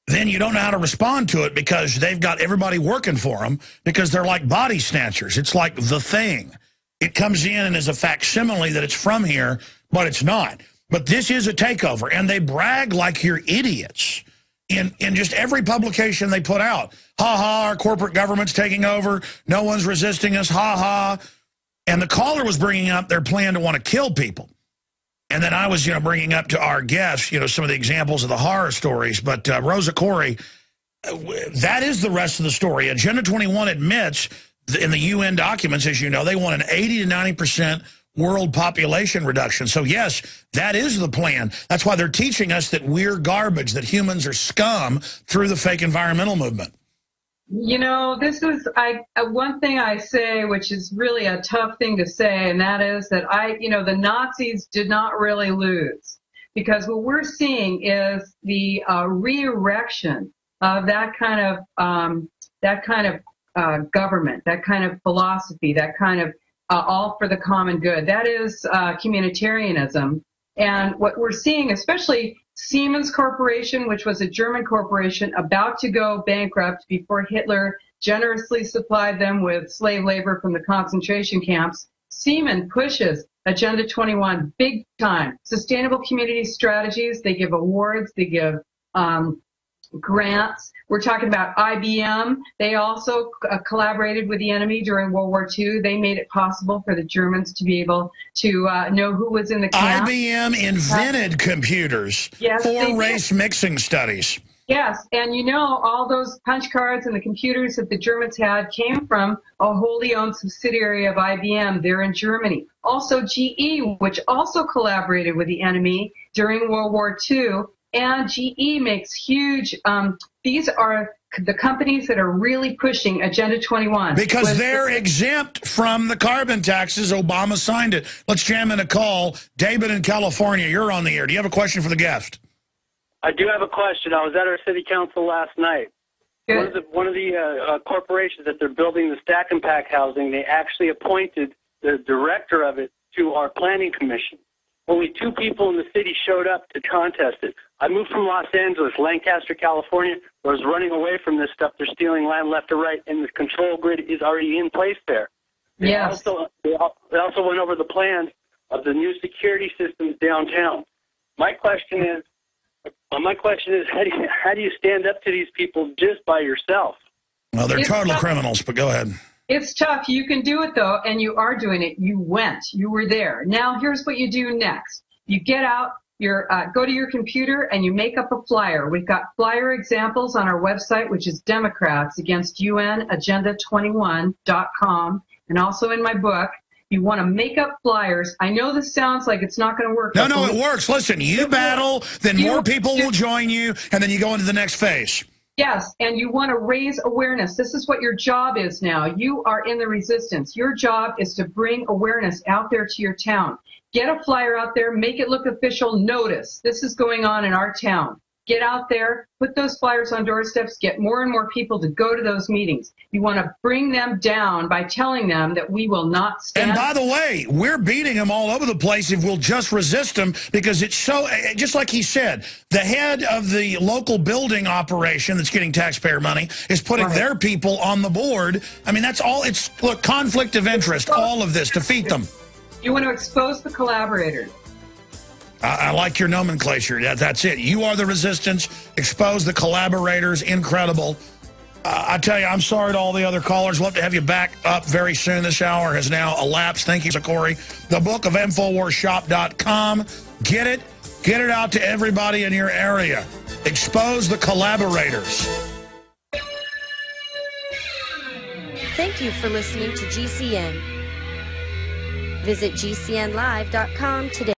then you don't know how to respond to it because they've got everybody working for them because they're like body snatchers. It's like The Thing. It comes in and is a facsimile that it's from here, but it's not. But this is a takeover, and they brag like you're idiots in just every publication they put out. Ha-ha, our corporate government's taking over. No one's resisting us. Ha-ha. And the caller was bringing up their plan to want to kill people. And then I was, bringing up to our guests, some of the examples of the horror stories. But Rosa Koire, that is the rest of the story. Agenda 21 admits in the UN documents, as you know, they want an 80 to 90% world population reduction. So, yes, that is the plan. That's why they're teaching us that we're garbage, that humans are scum through the fake environmental movement. This is one thing I say, which is really a tough thing to say, and that is that the Nazis did not really lose, because what we're seeing is the re-erection of that kind of government, that kind of philosophy, that kind of all for the common good. That is communitarianism. And what we're seeing, especially Siemens Corporation, which was a German corporation about to go bankrupt before Hitler generously supplied them with slave labor from the concentration camps, Siemens pushes Agenda 21 big time. Sustainable community strategies, they give awards, they give grants. We're talking about IBM. They also collaborated with the enemy during World War II. They made it possible for the Germans to be able to know who was in the camp. IBM invented computers for race mixing studies. Yes, and all those punch cards and the computers that the Germans had came from a wholly owned subsidiary of IBM there in Germany. Also GE, which also collaborated with the enemy during World War II. And GE makes huge, these are the companies that are really pushing Agenda 21. Because they're exempt from the carbon taxes. Obama signed it. Let's jam in a call. David in California, you're on the air. Do you have a question for the guest? I do have a question. I was at our city council last night. Good. One of the corporations that they're building the stack and pack housing, they actually appointed the director of it to our planning commission. Only 2 people in the city showed up to contest it. I moved from Los Angeles, Lancaster, California. I was running away from this stuff. They're stealing land left or right, and the control grid is already in place there. They also went over the plans of the new security systems downtown. My question is, how do you stand up to these people just by yourself? Well, they're total criminals, but go ahead. It's tough. You can do it, though, and you are doing it. You went. You were there. Now, here's what you do next. You get out, go to your computer, and you make up a flyer. We've got flyer examples on our website, which is Democrats Against UN, agenda21.com, and also in my book. You want to make up flyers. I know this sounds like it's not going to work. No, it works. Listen, you battle, then more people will join you, and then you go into the next phase. Yes, and you want to raise awareness. This is what your job is now. You are in the resistance. Your job is to bring awareness out there to your town. Get a flyer out there, make it look official, notice this is going on in our town. Get out there, put those flyers on doorsteps, get more and more people to go to those meetings. You want to bring them down by telling them that we will not stand. And by the way, we're beating them all over the place if we'll just resist them, because it's so, just like he said, the head of the local building operation that's getting taxpayer money is putting their people on the board. I mean, that's all. It's, look, conflict of interest, all of this, defeat them. You want to expose the collaborators. I like your nomenclature. That's it. You are the resistance. Expose the collaborators. Incredible. I tell you, I'm sorry to all the other callers. We'll have to have you back up very soon. This hour has now elapsed. Thank you, Rosa Koire. The book of InfoWarsShop.com. Get it. Get it out to everybody in your area. Expose the collaborators. Thank you for listening to GCN. Visit GCNlive.com today.